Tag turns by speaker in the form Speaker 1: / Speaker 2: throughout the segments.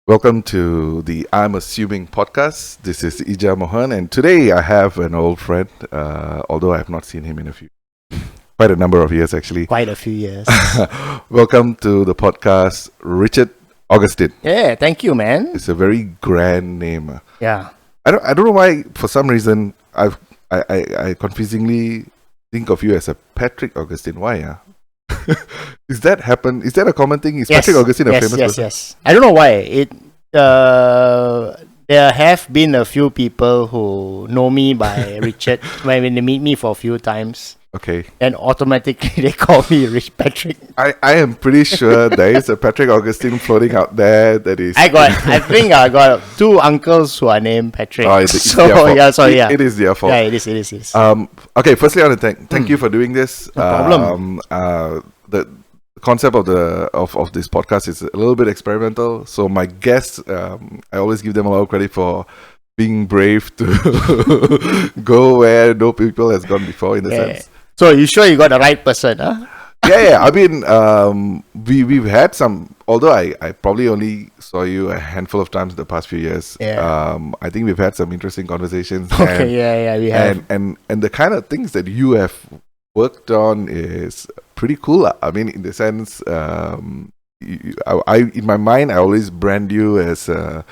Speaker 1: Welcome to the ImAssuming podcast. This is Ija Mohan, and today I have an old friend, although I have not seen him in quite a number of years actually.
Speaker 2: Quite a few years.
Speaker 1: Welcome to the podcast, Richard Augustin.
Speaker 2: Yeah, thank you, man.
Speaker 1: It's a very grand name.
Speaker 2: Yeah.
Speaker 1: I don't know why. For some reason, I confusingly think of you as a Patrick Augustin. Why? Is that happen? Is that a common thing? Is Patrick Augustin a famous person?
Speaker 2: Yes. I don't know why. There have been a few people who know me by Richard when they meet me for a few times.
Speaker 1: Okay.
Speaker 2: And automatically they call me Rich Patrick.
Speaker 1: I am pretty sure there is a Patrick Augustin floating out there that is.
Speaker 2: I think I got two uncles who are named Patrick.
Speaker 1: Oh, it's their fault. It is their fault.
Speaker 2: Yeah, it is.
Speaker 1: Okay, firstly I want to thank you for doing this.
Speaker 2: No problem.
Speaker 1: The concept of this podcast is a little bit experimental. So my guests, I always give them a lot of credit for being brave to go where no people has gone before, in the sense.
Speaker 2: So you sure you got the right person, huh?
Speaker 1: Yeah. I mean, we've had some. Although I probably only saw you a handful of times in the past few years.
Speaker 2: Yeah.
Speaker 1: I think we've had some interesting conversations.
Speaker 2: Okay. We have.
Speaker 1: And the kind of things that you have worked on is pretty cool. I mean, in the sense, in my mind, I always brand you as a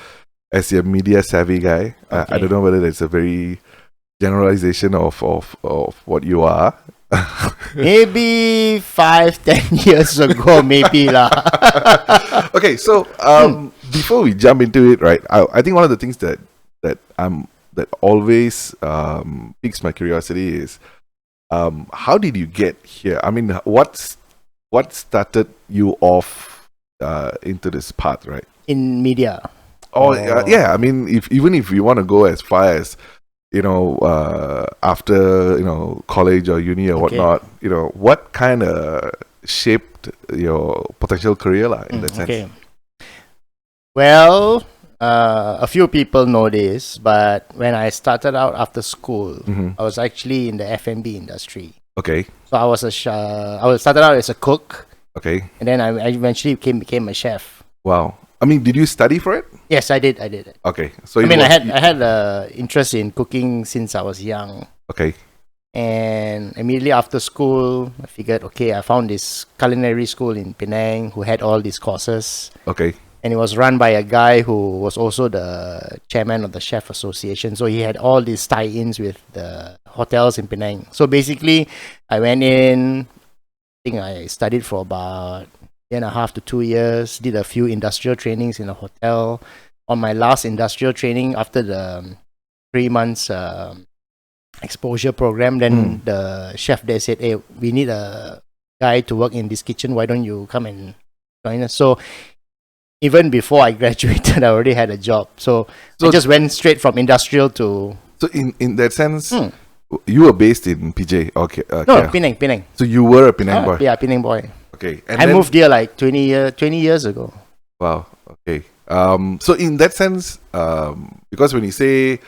Speaker 1: media savvy guy.
Speaker 2: Okay.
Speaker 1: I don't know whether that's a very generalization of what you are.
Speaker 2: Maybe 5-10 years ago, maybe lah.
Speaker 1: Okay, so before we jump into it, right? I think one of the things that always piques my curiosity is how did you get here? I mean, what started you off into this path, right?
Speaker 2: In media.
Speaker 1: Yeah. I mean, even if you want to go as far as after college or uni or whatnot, what kind of shaped your potential career in that sense?
Speaker 2: Okay. Well, a few people know this, but when I started out after school, I was actually in the F&B industry.
Speaker 1: Okay.
Speaker 2: So I started out as a cook.
Speaker 1: Okay.
Speaker 2: And then I eventually became a chef.
Speaker 1: Wow. I mean, did you study for it?
Speaker 2: Yes, I did.
Speaker 1: Okay. So
Speaker 2: I had interest in cooking since I was young.
Speaker 1: Okay.
Speaker 2: And immediately after school, I figured, okay, I found this culinary school in Penang who had all these courses.
Speaker 1: Okay.
Speaker 2: And it was run by a guy who was also the chairman of the Chef Association. So he had all these tie-ins with the hotels in Penang. So basically, I went in, I think I studied for about 1.5 to 2 years, did a few industrial trainings in a hotel. On my last industrial training, after the 3 months exposure program, then the chef there said, hey, we need a guy to work in this kitchen. Why don't you come and join us? So even before I graduated, I already had a job. So I just went straight from industrial to...
Speaker 1: So in that sense, you were based in PJ? Okay.
Speaker 2: No, Penang.
Speaker 1: So you were a Penang boy?
Speaker 2: Yeah, Penang boy.
Speaker 1: Okay.
Speaker 2: And I moved here like 20 years ago.
Speaker 1: Wow. Okay. So in that sense, because when you say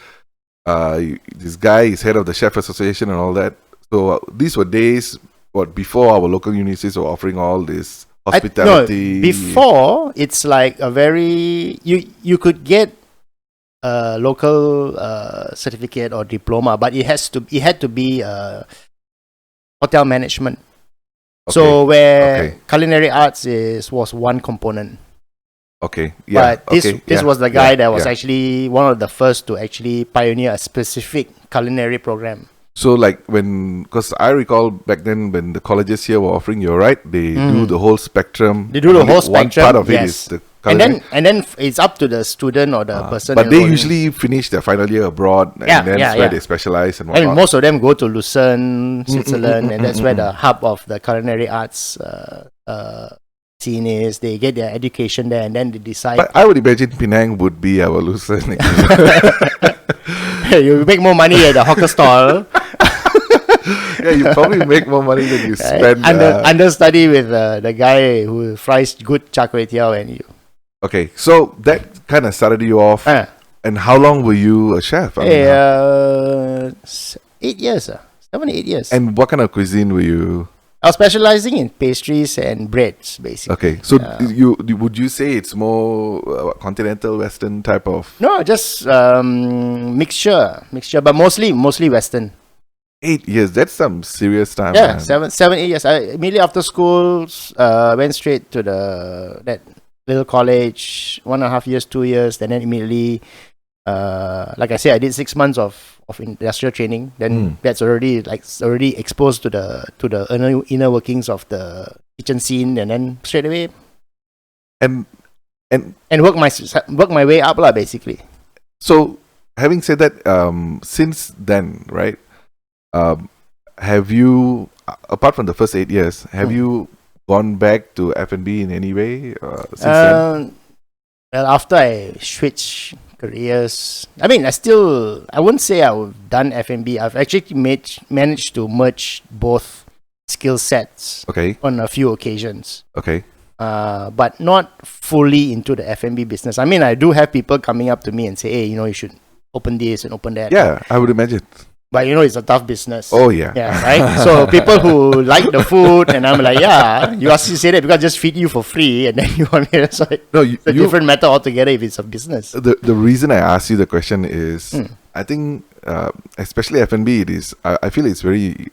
Speaker 1: this guy is head of the Chef Association and all that, so these were days before our local universities were offering all this hospitality.
Speaker 2: Before, it's like a very you could get a local certificate or diploma, but it had to be hotel management. Okay. So where culinary arts was one component.
Speaker 1: Okay. Yeah.
Speaker 2: But this was the guy that was actually one of the first to actually pioneer a specific culinary program.
Speaker 1: So because I recall back then when the colleges here were offering, you're right, they do the whole spectrum.
Speaker 2: They do the whole spectrum.
Speaker 1: One part of it is the culinary.
Speaker 2: And then it's up to the student or the person.
Speaker 1: But they usually finish their final year abroad, and that's where they specialize and whatnot.
Speaker 2: And most of them go to Lucerne, Switzerland, and that's where the hub of the culinary arts scene is. They get their education there, and then they decide.
Speaker 1: But I would imagine Penang would be our Lucerne.
Speaker 2: You make more money at the hawker stall.
Speaker 1: Yeah, you probably make more money than you spend.
Speaker 2: Understudy with the guy who fries good char kway teow and you.
Speaker 1: Okay, so that kind of started you off. And how long were you a chef?
Speaker 2: 8 years. 7 8 years.
Speaker 1: And what kind of cuisine were you?
Speaker 2: I was specializing in pastries and breads, basically.
Speaker 1: Okay, so would you say it's more continental, Western type of?
Speaker 2: No, just mixture, but mostly Western.
Speaker 1: 8 years, that's some serious time.
Speaker 2: Yeah,
Speaker 1: man.
Speaker 2: 7, 8 years. I immediately after school, went straight to that little college. 1.5 years, 2 years, and then immediately, like I said, I did 6 months of industrial training. Then that's already exposed to the inner workings of the kitchen scene, and then straight away
Speaker 1: And
Speaker 2: work my way up lah, basically.
Speaker 1: so, having said that, since then, right? Have you, apart from the first 8 years, have you gone back to F&B in any way since then?
Speaker 2: Well, after I switched careers, I mean, I wouldn't say I've done F&B. I've actually managed to merge both skill sets
Speaker 1: Okay,
Speaker 2: on a few occasions.
Speaker 1: okay.
Speaker 2: But not fully into the F&B business. I mean, I do have people coming up to me and say, hey, you should open this and open that.
Speaker 1: Yeah, I would imagine.
Speaker 2: But it's a tough business.
Speaker 1: Oh, yeah.
Speaker 2: Yeah, right? So people who like the food, and I'm like, yeah, you actually say that because I just feed you for free, and then you want me to... So
Speaker 1: No,
Speaker 2: it's a different matter altogether if it's a business.
Speaker 1: The reason I asked you the question is, I think, especially F&B, I feel it's very,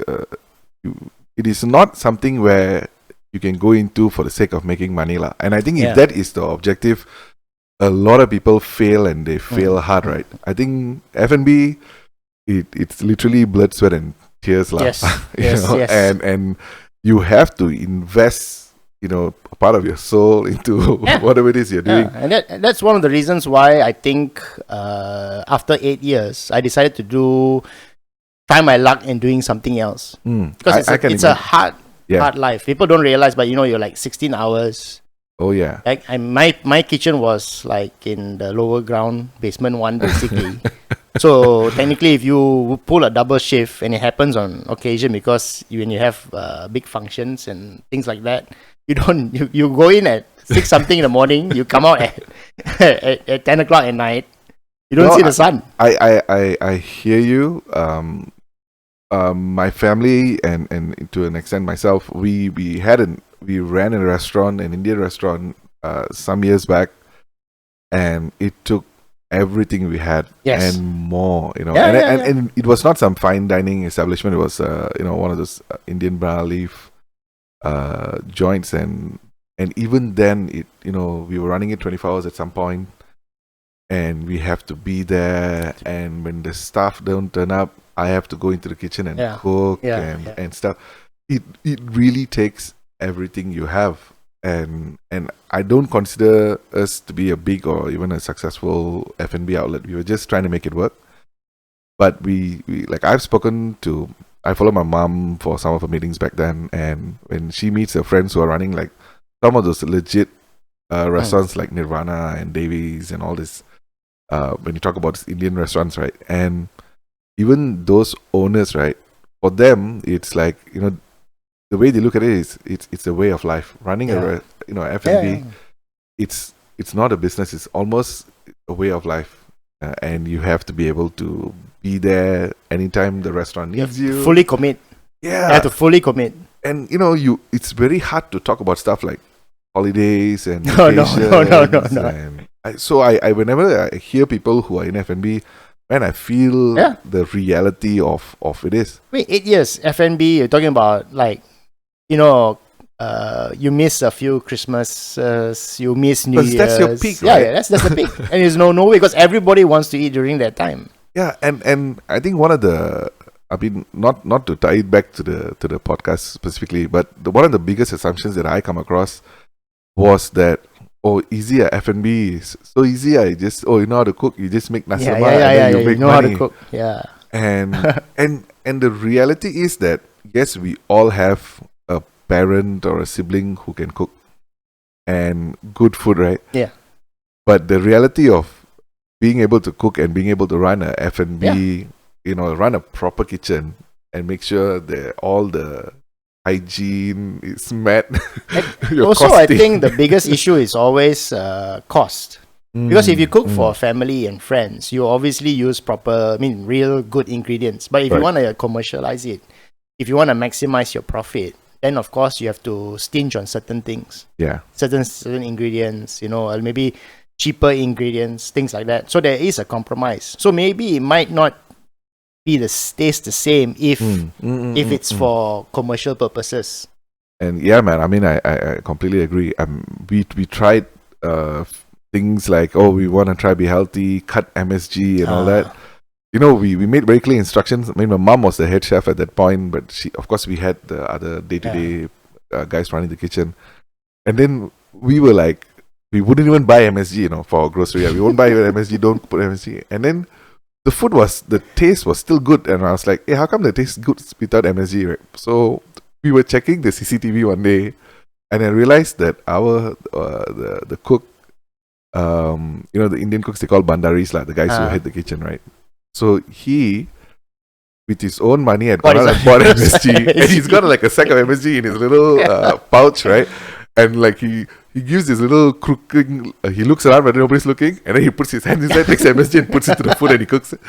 Speaker 1: it is not something where you can go into for the sake of making money lah. And I think if that is the objective, a lot of people fail, and they fail hard, right? I think F&B, it's literally blood, sweat, and tears lah.
Speaker 2: Yes,
Speaker 1: Yes.
Speaker 2: yes.
Speaker 1: And you have to invest, a part of your soul into whatever it is you're doing.
Speaker 2: Yeah, and that's one of the reasons why I think after 8 years, I decided to try my luck in doing something else. Because it's a hard life. People don't realize, but you're like 16 hours.
Speaker 1: Oh yeah.
Speaker 2: Like my kitchen was like in the lower ground, basement 1 basically. So technically, if you pull a double shift, and it happens on occasion because when you have big functions and things like that, you go in at 6 something in the morning, you come out at 10 o'clock at night. You don't see the sun.
Speaker 1: I hear you. My family and to an extent myself, we ran a restaurant, an Indian restaurant, some years back, and it took everything we had and more, and it was not some fine dining establishment. It was one of those Indian banana leaf joints, and even then we were running it 24 hours at some point, and we have to be there, and when the staff don't turn up, I have to go into the kitchen and cook and stuff. It really takes everything you have. And I don't consider us to be a big or even a successful F&B outlet. We were just trying to make it work. But we like, I follow my mom for some of her meetings back then, and when she meets her friends who are running like some of those legit restaurants like Nirvana and Davies and all this, when you talk about Indian restaurants, right? And even those owners, right? For them, it's like, the way they look at it is it's a way of life. Running F&B, it's not a business. It's almost a way of life, and you have to be able to be there anytime the restaurant needs you.
Speaker 2: Fully commit.
Speaker 1: Yeah,
Speaker 2: you have to fully commit.
Speaker 1: And it's very hard to talk about stuff like holidays and
Speaker 2: No.
Speaker 1: vacations. I whenever I hear people who are in F&B, man, I feel the reality of it is.
Speaker 2: Wait, 8 years F&B. You're talking about like, you miss a few Christmases, you miss New Year's.
Speaker 1: That's your peak, right?
Speaker 2: Yeah, that's the peak. And there's no way, because everybody wants to eat during that time.
Speaker 1: Yeah, and I think one of the, I mean, not to tie it back to the podcast specifically, but one of the biggest assumptions that I come across was that, easy F&B is so easy. You know how to cook. You just make nasi lemak and then you make
Speaker 2: know
Speaker 1: money.
Speaker 2: how to cook. Yeah.
Speaker 1: And the reality is that yes, we all have a parent or a sibling who can cook and good food, right?
Speaker 2: Yeah.
Speaker 1: But the reality of being able to cook and being able to run a F&B, run a proper kitchen and make sure that all the hygiene is met.
Speaker 2: Also, costing. I think the biggest issue is always cost. Because if you cook for family and friends, you obviously use real good ingredients. But if you want to commercialize it, if you want to maximize your profit, then of course you have to stinge on certain things,
Speaker 1: Yeah.
Speaker 2: certain ingredients, or maybe cheaper ingredients, things like that. So there is a compromise. So maybe it might not be taste the same if it's for commercial purposes.
Speaker 1: And yeah, man, I mean, I completely agree. We tried things like, we want to try be healthy, cut MSG and all that. We made very clear instructions. I mean, my mom was the head chef at that point, but of course, we had the other day-to-day guys running the kitchen. And then we were like, we wouldn't even buy MSG, for grocery. We won't buy MSG, don't put MSG. And then the taste was still good. And I was like, hey, how come the taste good without MSG, right? So we were checking the CCTV one day, and I realized that our the cook, the Indian cooks, they call bandaris, the guys who head the kitchen, right? So he, with his own money, had gone out and bought MSG, and he's got like a sack of MSG in his little pouch, right? And like he gives this little crooking, he looks around when nobody's looking, and then he puts his hands inside, takes MSG and puts it to the food, and he cooks it.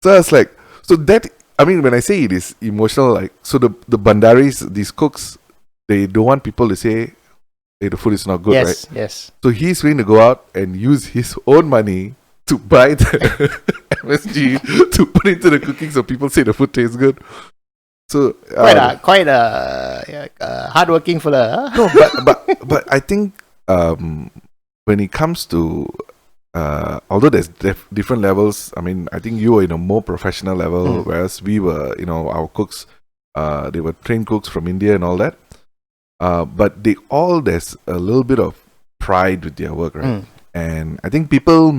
Speaker 1: So I was like, I mean, when I say it is emotional, like, so the bandaris, these cooks, they don't want people to say, hey, the food is not good, right?
Speaker 2: Yes.
Speaker 1: So he's willing to go out and use his own money to buy the MSG to put into the cooking so people say the food tastes good. So
Speaker 2: quite a hardworking fella.
Speaker 1: No, but I think when it comes to although there's different levels, I mean, I think you were in a more professional level, whereas we were, our cooks, they were trained cooks from India and all that. But there's a little bit of pride with their work, right? And I think people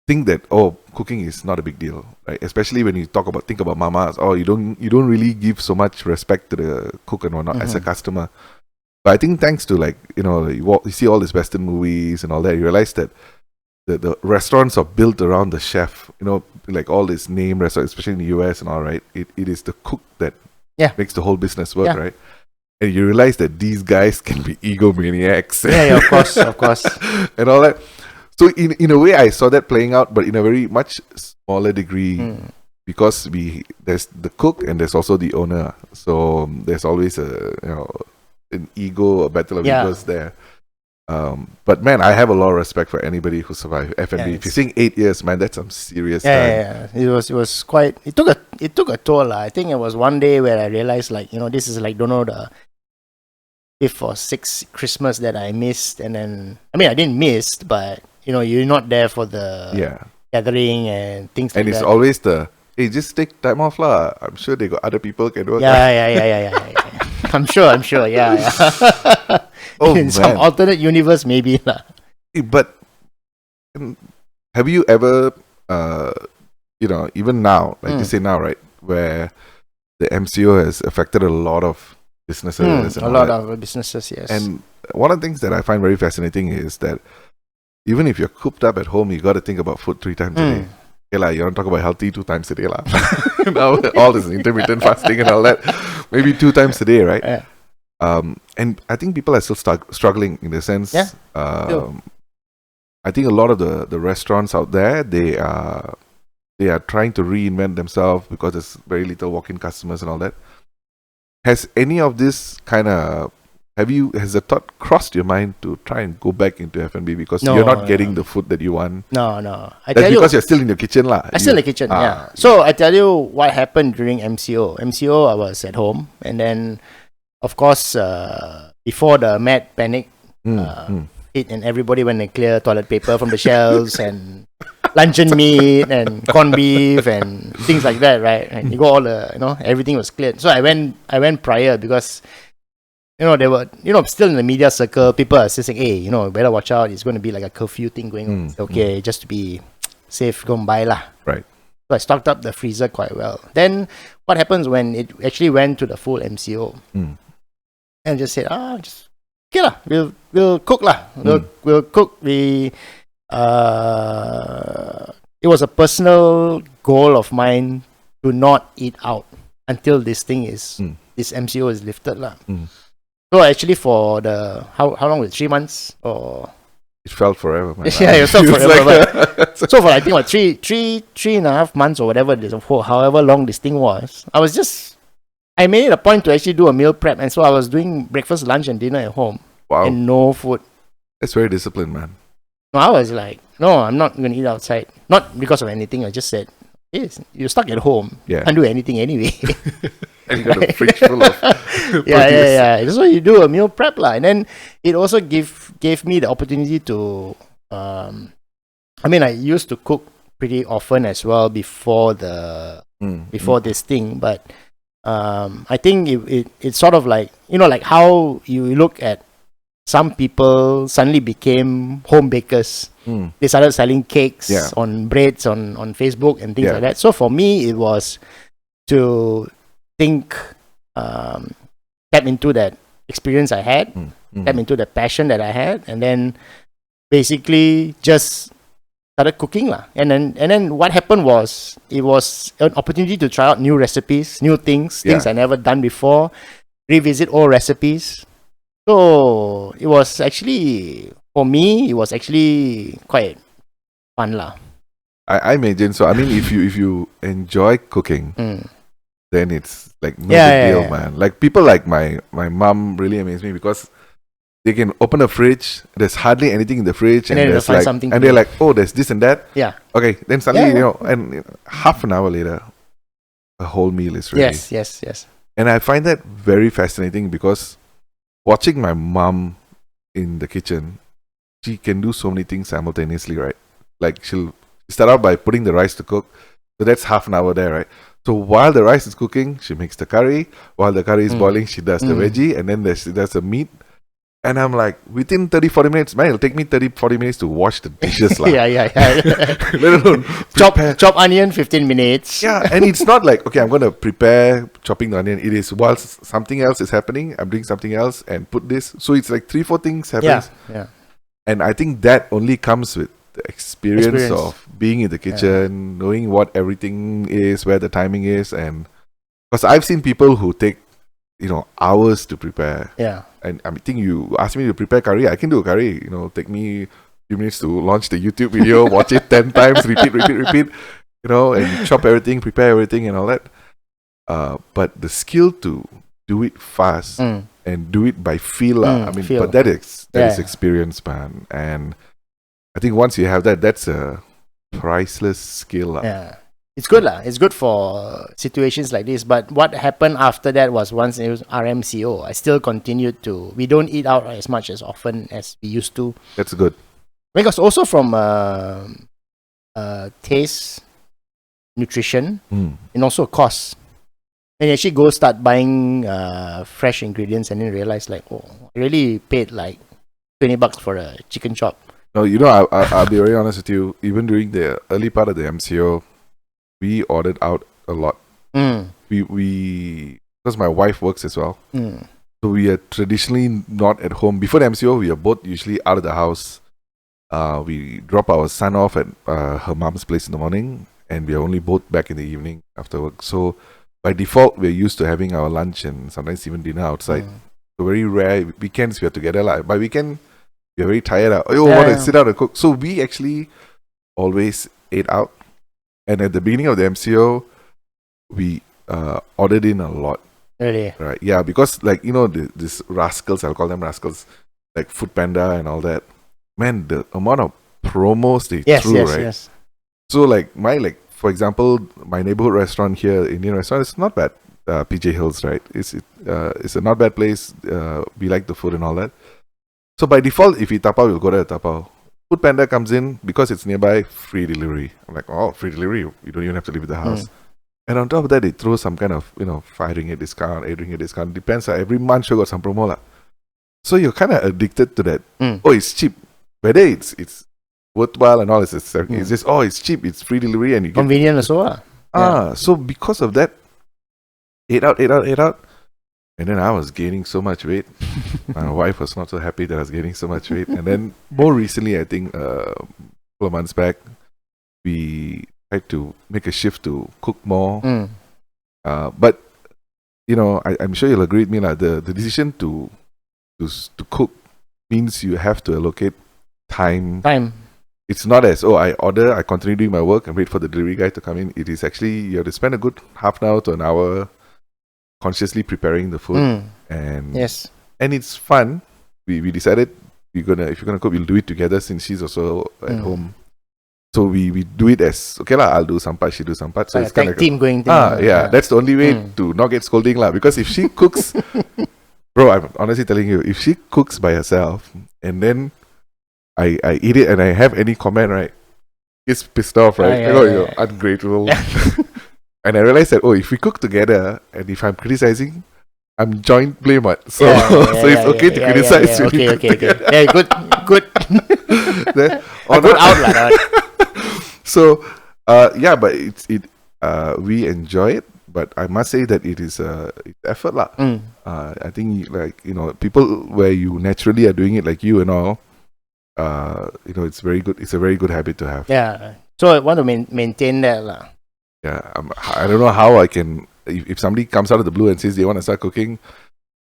Speaker 1: think that cooking is not a big deal, right? Especially when you think about mamas. You don't really give so much respect to the cook and whatnot as a customer. But I think thanks to you see all these Western movies and all that, you realize that the restaurants are built around the chef. Like all these name restaurants, especially in the US and all, right? It is the cook that makes the whole business work, right? And you realize that these guys can be egomaniacs.
Speaker 2: Yeah, of course.
Speaker 1: And all that. So in a way, I saw that playing out, but in a very much smaller degree, because there's the cook and there's also the owner. So there's always an ego, a battle of egos there. But man, I have a lot of respect for anybody who survived F&B. If you're saying 8 years, man, that's some serious time.
Speaker 2: Yeah. It was quite. It took a toll. I think it was one day where I realized, this is like, don't know, the 5th or 6th Christmas that I missed, and then I didn't miss, but you're not there for the gathering and things like that. And
Speaker 1: it's always hey, just take time off lah. I'm sure they got other people can work.
Speaker 2: Yeah. I'm sure. Yeah. In some alternate universe, maybe lah.
Speaker 1: But have you ever, even now, like you say now, right, where the MCO has affected a lot of businesses,
Speaker 2: a lot of businesses, yes.
Speaker 1: And one of the things that I find very fascinating is that even if you're cooped up at home, you got to think about food 3 times a day. Okay, you don't talk about healthy 2 times a day. Now, all this intermittent fasting and all that. Maybe 2 times a day, right?
Speaker 2: Yeah.
Speaker 1: And I think people are still struggling in the sense.
Speaker 2: Yeah.
Speaker 1: I think a lot of the restaurants out there, they are trying to reinvent themselves because there's very little walk-in customers and all that. Has any of this has the thought crossed your mind to try and go back into F&B because you're not getting the food that you want?
Speaker 2: No.
Speaker 1: That's because you're still in your kitchen lah.
Speaker 2: I'm still in the kitchen, yeah. So I tell you what happened during MCO. MCO, I was at home, and then, of course, before the mad panic hit and everybody went and clear toilet paper from the shelves and luncheon meat and corned beef and things like that, right? And you go all everything was cleared. So I went prior because they were, still in the media circle. People are still saying, hey, better watch out. It's going to be like a curfew thing going on. Okay, just to be safe, go and buy lah.
Speaker 1: Right.
Speaker 2: So I stocked up the freezer quite well. Then what happens when it actually went to the full MCO? And just said, just okay lah. We'll cook lah. We'll cook. It was a personal goal of mine to not eat out until this MCO is lifted lah. So actually, for how long was it? 3 months or?
Speaker 1: It felt forever, man.
Speaker 2: Yeah, it felt forever. So for I think three and a half months or whatever, however long this thing was, I was just I made it a point to actually do a meal prep, and so I was doing breakfast, lunch, and dinner at home,
Speaker 1: Wow.
Speaker 2: and no food.
Speaker 1: That's very disciplined, man.
Speaker 2: No, I was like, no, I'm not going to eat outside. Not because of anything. I just said, yes, you're stuck at home.
Speaker 1: Yeah.
Speaker 2: Can't do anything anyway.
Speaker 1: And you got a fridge full of
Speaker 2: yeah. That's why you do a meal prep lah. And then it also gave me the opportunity to, I mean, I used to cook pretty often as well before this thing, but I think it's sort of like, like how you look at some people suddenly became home bakers. They started selling cakes on breads on Facebook and things like that. So for me, it was to think, tap into that experience I had, tap into the passion that I had, and then basically just started cooking lah. And then what happened was, it was an opportunity to try out new recipes, new things I never done before, revisit old recipes. So it was actually, for me, it was actually quite fun lah.
Speaker 1: I imagine so. I mean, if you enjoy cooking, then it's like no big deal, man. Like people like my mom really amaze me because they can open a fridge. There's hardly anything in the fridge, and there's like, and they're like, oh, there's this and that.
Speaker 2: Yeah.
Speaker 1: Okay, then suddenly and half an hour later, a whole meal is ready.
Speaker 2: Yes.
Speaker 1: And I find that very fascinating because watching my mom in the kitchen, she can do so many things simultaneously, right? Like she'll start out by putting the rice to cook. So that's half an hour there, right? So while the rice is cooking, she makes the curry. While the curry is boiling, she does the veggie. And then she does the meat. And I'm like, within 30-40 minutes, man, it'll take me 30-40 minutes to wash the dishes.
Speaker 2: Yeah.
Speaker 1: Let alone
Speaker 2: chop onion, 15 minutes.
Speaker 1: Yeah, and it's not like, okay, I'm going to prepare chopping the onion. It is whilst something else is happening, I'm doing something else and put this. So it's like 3-4 things happen.
Speaker 2: Yeah.
Speaker 1: And I think that only comes with the experience of being in the kitchen, knowing what everything is, where the timing is. And because I've seen people who take, hours to prepare.
Speaker 2: Yeah.
Speaker 1: And I think you asked me to prepare curry, I can do a curry. Take me a few minutes to launch the YouTube video, watch it 10 times, repeat, and chop everything, prepare everything and all that. But the skill to do it fast and do it by feel, but that is experience, man. And I think once you have that, that's a priceless skill.
Speaker 2: Yeah. It's good lah. It's good for situations like this. But what happened after that was, once it was RMCO, I still continued to. We don't eat out as much as often as we used to.
Speaker 1: That's good.
Speaker 2: Because also from taste, nutrition, and also cost. And you actually go start buying fresh ingredients, and then realize like, oh, I really paid like $20 for a chicken chop.
Speaker 1: No, I'll be very honest with you. Even during the early part of the MCO, we ordered out a lot. We because my wife works as well. So we are traditionally not at home. Before the MCO, we are both usually out of the house. We drop our son off at her mom's place in the morning, and we are only both back in the evening after work. So by default, we're used to having our lunch and sometimes even dinner outside. So very rare weekends we are together. By weekend, we are very tired. Want to sit out and cook. So we actually always ate out. And at the beginning of the MCO, we ordered in a lot.
Speaker 2: Really?
Speaker 1: Right. Yeah, because these rascals, I'll call them rascals, like Foodpanda and all that. Man, the amount of promos they threw, right? Yes. So for example, my neighborhood restaurant here, Indian restaurant, it's not bad. PJ Hills, right? It's a not bad place. We like the food and all that. So by default, if we tapao, we'll go there to tapao. Foodpanda comes in, because it's nearby, free delivery. I'm like, oh, free delivery. You don't even have to leave the house. And on top of that, they throw some kind of, 5 ringgit discount, 8 ringgit discount. Depends. Every month, sure got some promo. La. So you're kind of addicted to that. Oh, it's cheap. Whether it's worthwhile and all, it's just, oh, it's cheap. It's free delivery. And you get
Speaker 2: convenient as well.
Speaker 1: So because of that, ate out. And then I was gaining so much weight. My wife was not so happy that I was gaining so much weight. And then more recently, I think a couple of months back, we tried to make a shift to cook more. But, I'm sure you'll agree with me. The decision to cook means you have to allocate time. It's not as, I order, I continue doing my work and wait for the delivery guy to come in. It is actually, you have to spend a good half an hour to an hour consciously preparing the food, and
Speaker 2: Yes.
Speaker 1: and it's fun. We decided if you're gonna cook, we'll do it together since she's also at home. So we do it as okay lah. I'll do some part, she do some part. So it's kind of
Speaker 2: team going thing.
Speaker 1: yeah. That's the only way to not get scolding lah. Because if she cooks, bro, I'm honestly telling you, if she cooks by herself and then I eat it and I have any comment, right, it's pissed off, right? You're ungrateful. And I realized that if we cook together and if I'm criticizing, I'm joint blame it. So it's okay to criticize.
Speaker 2: Okay. Yeah, good.
Speaker 1: A
Speaker 2: good outlet.
Speaker 1: So but we enjoy it, but I must say that it is it's effort lah. I think people where you naturally are doing it like you and all, it's very good. It's a very good habit to have.
Speaker 2: Yeah. So I want to maintain that lah.
Speaker 1: Yeah, I don't know how I can. If somebody comes out of the blue and says they want to start cooking,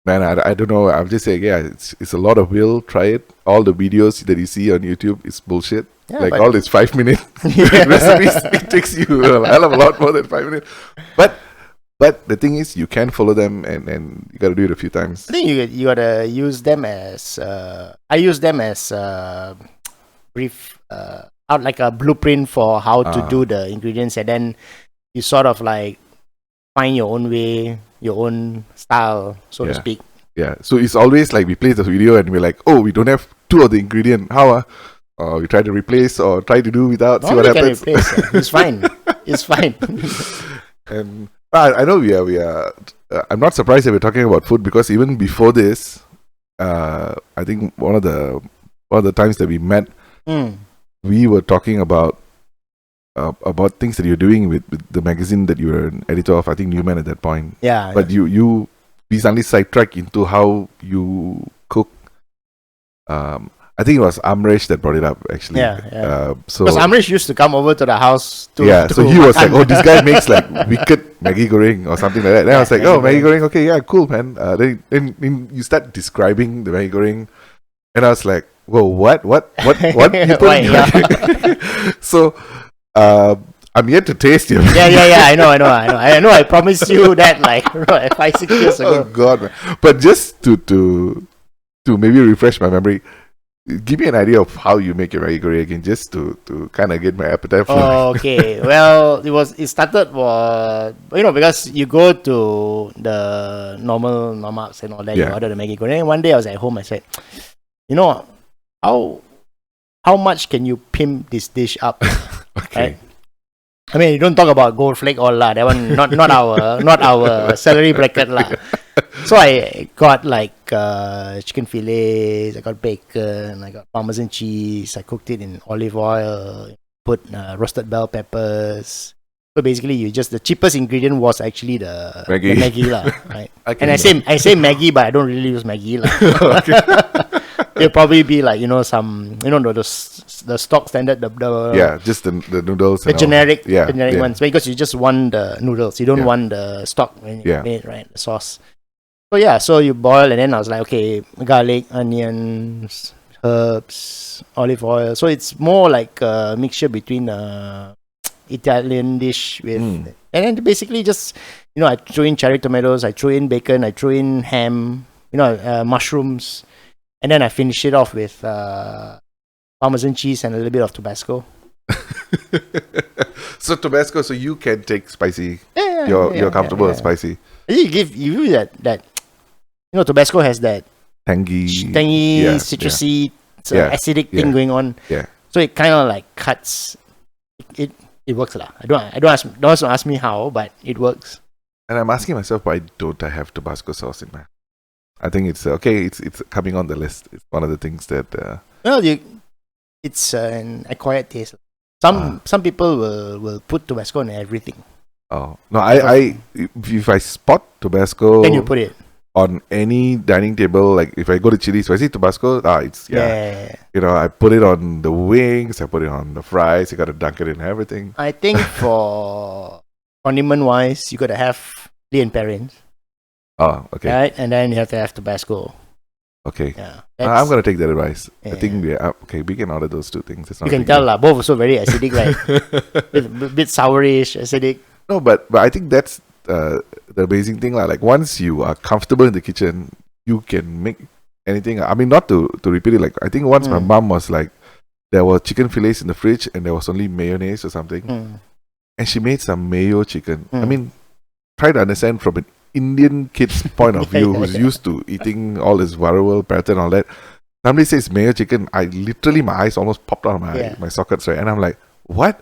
Speaker 1: man, I don't know. I'm just saying, it's a lot of will. Try it. All the videos that you see on YouTube is bullshit. Yeah, all these 5-minute recipes, it takes you a hell of a lot more than 5 minutes. But the thing is, you can follow them, and you got to do it a few times.
Speaker 2: I think you gotta use them as I use them as brief out like a blueprint for how to do the ingredients, and then you sort of like find your own way, your own style, so to speak.
Speaker 1: Yeah. So it's always like we play the video and we're like, we don't have 2 of the ingredient. How? We try to replace or try to do without. See what happens.
Speaker 2: It's fine. It's fine.
Speaker 1: And I know we are. I'm not surprised that we're talking about food, because even before this, I think one of the times that we met, we were talking about things that you're doing with the magazine that you were an editor of. I think Newman at that point.
Speaker 2: Yeah.
Speaker 1: But we suddenly sidetrack into how you cook. I think it was Amresh that brought it up, actually.
Speaker 2: Yeah.
Speaker 1: So
Speaker 2: because Amresh used to come over to the house to
Speaker 1: so he was like, this guy makes like wicked Maggi Goreng or something like that. Then I was like, Maggi Goreng, okay, yeah, cool, man. Then you start describing the Maggi Goreng, and I was like, whoa, what? So I'm yet to taste it.
Speaker 2: I know. I promised you that like 5-6 years ago.
Speaker 1: Oh God, man. But just to maybe refresh my memory, give me an idea of how you make your Maggi Goreng again, just to kind of get my appetite for it.
Speaker 2: Okay. Well, it started because you go to the normal Normax and all that, you order the Maggi Goreng. One day I was at home, I said, how much can you pimp this dish up?
Speaker 1: Okay.
Speaker 2: Right? I mean, you don't talk about gold flake all lah. That one not our salary bracket lah. So I got like chicken fillets, I got bacon, I got Parmesan cheese. I cooked it in olive oil, put roasted bell peppers. So basically, the cheapest ingredient was actually the Maggi lah, right? And I say Maggi, but I don't really use Maggi lah. It'll probably be like some the stock standard
Speaker 1: just the noodles,
Speaker 2: the generic
Speaker 1: all.
Speaker 2: ones, because you just want the noodles, you don't want the stock when you made it, right, the sauce. So you boil, and then I was like, okay, garlic, onions, herbs, olive oil. So it's more like a mixture between Italian dish with, and then basically just I threw in cherry tomatoes, I threw in bacon, I threw in ham, mushrooms. And then I finish it off with Parmesan cheese and a little bit of Tabasco.
Speaker 1: So Tabasco, so you can take spicy. You're comfortable with spicy.
Speaker 2: You give that Tabasco has that
Speaker 1: tangy,
Speaker 2: citrusy, acidic thing going on.
Speaker 1: Yeah.
Speaker 2: So it kind of like cuts. It works lah. Don't ask me how, but it works.
Speaker 1: And I'm asking myself, why don't I have Tabasco sauce in my? I think it's okay. It's coming on the list. It's one of the things that.
Speaker 2: It's an acquired taste. Some people will put Tabasco on everything.
Speaker 1: Oh no! If I spot Tabasco,
Speaker 2: then you put it
Speaker 1: on any dining table. Like if I go to Chili's, if I see Tabasco, it's I put it on the wings. I put it on the fries. You got to dunk it in everything.
Speaker 2: I think for condiment wise, you got to have Lee and Perrins.
Speaker 1: Oh, okay.
Speaker 2: Right, and then you have to have Tabasco.
Speaker 1: Okay.
Speaker 2: Yeah.
Speaker 1: I'm gonna take that advice. I think we can order those 2 things.
Speaker 2: You can tell lah, both also very acidic, right? bit sourish, acidic.
Speaker 1: No, but I think that's the amazing thing, like once you are comfortable in the kitchen, you can make anything. I mean, not to repeat it, like I think once my mom was like, there were chicken fillets in the fridge and there was only mayonnaise or something, and she made some mayo chicken. I mean, try to understand from an Indian kid's point of view who's used to eating all this Varawal pattern and all that. Somebody says mayo chicken, I literally, my eyes almost popped out of my sockets, right? And I'm like, what?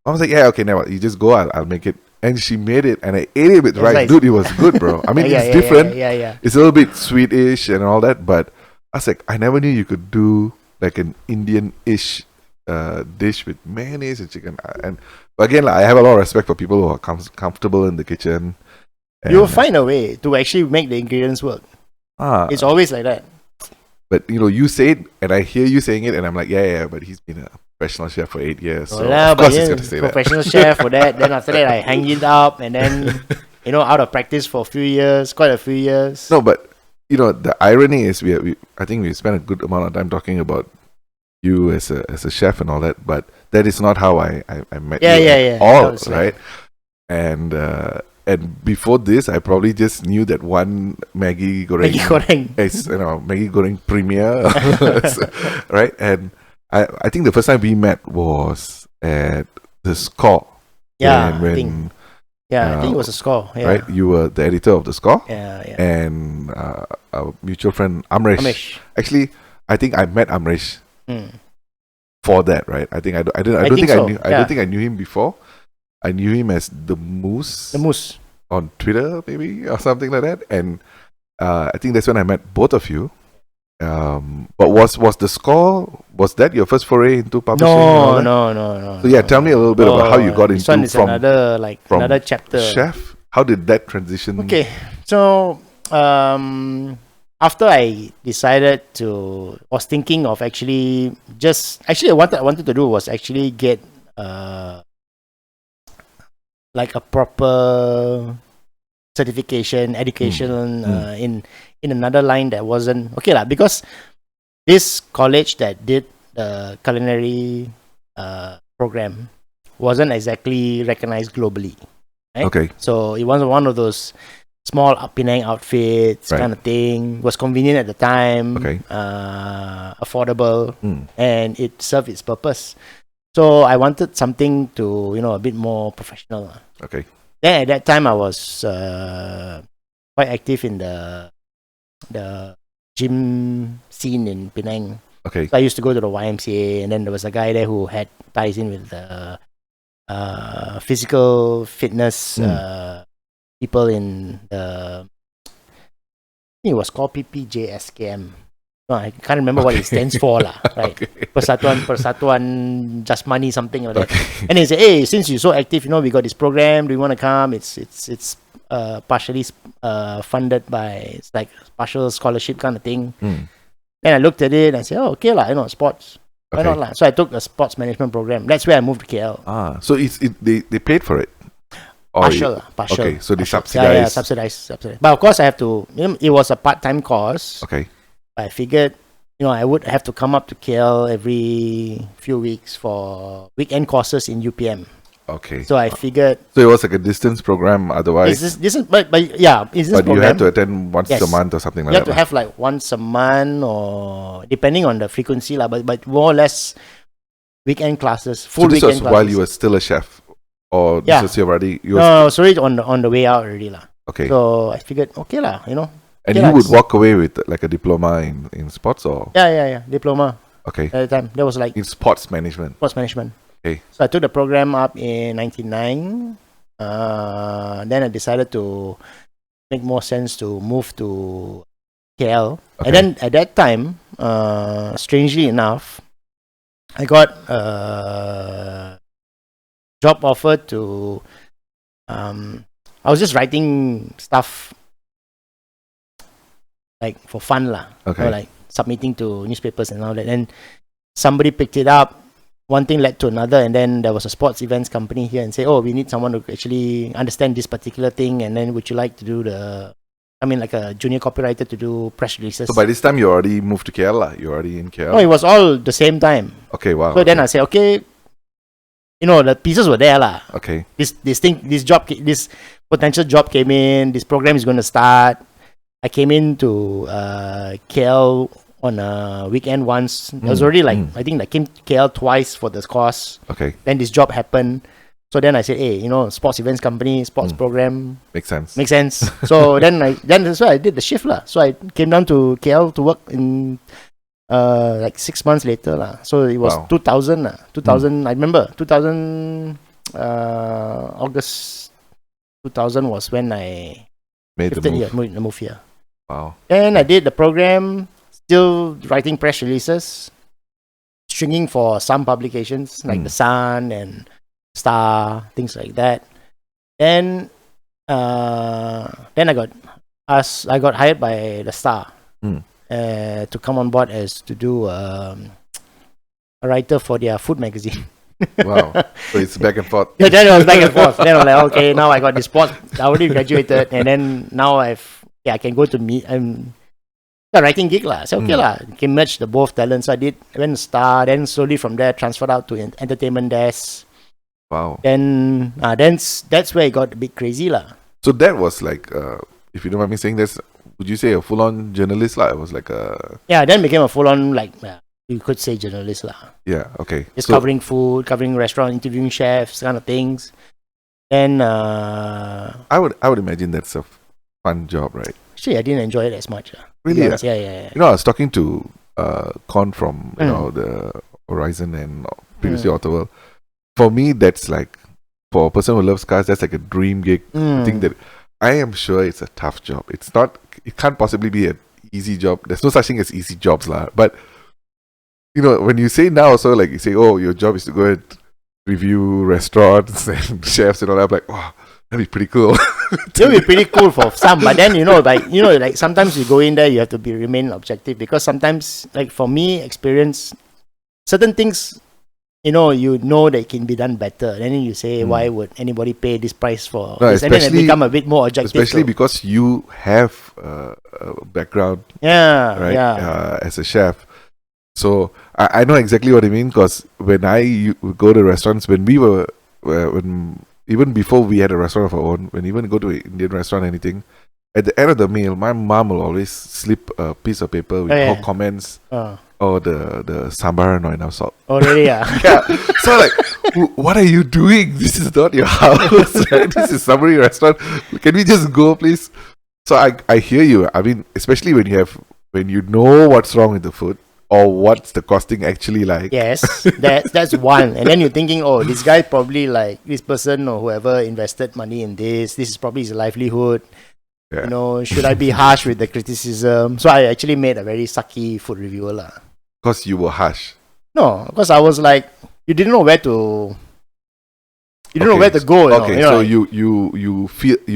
Speaker 1: I was like, yeah, okay, never. You just go, I'll make it. And she made it, and I ate it with rice. Nice. Dude, it was good, bro. I mean, it's different. It's a little bit sweetish and all that, but I was like, I never knew you could do like an Indian-ish dish with mayonnaise and chicken. But again, like, I have a lot of respect for people who are comfortable in the kitchen.
Speaker 2: You'll find a way to actually make the ingredients work. It's always like that.
Speaker 1: But you say it, and I hear you saying it, and I'm like, yeah, but he's been a professional chef for 8 years, so of course he's gonna say that. Professional chef for that. Then after that, I hang it up, and then out of practice for quite a few years. No, but the irony is, I think we spent a good amount of time talking about you as a chef and all that, but that is not how I met you at all, right? And before this, I probably just knew that one Maggi Goreng is, Maggi Goreng Premier, right? And I think the first time we met was at the Score.
Speaker 2: Yeah, I think it was a Score. Yeah.
Speaker 1: Right, you were the editor of the Score.
Speaker 2: Yeah.
Speaker 1: And our mutual friend Amresh. Actually, I think I met Amresh for that, right? I think I don't think I knew him before. I knew him as the Moose.
Speaker 2: The Moose.
Speaker 1: On Twitter, maybe, or something like that. And I think that's when I met both of you. But was the Score, was that your first foray into publishing?
Speaker 2: No.
Speaker 1: So yeah, tell me a little bit about how you got into
Speaker 2: this one is another chapter.
Speaker 1: Chef? How did that transition?
Speaker 2: Okay, so after I decided was thinking of what I wanted to do was actually get like a proper certification, education in another line that wasn't okay lah. Because this college that did the culinary program wasn't exactly recognized globally. Right?
Speaker 1: Okay.
Speaker 2: So it was one of those small Penang outfits kind of thing. Was convenient at the time.
Speaker 1: Okay.
Speaker 2: Affordable, and it served its purpose. So I wanted something to, a bit more professional.
Speaker 1: Okay.
Speaker 2: Then at that time I was quite active in the gym scene in Penang.
Speaker 1: Okay.
Speaker 2: So I used to go to the YMCA, and then there was a guy there who had ties in with the physical fitness people in the, I think it was called PPJSKM. No, I can't remember what it stands for lah. Right? Persatuan Jasmani, something like that. And he said, "Hey, since you're so active, we got this program. Do you want to come? It's partially funded by, it's like partial scholarship kind of thing." Then I looked at it and I said, "Oh, okay lah, sports. Why not lah?" So I took a sports management program. That's where I moved to KL.
Speaker 1: So they paid for it.
Speaker 2: Partial.
Speaker 1: Okay, so they subsidized.
Speaker 2: Yeah, subsidized. But of course, I have to. It was a part-time course.
Speaker 1: Okay.
Speaker 2: I figured, I would have to come up to KL every few weeks for weekend courses in UPM.
Speaker 1: Okay.
Speaker 2: So I figured.
Speaker 1: So it was like a distance program. Otherwise,
Speaker 2: it's this
Speaker 1: but
Speaker 2: program.
Speaker 1: You had to attend once a month or something like that.
Speaker 2: You have to have like once a month, or depending on the frequency lah. But more or less weekend classes, full weekend classes.
Speaker 1: So this was while you were still a chef, or this was already?
Speaker 2: No, sorry, on the way out already lah.
Speaker 1: Okay.
Speaker 2: So I figured, okay lah,
Speaker 1: And you would walk away with like a diploma in sports, or?
Speaker 2: Yeah, diploma.
Speaker 1: Okay.
Speaker 2: At the time, that was like
Speaker 1: in sports management.
Speaker 2: Okay. So I took the program up in 1999. Then I decided to make more sense to move to KL. Okay. And then at that time, strangely enough, I got a job offer to. I was just writing stuff like for fun lah.
Speaker 1: Okay.
Speaker 2: Like submitting to newspapers and all that. And somebody picked it up. One thing led to another, and then there was a sports events company here and say, "Oh, we need someone to actually understand this particular thing. And then would you like to do like a junior copywriter to do press releases?"
Speaker 1: So by this time, you already moved to KL lah. You're already in KL.
Speaker 2: No, it was all the same time.
Speaker 1: Okay, wow.
Speaker 2: So then I said, okay, the pieces were there lah.
Speaker 1: Okay.
Speaker 2: This potential job came in. This program is going to start. I came into KL on a weekend once. It was already I think I came to KL twice for this course.
Speaker 1: Okay.
Speaker 2: Then this job happened. So then I said, hey, sports events company, sports program.
Speaker 1: Makes sense.
Speaker 2: So then that's why I did the shift lah. So I came down to KL to work in 6 months later lah. So it was 2000 lah. 2000 I remember 2000 August 2000 was when I
Speaker 1: made the
Speaker 2: move here.
Speaker 1: Wow.
Speaker 2: And I did the program, still writing press releases, stringing for some publications like The Sun and Star, things like that. Then I got hired by the Star to come on board as to do a writer for their food magazine.
Speaker 1: Wow. So it's back and forth.
Speaker 2: Yeah, then it was back and forth. Then I was like, okay, now I got this spot. I already graduated, and then now I can go to meet. I'm a writing gig lah. So okay lah, can merge the both talents. So I went to Star, then slowly from there transferred out to entertainment desk.
Speaker 1: Wow.
Speaker 2: Then that's where it got a bit crazy lah.
Speaker 1: So that was like, if you don't mind me saying this, would you say a full-on journalist lah? It was like a...
Speaker 2: Yeah, then became a full-on you could say journalist lah.
Speaker 1: Yeah, okay.
Speaker 2: Just covering food, covering restaurant, interviewing chefs, kind of things. Then
Speaker 1: I would imagine that's a fun job, right?
Speaker 2: Actually, I didn't enjoy it as much.
Speaker 1: Really?
Speaker 2: Yeah.
Speaker 1: I was talking to Con from the Horizon and previously Autoworld. For me, that's like, for a person who loves cars, that's like a dream gig. I think that I am sure it's a tough job. It can't possibly be an easy job. There's no such thing as easy jobs lah. But when you say now, also like you say, oh, your job is to go and review restaurants and chefs and all that. I'm like, wow, that'd be pretty cool.
Speaker 2: It'll be pretty cool for some, but then like sometimes you go in there, you have to remain objective, because sometimes, like for me, experience certain things, that it can be done better. Then you say, why would anybody pay this price for this? And then it become a bit more objective.
Speaker 1: Especially because you have a background, as a chef. So I know exactly what you mean, because when I go to restaurants, when even before we had a restaurant of our own, when even go to an Indian restaurant or anything, at the end of the meal, my mom will always slip a piece of paper with her comments. Or the sambar not enough salt.
Speaker 2: Oh, really? Yeah.
Speaker 1: So like, what are you doing? This is not your house. Right? This is somebody's restaurant. Can we just go, please? So I hear you. I mean, especially when you know what's wrong with the food or what's the costing actually like.
Speaker 2: Yes, that's one. And then you're thinking, oh, this guy probably like this person or whoever invested money in this. This is probably his livelihood. Yeah. Should I be harsh with the criticism? So I actually made a very sucky food reviewer lah.
Speaker 1: Because you were harsh.
Speaker 2: No, because I was like, you didn't know where to. You didn't know where to go.
Speaker 1: Okay, so you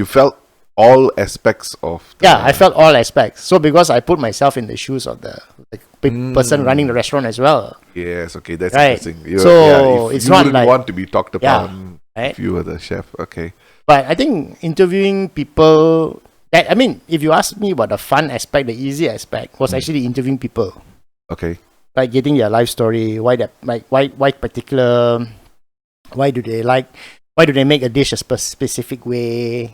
Speaker 1: felt all aspects of.
Speaker 2: I felt all aspects. So because I put myself in the shoes of the person running the restaurant as well.
Speaker 1: Yes. Okay, that's
Speaker 2: right.
Speaker 1: interesting.
Speaker 2: So it's not like
Speaker 1: want to be talked upon if you were the chef. Okay.
Speaker 2: But I think interviewing people. If you ask me about the fun aspect, the easy aspect was actually interviewing people.
Speaker 1: Okay.
Speaker 2: Like getting their life story, why do they make a dish a specific way,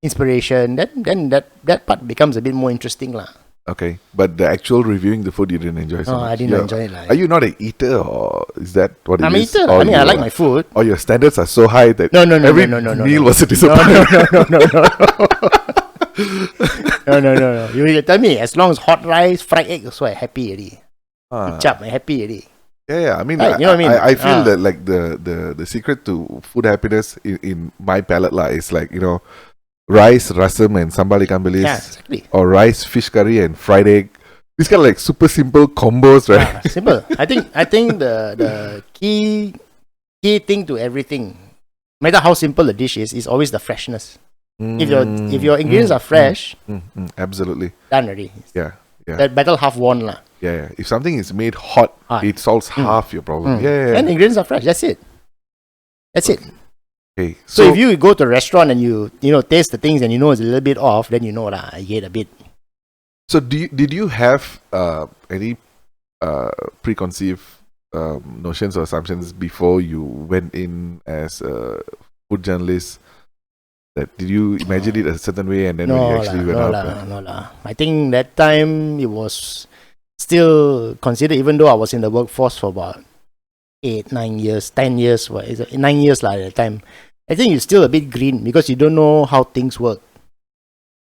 Speaker 2: inspiration, then that part becomes a bit more interesting lah.
Speaker 1: Okay, but the actual reviewing the food you didn't enjoy so much.
Speaker 2: I didn't enjoy it.
Speaker 1: Are you not an eater, or is that what it is?
Speaker 2: I'm an eater. I like my food.
Speaker 1: Or your standards are so high that
Speaker 2: no,
Speaker 1: every meal was a disappointment.
Speaker 2: No. You tell me, as long as hot rice, fried egg, so I'm happy already. I'm happy already.
Speaker 1: Yeah. I mean,
Speaker 2: right, you know what I mean?
Speaker 1: I feel that like the secret to food happiness in my palate lah is like, rice, rasam and sambal ikan bilis.
Speaker 2: Yeah, exactly.
Speaker 1: Or rice, fish curry and fried egg. These kind of like super simple combos, right?
Speaker 2: Simple. I think the key thing to everything, no matter how simple the dish is always the freshness. If your ingredients are fresh,
Speaker 1: absolutely
Speaker 2: done already.
Speaker 1: Yeah.
Speaker 2: That battle half won lah.
Speaker 1: Yeah. If something is made hot, it solves half your problem. Yeah.
Speaker 2: And the ingredients are fresh. That's it.
Speaker 1: Okay.
Speaker 2: So if you go to a restaurant and you taste the things and it's a little bit off, then I get a bit.
Speaker 1: So did you have any preconceived notions or assumptions before you went in as a food journalist? That did you imagine it a certain way, and then when you actually went out?
Speaker 2: No lah. I think that time it was still considered, even though I was in the workforce for about 8, 9 years, 10 years, 9 years at that time. I think it's still a bit green because you don't know how things work,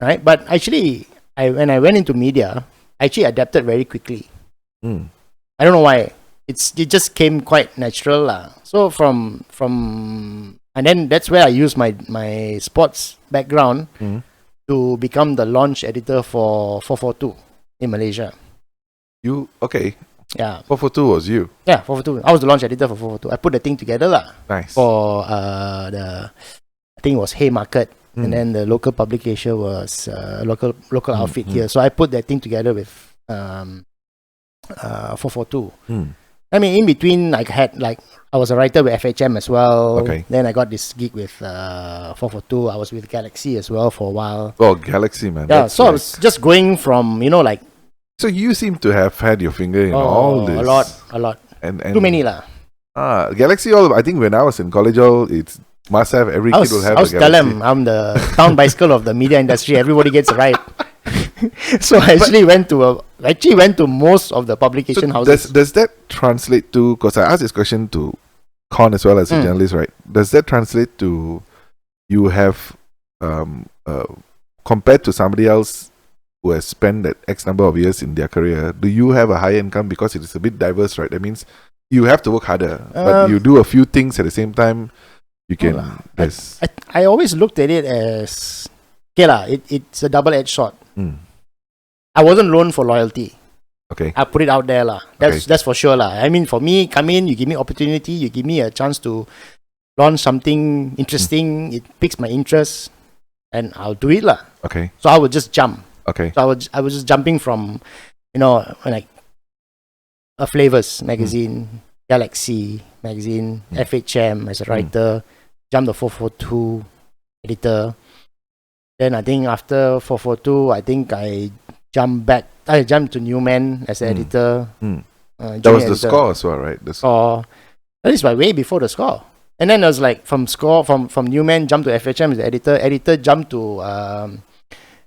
Speaker 2: right? But actually, when I went into media, I actually adapted very quickly. I don't know why. It just came quite natural lah. So and then that's where I used my sports background to become the launch editor for FourFourTwo in Malaysia.
Speaker 1: You okay?
Speaker 2: Yeah.
Speaker 1: 442 was you.
Speaker 2: Yeah, 442. I was the launch editor for 442. I put the thing together lah.
Speaker 1: Nice.
Speaker 2: For I think it was Haymarket, and then the local publication was local outfit here. So I put that thing together with 442. I mean, in between, I was a writer with FHM as well.
Speaker 1: Okay.
Speaker 2: Then I got this gig with 442. I was with Galaxy as well for a while.
Speaker 1: Oh, Galaxy, man.
Speaker 2: Yeah, so I was just going from,
Speaker 1: So you seem to have had your finger in all this.
Speaker 2: A lot.
Speaker 1: And
Speaker 2: too many lah.
Speaker 1: Galaxy, I think when I was in college, it's must have. Every kid will have a Galaxy.
Speaker 2: I was tell them I'm the town bicycle of the media industry. Everybody gets a ride. So I actually went to most of the publication houses.
Speaker 1: Does that translate to? Because I asked this question to Con as well as a journalist, right? Does that translate to you have compared to somebody else who has spent that X number of years in their career? Do you have a higher income because it is a bit diverse, right? That means you have to work harder, but you do a few things at the same time. You can.
Speaker 2: I always looked at it as it's a double-edged sword. I wasn't known for loyalty.
Speaker 1: Okay.
Speaker 2: I put it out there lah. That's for sure lah. I mean, for me, come in, you give me opportunity, you give me a chance to launch something interesting. It piques my interest, and I'll do it lah.
Speaker 1: Okay.
Speaker 2: So I would just jump.
Speaker 1: Okay.
Speaker 2: So I was just jumping from, like a Flavors magazine, Galaxy magazine, FHM as a writer, jump to 442 editor. Then I think after 442, I think I jumped to Newman as an editor.
Speaker 1: That was the Score as well, right? The
Speaker 2: Score. That is way before the Score. And then I was like from Newman, jump to FHM as the editor. Editor jumped to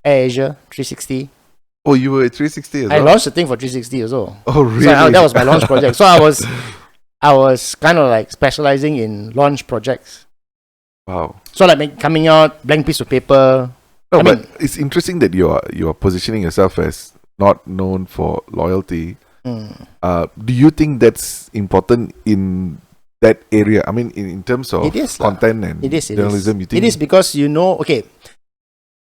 Speaker 2: Asia 360.
Speaker 1: Oh, you were at 360 as well?
Speaker 2: I launched the thing for 360 as well.
Speaker 1: Oh, really?
Speaker 2: So that was my launch project. So I was kind of like specializing in launch projects.
Speaker 1: Wow.
Speaker 2: So like coming out, blank piece of paper.
Speaker 1: No, but it's interesting that you are positioning yourself as not known for loyalty. Do you think that's important in that area? I mean, in terms of content and journalism, you think
Speaker 2: it is because okay.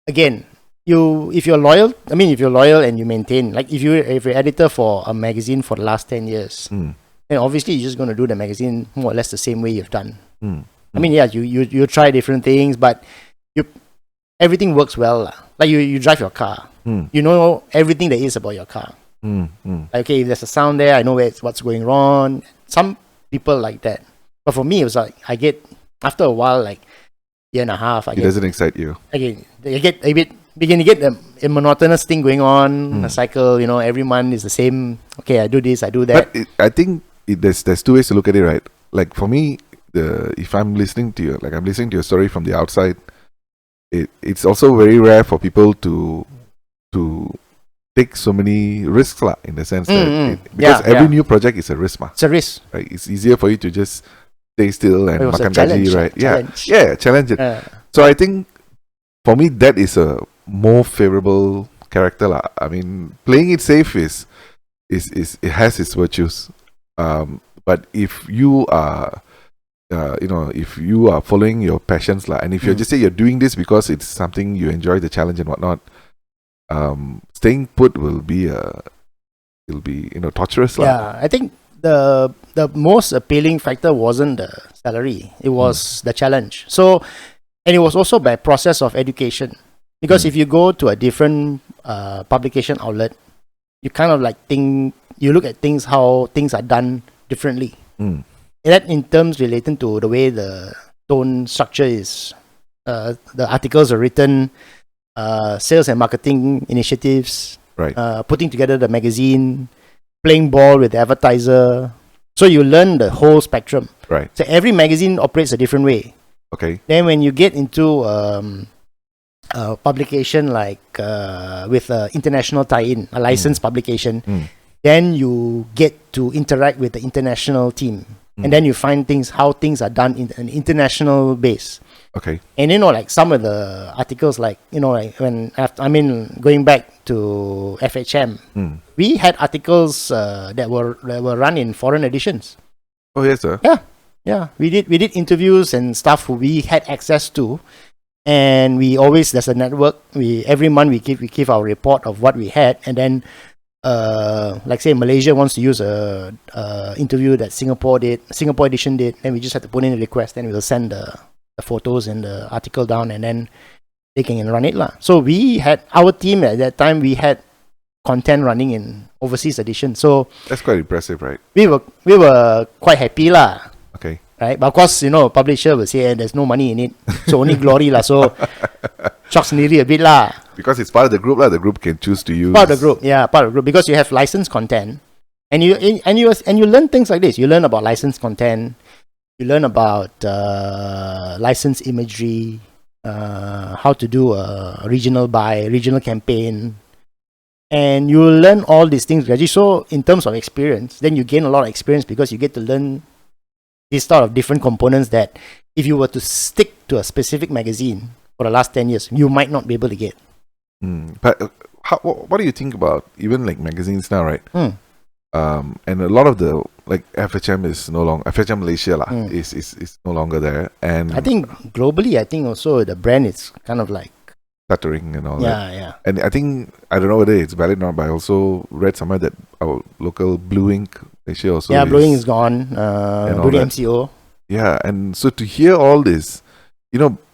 Speaker 2: Again, if you're loyal and you maintain, like if you're editor for a magazine for the last 10 years, then obviously you're just going to do the magazine more or less the same way you've done. I mean, you try different things, but everything works well. Like you drive your car. You know everything there is about your car. Like, okay, if there's a sound there, I know what's going on. Some people like that. But for me, it was like, after a while, like year and a half,
Speaker 1: it doesn't excite you.
Speaker 2: Again, you get a bit, begin to get a monotonous thing going on, a cycle, every month is the same. Okay, I do this, I do that.
Speaker 1: But I think there's two ways to look at it, right? Like for me, if I'm listening to you, like I'm listening to your story from the outside, it's also very rare for people to take so many risks in the sense that because every new project is a risk.
Speaker 2: It's a risk.
Speaker 1: Right? It's easier for you to just stay still and makan gaji, right? Challenge it. So I think for me that is a more favorable character. I mean, playing it safe is it has its virtues. But if you are if you are following your passions, and if you just say you're doing this because it's something you enjoy, the challenge and whatnot, staying put will be torturous.
Speaker 2: Yeah, I think the most appealing factor wasn't the salary; it was the challenge. So, and it was also by process of education, because if you go to a different publication outlet, you kind of you look at things, how things are done differently. That in terms relating to the way the tone structure is, the articles are written, sales and marketing initiatives,
Speaker 1: right?
Speaker 2: Putting together the magazine, playing ball with the advertiser. So you learn the whole spectrum.
Speaker 1: Right.
Speaker 2: So every magazine operates a different way.
Speaker 1: Okay.
Speaker 2: Then when you get into a publication like with an international tie-in, a licensed publication, then you get to interact with the international team. And then you find how things are done in an international base.
Speaker 1: Okay.
Speaker 2: And like some of the articles, like like going back to FHM, we had articles that were run in foreign editions.
Speaker 1: Oh yes, sir.
Speaker 2: Yeah. We did interviews and stuff we had access to, and there's a network. Every month we give our report of what we had, and then like say Malaysia wants to use a interview that Singapore edition did, then we just have to put in a request, then we'll send the photos and the article down, and then they can run it lah. So we had our team at that time, we had content running in overseas edition. So
Speaker 1: that's quite impressive, right?
Speaker 2: We were quite happy lah.
Speaker 1: Okay.
Speaker 2: Right, but of course, publisher will say there's no money in it, so only glory lah. So shocks sendiri a bit lah.
Speaker 1: Because it's part of the group lah. The group can choose to use.
Speaker 2: Part of the group, because you have licensed content, and you learn things like this. You learn about licensed content. You learn about licensed imagery, how to do a regional campaign, and you learn all these things. So in terms of experience, then you gain a lot of experience because you get to learn these sort of different components that if you were to stick to a specific magazine for the last 10 years, you might not be able to get.
Speaker 1: But what do you think about even like magazines now, right? And a lot of the like FHM is no longer FHM Malaysia lah is no longer there, and
Speaker 2: I think globally, also the brand is kind of like
Speaker 1: stuttering and all that.
Speaker 2: Yeah.
Speaker 1: And I don't know whether it's valid or not, but I also read somewhere that our local Blue Ink Malaysia also
Speaker 2: Blue Ink is gone. Blue MCO.
Speaker 1: Yeah, and so to hear all this,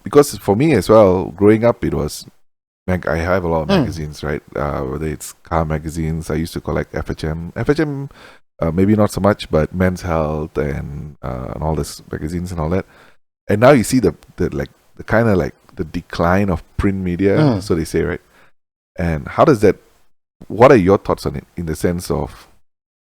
Speaker 1: because for me as well, growing up, it was I have a lot of magazines, right? Whether it's car magazines, I used to collect FHM, maybe not so much, but Men's Health and all this magazines and all that. And now you see the kind of like the decline of print media, so they say, right? And how does that? What are your thoughts on it, in the sense of?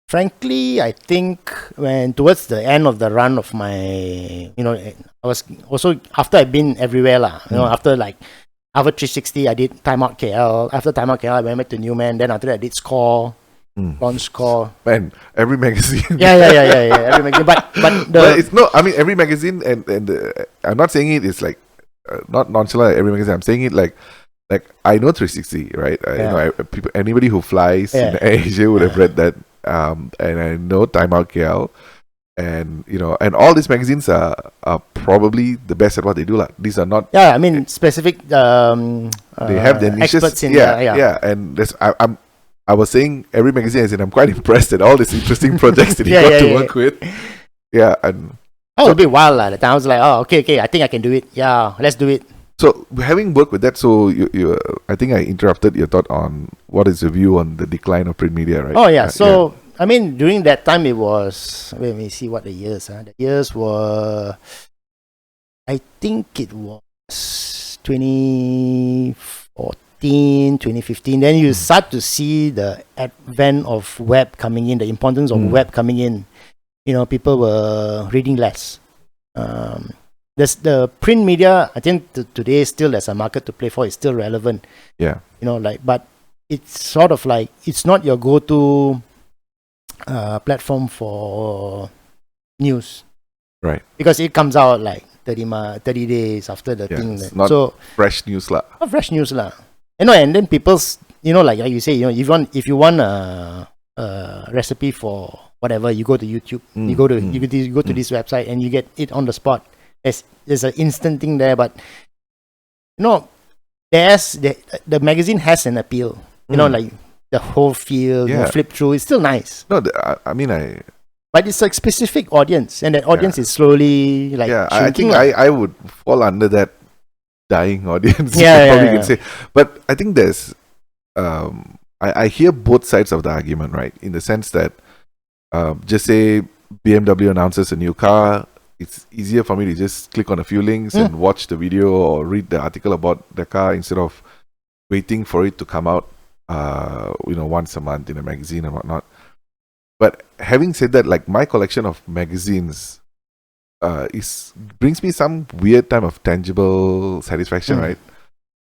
Speaker 2: Frankly, I think when towards the end of the run of my, I was also, after I've been everywhere lah, after 360, I did Time Out KL. After Time Out KL, I went back to Newman. Then after that, I did Score, Launch Score.
Speaker 1: Man, every magazine.
Speaker 2: Yeah. Every magazine, but
Speaker 1: it's no. I mean, every magazine, and I'm not saying it is like not nonchalant. Every magazine, I'm saying it like I know 360, right? Anybody who flies in Asia would have read that. And I know Time Out KL, and and all these magazines are probably the best at what they do. Like, these are not.
Speaker 2: Yeah, I mean specific.
Speaker 1: They have their niches.
Speaker 2: Experts in
Speaker 1: and there's, I was saying every magazine, as in I'm quite impressed at all these interesting projects that you got to work with. Yeah, and
Speaker 2: I was a bit wild at the time. I was like, okay, I think I can do it. Yeah, let's do it.
Speaker 1: So having worked with that, so you I think I interrupted your thought on what is your view on the decline of print media, right?
Speaker 2: Oh yeah. So I mean, during that time, it was. Let me see what the years are. The years were. I think it was 2014, 2015. Then you start to see the advent of web coming in, the importance of web coming in. People were reading less. There's the print media. I think today still there's a market to play for. It's still relevant.
Speaker 1: Yeah.
Speaker 2: But it's sort of like it's not your go-to platform for news. Right. Because it comes out like 30 days after the thing.
Speaker 1: Not fresh news lah.
Speaker 2: Not fresh news lah. And then people's like you say, if you want a recipe for whatever, you go to YouTube. You go to this website and you get it on the spot. There's an instant thing there, but the magazine has an appeal. Like the whole feel, flip through. It's still nice.
Speaker 1: No,
Speaker 2: but it's like specific audience, and that audience is slowly like.
Speaker 1: Yeah, I think I would fall under that dying audience.
Speaker 2: Probably
Speaker 1: can say. But I think there's, I hear both sides of the argument, right? In the sense that, just say BMW announces a new car. It's easier for me to just click on a few links and watch the video or read the article about the car instead of waiting for it to come out, once a month in a magazine and whatnot. But having said that, like my collection of magazines is brings me some weird type of tangible satisfaction, right?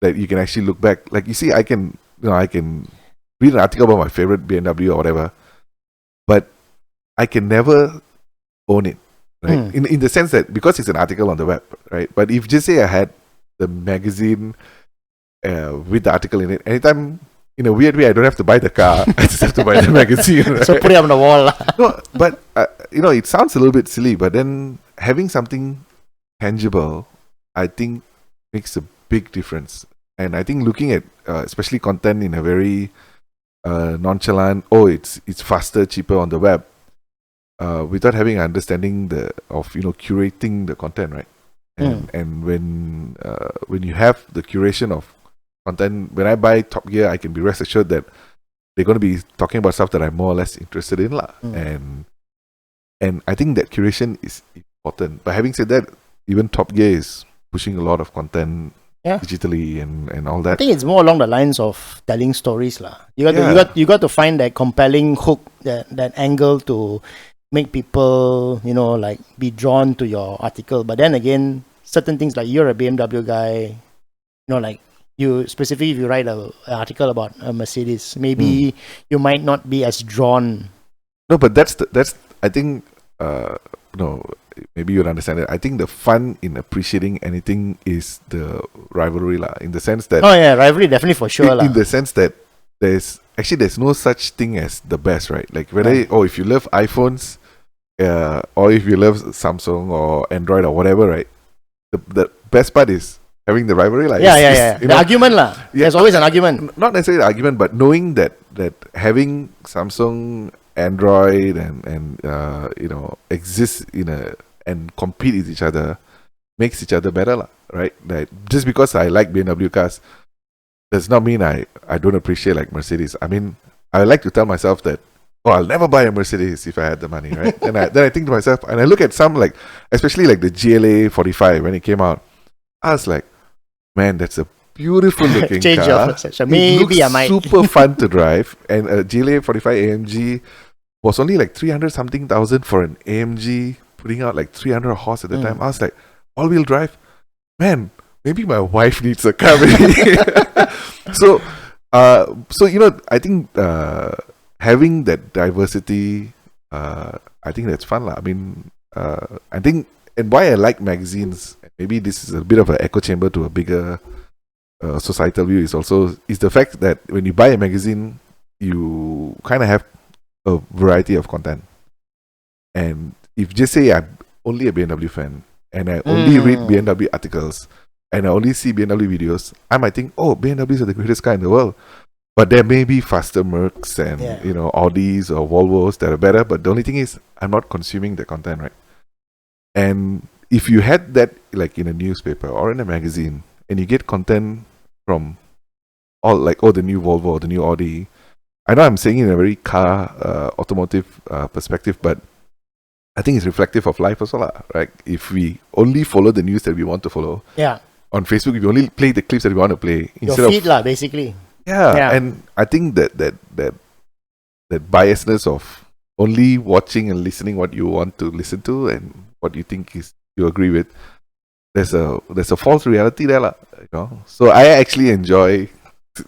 Speaker 1: That you can actually look back. Like you see, I can read an article about my favorite BMW or whatever, but I can never own it, right? In the sense that because it's an article on the web, right? But if just say I had the magazine with the article in it, anytime in a weird way I don't have to buy the car, I just have to buy the magazine. Right?
Speaker 2: So put it on the wall.
Speaker 1: No, but it sounds a little bit silly, but then having something tangible, I think, makes a big difference. And I think looking at especially content in a very nonchalant, it's faster, cheaper on the web, without having an understanding of curating the content, right? And when you have the curation of content, when I buy Top Gear, I can be rest assured that they're going to be talking about stuff that I'm more or less interested in, lah. And I think that curation is important. But having said that, even Top Gear is pushing a lot of content digitally and all that.
Speaker 2: I think it's more along the lines of telling stories, lah. You got to find that compelling hook, that angle to make people like be drawn to your article. But then again, certain things, like you're a BMW guy, like you specifically, if you write an article about a Mercedes, maybe you might not be as drawn.
Speaker 1: No, but that's I think maybe you'll understand it. I think the fun in appreciating anything is the rivalry, lah. In the sense that
Speaker 2: rivalry definitely for sure, lah.
Speaker 1: In the sense that there's no such thing as the best, right? Like whether if you love iPhones, or if you love Samsung or Android or whatever, right? The best part is having the rivalry, like
Speaker 2: the argument, lah. There's always an argument.
Speaker 1: Not necessarily the argument, but knowing that having Samsung, Android, and exist and compete with each other makes each other better, lah, right? Like just because I like BMW cars does not mean I don't appreciate like Mercedes. I mean, I like to tell myself that I'll never buy a Mercedes if I had the money, right? Then I think to myself, and I look at some, like especially like the GLA 45 when it came out, I was like, man, that's a beautiful looking
Speaker 2: Change
Speaker 1: car.
Speaker 2: your perception. Maybe I might.
Speaker 1: Super fun to drive, and a GLA 45 AMG was only like 300 something thousand for an AMG, putting out like 300 horse at the time. I was like, all-wheel drive, man. Maybe my wife needs a car. So I think having that diversity, I think that's fun, lah. I mean, I think, and why I like magazines, maybe this is a bit of an echo chamber to a bigger societal view, is the fact that when you buy a magazine, you kind of have a variety of content. And if just say I'm only a BMW fan and I only read BMW articles and I only see BMW videos, I might think, BMWs are the greatest car in the world. But there may be faster Mercs and Audis or Volvos that are better. But the only thing is, I'm not consuming the content, right? And if you had that like in a newspaper or in a magazine, and you get content from all like the new Volvo or the new Audi, I know I'm saying in a very automotive perspective, but I think it's reflective of life also, right? If we only follow the news that we want to follow, on Facebook, we only play the clips that we want to play
Speaker 2: instead your feed, basically.
Speaker 1: And I think that biasness of only watching and listening what you want to listen to and what you think you agree with, there's a false reality there, So I actually enjoy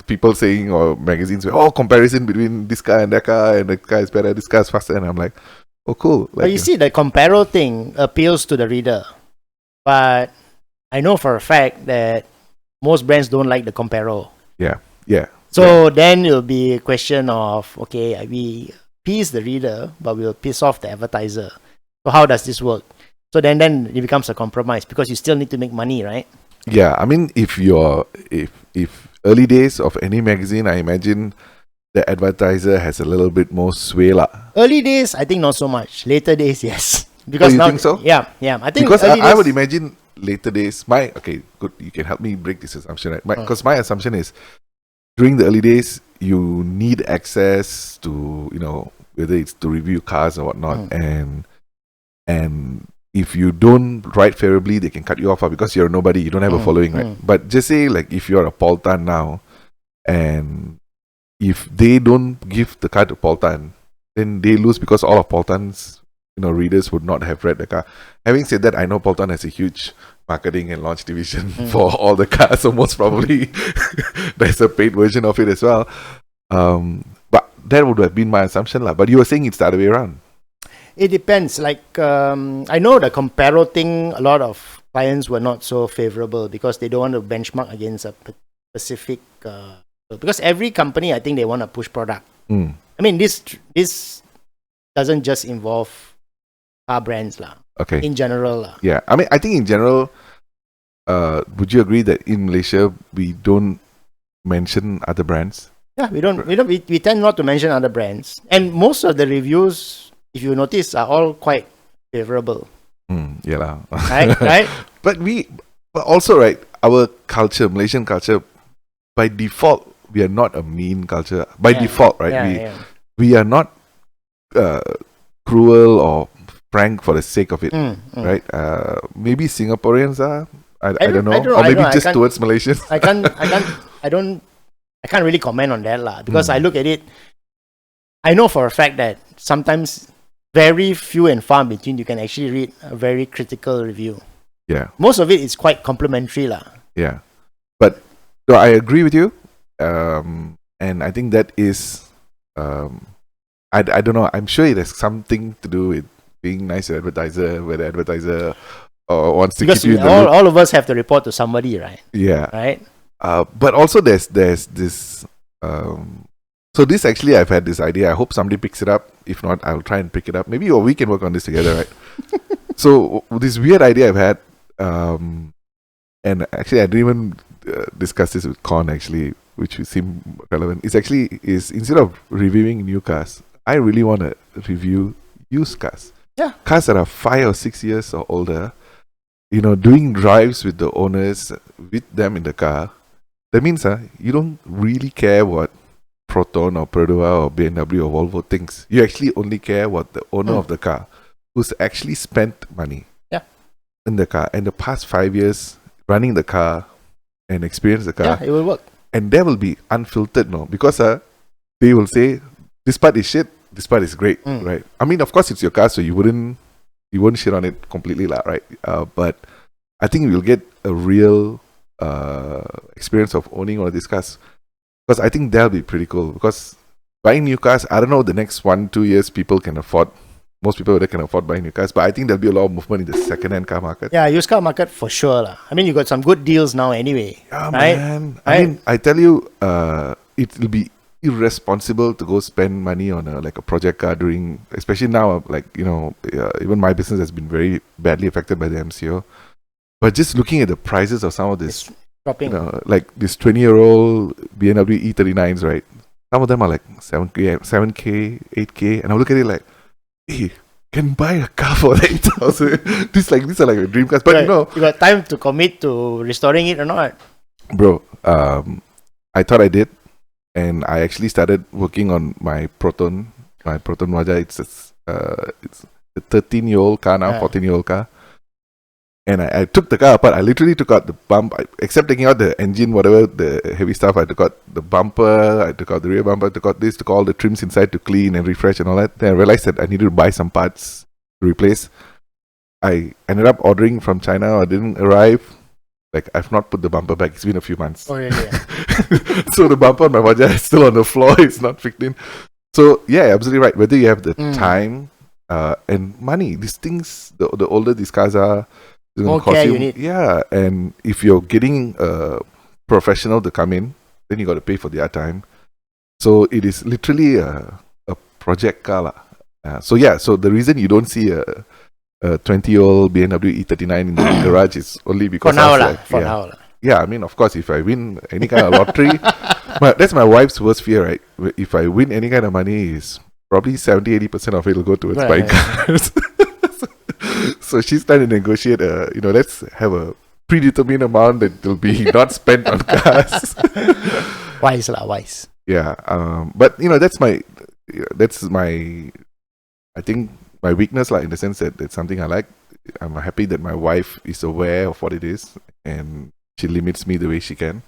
Speaker 1: people saying, or magazines, comparison between this car and that car, and that car is better, this car is faster, and I'm like, cool. Like,
Speaker 2: but you see, the comparo thing appeals to the reader, but I know for a fact that most brands don't like the comparo. So then it'll be a question of, we please the reader, but we'll piss off the advertiser. So how does this work? So then it becomes a compromise because you still need to make money, right?
Speaker 1: Yeah, I mean, if early days of any magazine, I imagine the advertiser has a little bit more sway, lah.
Speaker 2: Early days, I think not so much. Later days, yes. Because
Speaker 1: you
Speaker 2: now,
Speaker 1: think so?
Speaker 2: Yeah. I think
Speaker 1: because I would imagine later days. Good. You can help me break this assumption, right? Because my assumption is, during the early days, you need access to, whether it's to review cars or whatnot, and if you don't write favorably, they can cut you off because you're nobody, you don't have a following, right? But just say, like, if you're a Paul Tan now, and if they don't give the car to Paul Tan, then they lose because all of Poltan's readers would not have read the car. Having said that, I know Poltan has a huge marketing and launch division for all the cars, so most probably there's a paid version of it as well. But that would have been my assumption, lah. But you were saying it's the other way around.
Speaker 2: It depends. Like I know the Comparo thing, a lot of clients were not so favorable because they don't want to benchmark against a specific. Because every company, I think they want to push product. I mean, this doesn't just involve car brands, lah.
Speaker 1: Okay.
Speaker 2: In general, lah.
Speaker 1: Yeah, I mean, I think in general, would you agree that in Malaysia we don't mention other brands?
Speaker 2: Yeah, we tend not to mention other brands, and most of the reviews, if you notice, are all quite favorable.
Speaker 1: Yeah, lah.
Speaker 2: Right.
Speaker 1: But also, right, our culture, Malaysian culture, by default, we are not a mean culture. By default, right? We are not cruel or frank for the sake of it, right? Maybe Singaporeans are. I don't know. Or maybe just towards Malaysians.
Speaker 2: I can't really comment on that, lah, because I look at it. I know for a fact that sometimes very few and far between you can actually read a very critical review.
Speaker 1: Yeah.
Speaker 2: Most of it is quite complimentary, lah.
Speaker 1: Yeah. But no, I agree with you. And I think that is I don't know. I'm sure it has something to do with being nice to the advertiser, where the advertiser wants to keep you in the loop.
Speaker 2: All of us have to report to somebody, right?
Speaker 1: Yeah.
Speaker 2: Right.
Speaker 1: But also there's this. So this actually, I've had this idea. I hope somebody picks it up. If not, I'll try and pick it up. Maybe we can work on this together, right? So this weird idea I've had, and actually I didn't even discuss this with Con actually, which would seem relevant. Is instead of reviewing new cars, I really want to review used cars.
Speaker 2: Yeah.
Speaker 1: Cars that are 5 or 6 years or older. Doing drives with the owners, with them in the car. That means you don't really care what Proton or Perdua or BMW or Volvo thinks. You actually only care what the owner of the car, who's actually spent money in the car, and the past 5 years running the car and experience the car.
Speaker 2: Yeah, it will work.
Speaker 1: And that will be unfiltered, no? Because they will say, this part is shit, this part is great, right? I mean, of course, it's your car, so you wouldn't shit on it completely, right? But I think you'll get a real experience of owning one of these cars. Because I think that'll be pretty cool. Because buying new cars, I don't know, the next 1-2 years, most people can afford buying new cars. But I think there'll be a lot of movement in the second-hand car market.
Speaker 2: Yeah, used car market for sure, lah. I mean, you got some good deals now anyway.
Speaker 1: Yeah,
Speaker 2: right?
Speaker 1: Man. I mean, I tell you, it will be irresponsible to go spend money on a project car especially now, even my business has been very badly affected by the MCO. But just looking at the prices of some of this, like this 20-year-old BMW E39s, right? Some of them are like 7K, 8K, and I look at it like, hey, can buy a car for 8,000. These are like dream cars, but
Speaker 2: you got time to commit to restoring it or not,
Speaker 1: bro? I thought I did, and I actually started working on my Proton Wajah. It's a 13-year-old car now, 14-year-old car. And I took the car apart. I literally took out the bump, except taking out the engine, whatever, the heavy stuff. I took out the bumper, I took out the rear bumper, I took out all the trims inside to clean and refresh and all that. Then I realized that I needed to buy some parts to replace. I ended up ordering from China, or didn't arrive. Like, I've not put the bumper back. It's been a few months.
Speaker 2: Oh, really?
Speaker 1: So the bumper on my Wajah is still on the floor. It's not fixed in. So, yeah, absolutely right. Whether you have the time and money, these things, the older these cars are,
Speaker 2: more care you need.
Speaker 1: Yeah, and if you're getting a professional to come in, then you got to pay for their time. So it is literally a project car. So the reason you don't see a 20-year-old BMW E39 in the garage is only because
Speaker 2: for now.
Speaker 1: Yeah, I mean, of course, if I win any kind of lottery, but that's my wife's worst fear, right? If I win any kind of money, is probably 70-80% of it will go towards buying cars. So she's trying to negotiate, let's have a predetermined amount that will be not spent on cars.
Speaker 2: Wise.
Speaker 1: Yeah, but that's my, I think my weakness, in the sense that it's something I like. I'm happy that my wife is aware of what it is, and she limits me the way she can.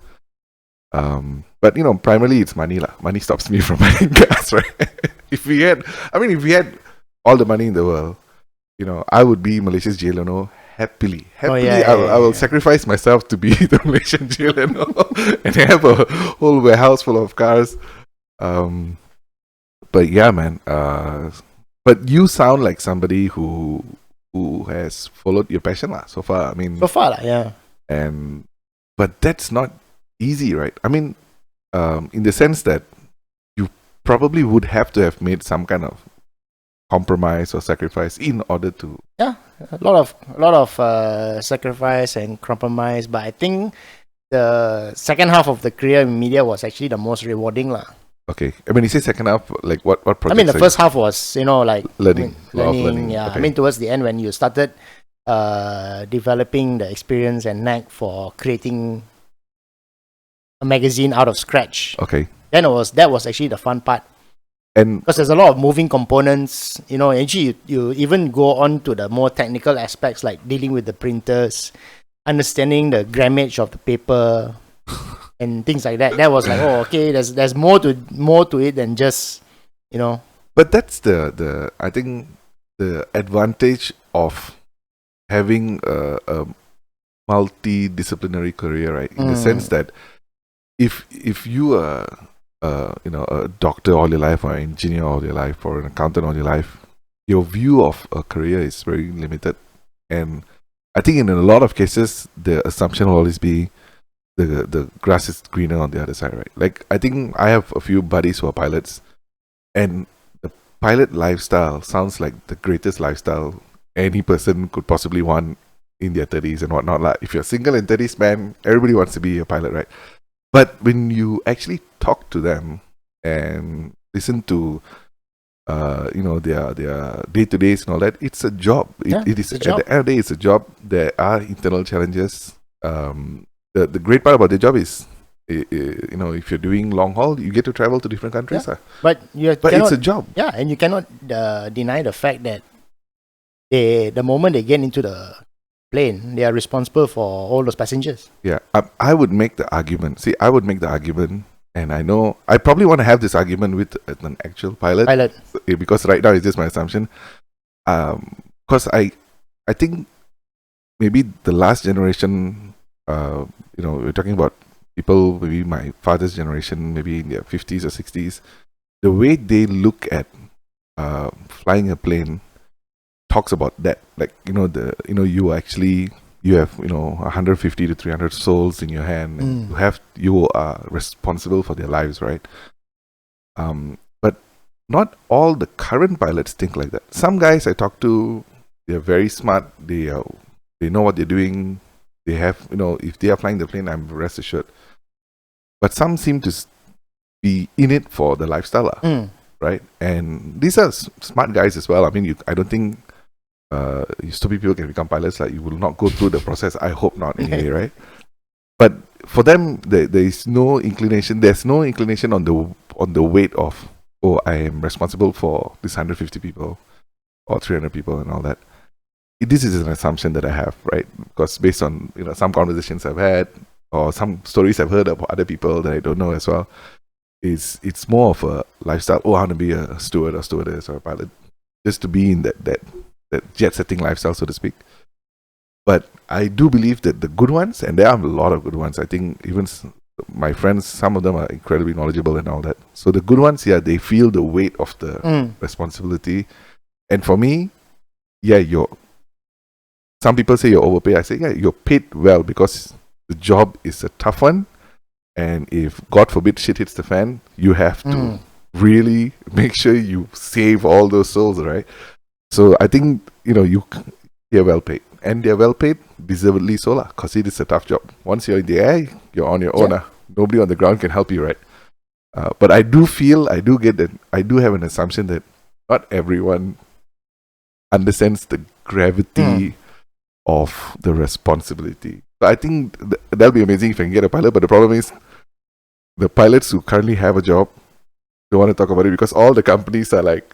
Speaker 1: But primarily it's money lah. Money stops me from buying cars, right? if we had all the money in the world, I would be Malaysia's jail, happily. I will sacrifice myself to be the Malaysian jail, and have a whole warehouse full of cars. But yeah, man. But you sound like somebody who has followed your passion lah so far.
Speaker 2: Yeah.
Speaker 1: But that's not easy, right? In the sense that you probably would have to have made some kind of compromise or sacrifice in order to.
Speaker 2: Yeah, a lot of sacrifice and compromise, but I think the second half of the career in media was actually the most rewarding lah.
Speaker 1: Okay, when you say second half, like what projects?
Speaker 2: The first half was like
Speaker 1: learning.
Speaker 2: Yeah,
Speaker 1: okay.
Speaker 2: Towards the end when you started developing the experience and knack for creating a magazine out of scratch.
Speaker 1: Okay.
Speaker 2: Then that was actually the fun part.
Speaker 1: And
Speaker 2: because there's a lot of moving components, actually you even go on to the more technical aspects like dealing with the printers, understanding the grammage of the paper and things like that. That was like, okay, there's more to it than just,
Speaker 1: But that's the I think the advantage of having a multidisciplinary career, right? In the sense that if you are a doctor all your life, or an engineer all your life, or an accountant all your life, your view of a career is very limited. And I think in a lot of cases, the assumption will always be the grass is greener on the other side, right? Like, I think I have a few buddies who are pilots, and the pilot lifestyle sounds like the greatest lifestyle any person could possibly want in their 30s and whatnot. Like, if you're single in 30s, man, everybody wants to be a pilot, right? But when you actually talk to them and listen to their day-to-days and all that, it's a job. It is, at the end of the day, it's a job. There are internal challenges. The great part about the job is, if you're doing long haul, you get to travel to different countries.
Speaker 2: But
Speaker 1: it's a job.
Speaker 2: Yeah, and you cannot deny the fact that the moment they get into the plane, they are responsible for all those passengers.
Speaker 1: Yeah, I would make the argument. And I know I probably want to have this argument with an actual pilot. Because right now it's just my assumption. Because I think maybe the last generation, we're talking about people, maybe my father's generation, maybe in their 50s or 60s, the way they look at flying a plane talks about that. Like, you have 150 to 300 souls in your hand, and you are responsible for their lives, right? But not all the current pilots think like that. Some guys I talk to, they're very smart. They know what they're doing. They have, if they are flying the plane, I'm rest assured. But some seem to be in it for the lifestyle, right? And these are smart guys as well. I don't think stupid people can become pilots. Like, you will not go through the process. I hope not, anyway, right? But for them, there is no inclination. There's no inclination on the weight of, I am responsible for this 150 people or 300 people and all that. This is an assumption that I have, right? Because based on some conversations I've had or some stories I've heard about other people that I don't know as well, it's more of a lifestyle. I want to be a steward or stewardess or a pilot, just to be in that jet-setting lifestyle, so to speak. But I do believe that the good ones, and there are a lot of good ones, I think even my friends, some of them are incredibly knowledgeable and all that. So the good ones, they feel the weight of the responsibility. And for me, some people say you're overpaid. I say, you're paid well because the job is a tough one. And if, God forbid, shit hits the fan, you have to really make sure you save all those souls, right? So I think, you're well paid. And they're well paid, deservedly so, because it is a tough job. Once you're in the air, you're on your own. Nobody on the ground can help you, right? But I do get that, I do have an assumption that not everyone understands the gravity of the responsibility. So I think that'll be amazing if I can get a pilot, but the problem is the pilots who currently have a job don't want to talk about it because all the companies are like,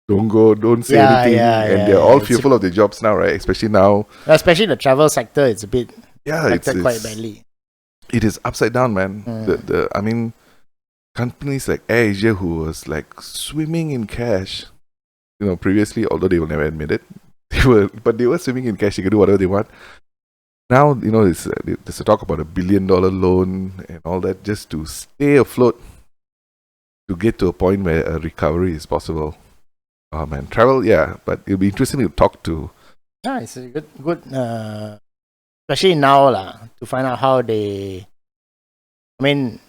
Speaker 1: don't say anything, and they're all fearful of their jobs now, right? Especially now.
Speaker 2: Especially the travel sector, it's a bit
Speaker 1: affected
Speaker 2: quite badly.
Speaker 1: It is upside down, man. I mean, companies like AirAsia, who was like swimming in cash, previously, although they will never admit it, they were swimming in cash. They could do whatever they want. Now, there's a talk about $1 billion loan and all that just to stay afloat, to get to a point where a recovery is possible. Oh man, travel, yeah, but it'll be interesting to talk to.
Speaker 2: Yeah, it's a good, especially now to find out how they. I mean,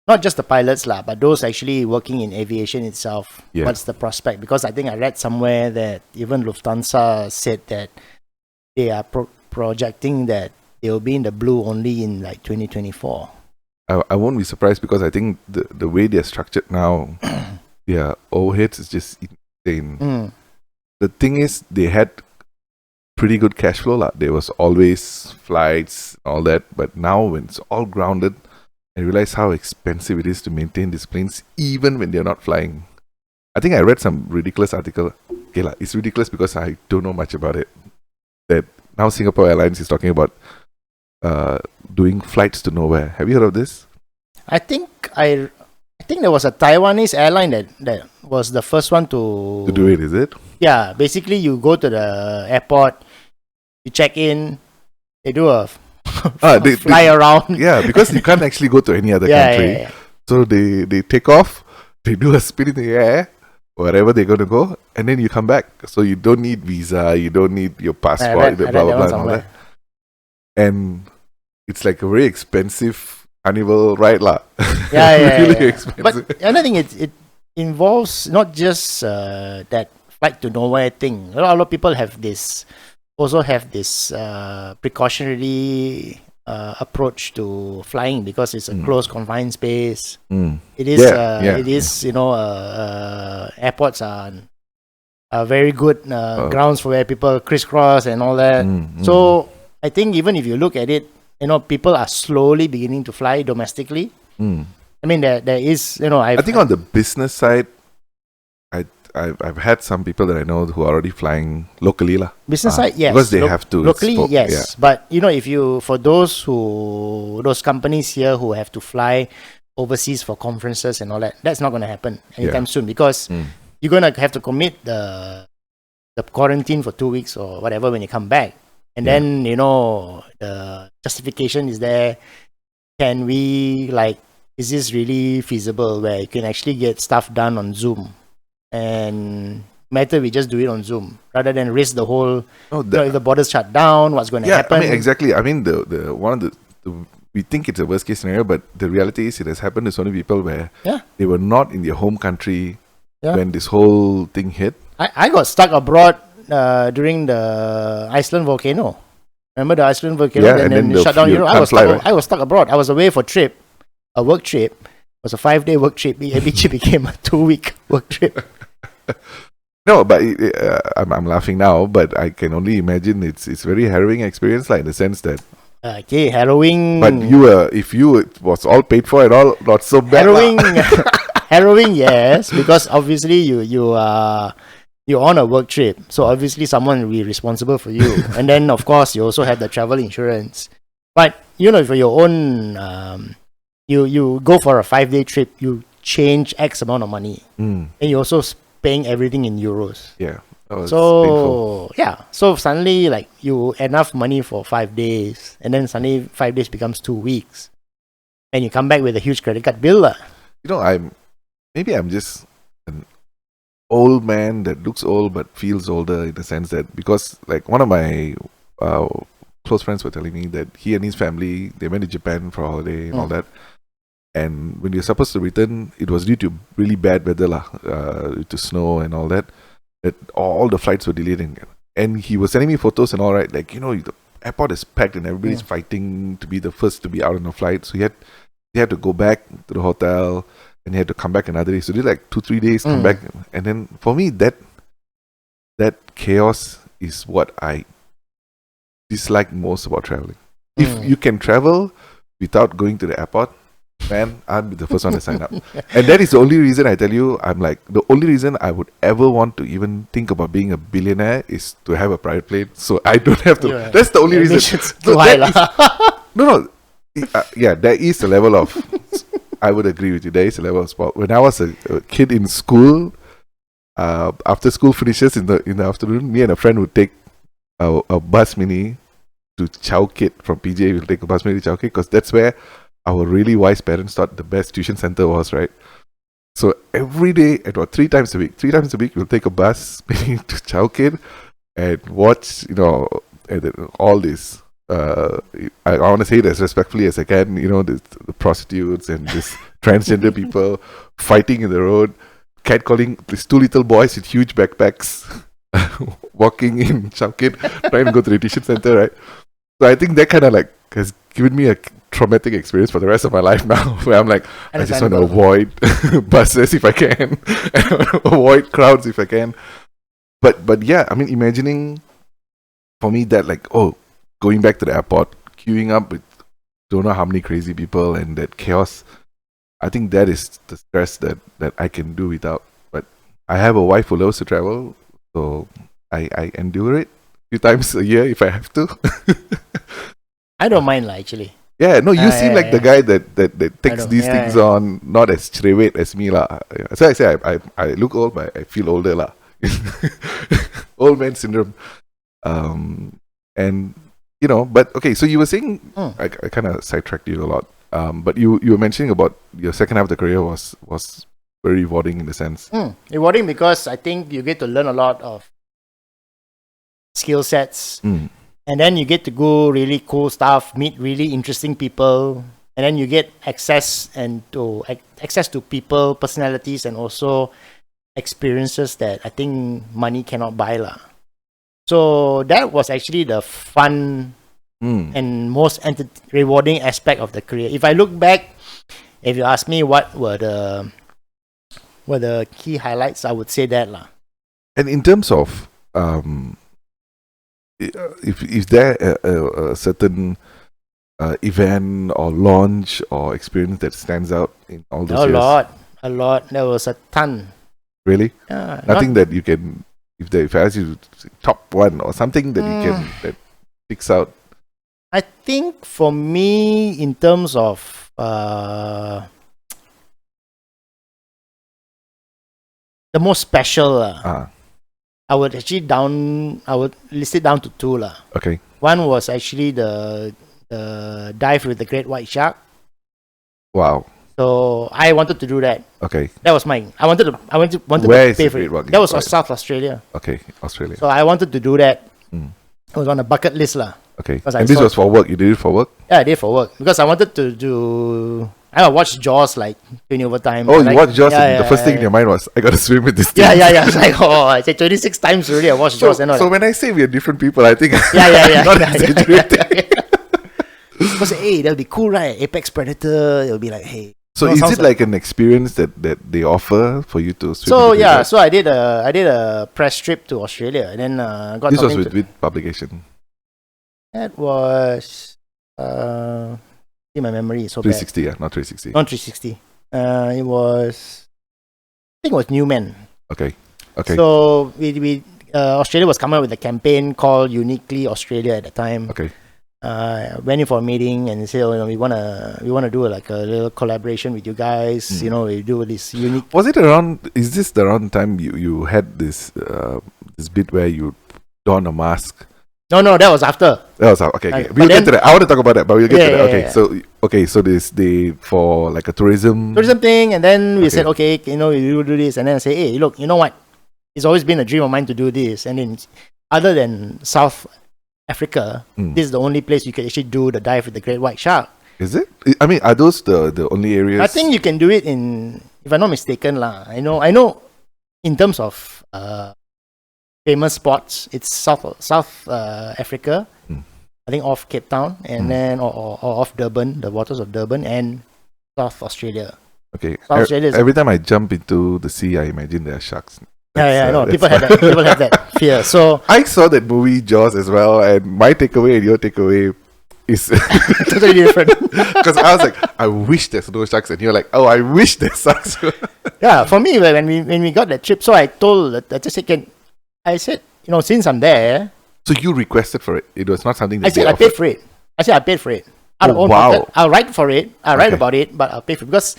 Speaker 2: not just the pilots but those actually working in aviation itself.
Speaker 1: Yeah.
Speaker 2: What's the prospect? Because I think I read somewhere that even Lufthansa said that they are projecting that they'll be in the blue only in like 2024.
Speaker 1: I won't be surprised, because I think the way they're structured now, their overheads is just insane. The thing is, they had pretty good cash flow. There was always flights, all that. But now when it's all grounded, I realize how expensive it is to maintain these planes, even when they're not flying. I think I read some ridiculous article. Okay, it's ridiculous because I don't know much about it. That now Singapore Airlines is talking about doing flights to nowhere. Have you heard of this?
Speaker 2: I think there was a Taiwanese airline that was the first one to
Speaker 1: do it. Is it?
Speaker 2: Yeah, basically you go to the airport, you check in, they do a fly around.
Speaker 1: Yeah, because you can't actually go to any other country.
Speaker 2: Yeah.
Speaker 1: So they take off, they do a spin in the air, wherever they're going to go, and then you come back. So you don't need visa, you don't need your passport, blah, blah, blah, and all that. And it's like a very expensive carnival ride, lah. Really expensive.
Speaker 2: But another thing, it involves not just that flight to nowhere thing. A lot of people have this precautionary approach to flying, because it's a closed confined space. It is airports are very good grounds for where people crisscross and all that. So I think even if you look at it, people are slowly beginning to fly domestically. I mean, there is, I
Speaker 1: think on the business side, I've had some people that I know who are already flying locally, lah.
Speaker 2: Business side, yes.
Speaker 1: Because they have to.
Speaker 2: Locally, yes. Yeah. But for those companies here who have to fly overseas for conferences and all that, that's not going to happen anytime soon, because you're going to have to commit the quarantine for 2 weeks or whatever when you come back. And then, the justification is there. Can we, is this really feasible where you can actually get stuff done on Zoom? And matter we just do it on Zoom rather than risk the whole. If the borders shut down, what's going to happen?
Speaker 1: I mean, exactly. I mean, the one of the we think it's a worst case scenario, but the reality is it has happened to so many people where they were not in their home country when this whole thing hit.
Speaker 2: I got stuck abroad during the Iceland volcano. Remember the Iceland volcano?
Speaker 1: Yeah, and then shut down.
Speaker 2: I was stuck abroad. I was away for a work trip. It was a 5-day work trip. It became a 2-week work trip.
Speaker 1: No, but I'm laughing now, but I can only imagine it's very harrowing experience, in the sense that.
Speaker 2: Okay, harrowing.
Speaker 1: But it was all paid for and all, not so bad.
Speaker 2: Harrowing, yes, because obviously you're on a work trip, so obviously someone will be responsible for you, and then of course you also have the travel insurance. But for your own, you go for a 5-day trip, you change X amount of money, and you also paying everything in euros.
Speaker 1: Yeah.
Speaker 2: So so suddenly you enough money for 5 days, and then suddenly 5 days becomes 2 weeks, and you come back with a huge credit card bill.
Speaker 1: I'm just an old man that looks old but feels older, in the sense that, because one of my close friends were telling me that he and his family, they went to Japan for a holiday and all that. And when you're supposed to return, it was due to really bad weather, to snow and all that all the flights were delayed. And he was sending me photos and all, right, the airport is packed and everybody's fighting to be the first to be out on the flight. So he had to go back to the hotel, and he had to come back another day. So he did 2-3 days, come back. And then for me, that chaos is what I dislike most about traveling. If you can travel without going to the airport, man, I'd be the first one to sign up. And that is the only reason I tell you, the only reason I would ever want to even think about being a billionaire is to have a private plane, so I don't have to. That's the only reason.
Speaker 2: No,
Speaker 1: Yeah, there is a level of. I would agree with you. There is a level of sport. When I was a kid in school, after school finishes in the afternoon, me and a friend would take a bus mini to Chowkit from PJ. We'll take a bus mini to Chowkit because that's where our really wise parents thought the best tuition center was, right? So every day, about 3 times a week, we'll take a bus mini to Chowkit and watch, all this. I want to say it as respectfully as I can, the prostitutes and this transgender people fighting in the road, catcalling these 2 little boys with huge backpacks walking in Chowkit, trying to go to the tuition center, right? So I think that kind of like has given me a traumatic experience for the rest of my life now, where I'm like, I just want to avoid buses if I can, avoid crowds if I can. But yeah, I mean, imagining for me that like, going back to the airport, queuing up with don't know how many crazy people and that chaos, I think that is the stress that I can do without. But I have a wife who loves to travel, so I endure it a few times a year if I have to.
Speaker 2: I don't mind actually.
Speaker 1: Yeah, no, you seem like the guy that takes these things on, not as straight as me lah. So I say I look old, but I feel older lah. Old man syndrome. And but okay, so you were saying, I kind of sidetracked you a lot. But you were mentioning about your second half of the career was very rewarding in the sense.
Speaker 2: Rewarding because I think you get to learn a lot of skill sets. And then you get to go really cool stuff, meet really interesting people, and then you get access to people, personalities, and also experiences that I think money cannot buy lah. So that was actually the fun and most rewarding aspect of the career. If I look back, if you ask me what were the key highlights, I would say that lah.
Speaker 1: And in terms of if there a certain event or launch or experience that stands out in all those years?
Speaker 2: A lot. There was a ton.
Speaker 1: Really?
Speaker 2: Yeah.
Speaker 1: Nothing that you can, if I ask you to top one or something that you can that sticks out.
Speaker 2: I think for me, in terms of the most special, I would list it down to 2 lah.
Speaker 1: Okay.
Speaker 2: One was actually the dive with the great white shark.
Speaker 1: Wow.
Speaker 2: So I wanted to do that.
Speaker 1: Okay.
Speaker 2: That was mine. I wanted to
Speaker 1: Where
Speaker 2: pay
Speaker 1: is
Speaker 2: for
Speaker 1: the
Speaker 2: it.
Speaker 1: great white?
Speaker 2: That was South Australia.
Speaker 1: Okay, Australia.
Speaker 2: So I wanted to do that. It was on the bucket list lah.
Speaker 1: Okay. And this was for work. You did it for work?
Speaker 2: Yeah, I did it for work because I wanted to do. I watched Jaws like 20 over time.
Speaker 1: Oh, you watched Jaws and the first thing in your mind was, I got to swim with this thing.
Speaker 2: Yeah. It's like, I said 26 times already I watched Jaws.
Speaker 1: So when I say we are different people, I think
Speaker 2: Yeah.
Speaker 1: not exaggerating.
Speaker 2: Because, hey, that'll be cool, right? Apex Predator, it'll be like, hey.
Speaker 1: So is it like an experience that they offer for you to swim?
Speaker 2: So yeah, so I did a press trip to Australia and then got
Speaker 1: this was with publication.
Speaker 2: That was in my memory so
Speaker 1: 360,
Speaker 2: bad.
Speaker 1: Not 360.
Speaker 2: Not 360. It was, I think it was Newman.
Speaker 1: Okay.
Speaker 2: So we Australia was coming up with a campaign called Uniquely Australia at the time.
Speaker 1: Okay.
Speaker 2: Went in for a meeting and said, we wanna do like a little collaboration with you guys. We do this unique.
Speaker 1: Was it around? Is this the around time you had this this bit where you don a mask?
Speaker 2: No, that was after.
Speaker 1: That was okay. We'll get to that. I want to talk about that, but we'll get to that. Okay, so this for like a tourism
Speaker 2: thing, and then we said, okay, we will do this, and then I say, hey, look, you know what? It's always been a dream of mine to do this, and then other than South Africa, this is the only place you can actually do the dive with the great white shark.
Speaker 1: Is it? I mean, are those the only areas?
Speaker 2: I think you can do it in, if I'm not mistaken, lah. I know. In terms of famous spots, it's South Africa. I think off Cape Town, and then or off Durban, the waters of Durban, and South Australia.
Speaker 1: Okay. Every time I jump into the sea, I imagine there are sharks.
Speaker 2: I know. People have that fear. So
Speaker 1: I saw that movie Jaws as well, and my takeaway and your takeaway is
Speaker 2: totally different.
Speaker 1: Because I was like, I wish there's no sharks, and you're like, oh, I wish there's sharks.
Speaker 2: Yeah, for me, when we got that trip, so I said, since I'm there.
Speaker 1: So you requested for it. It was not something that
Speaker 2: I paid for it. I said I paid for it. out of
Speaker 1: Oh,
Speaker 2: own
Speaker 1: wow.
Speaker 2: pocket. I'll write for it. I'll write
Speaker 1: Okay.
Speaker 2: about it, but I'll pay for it because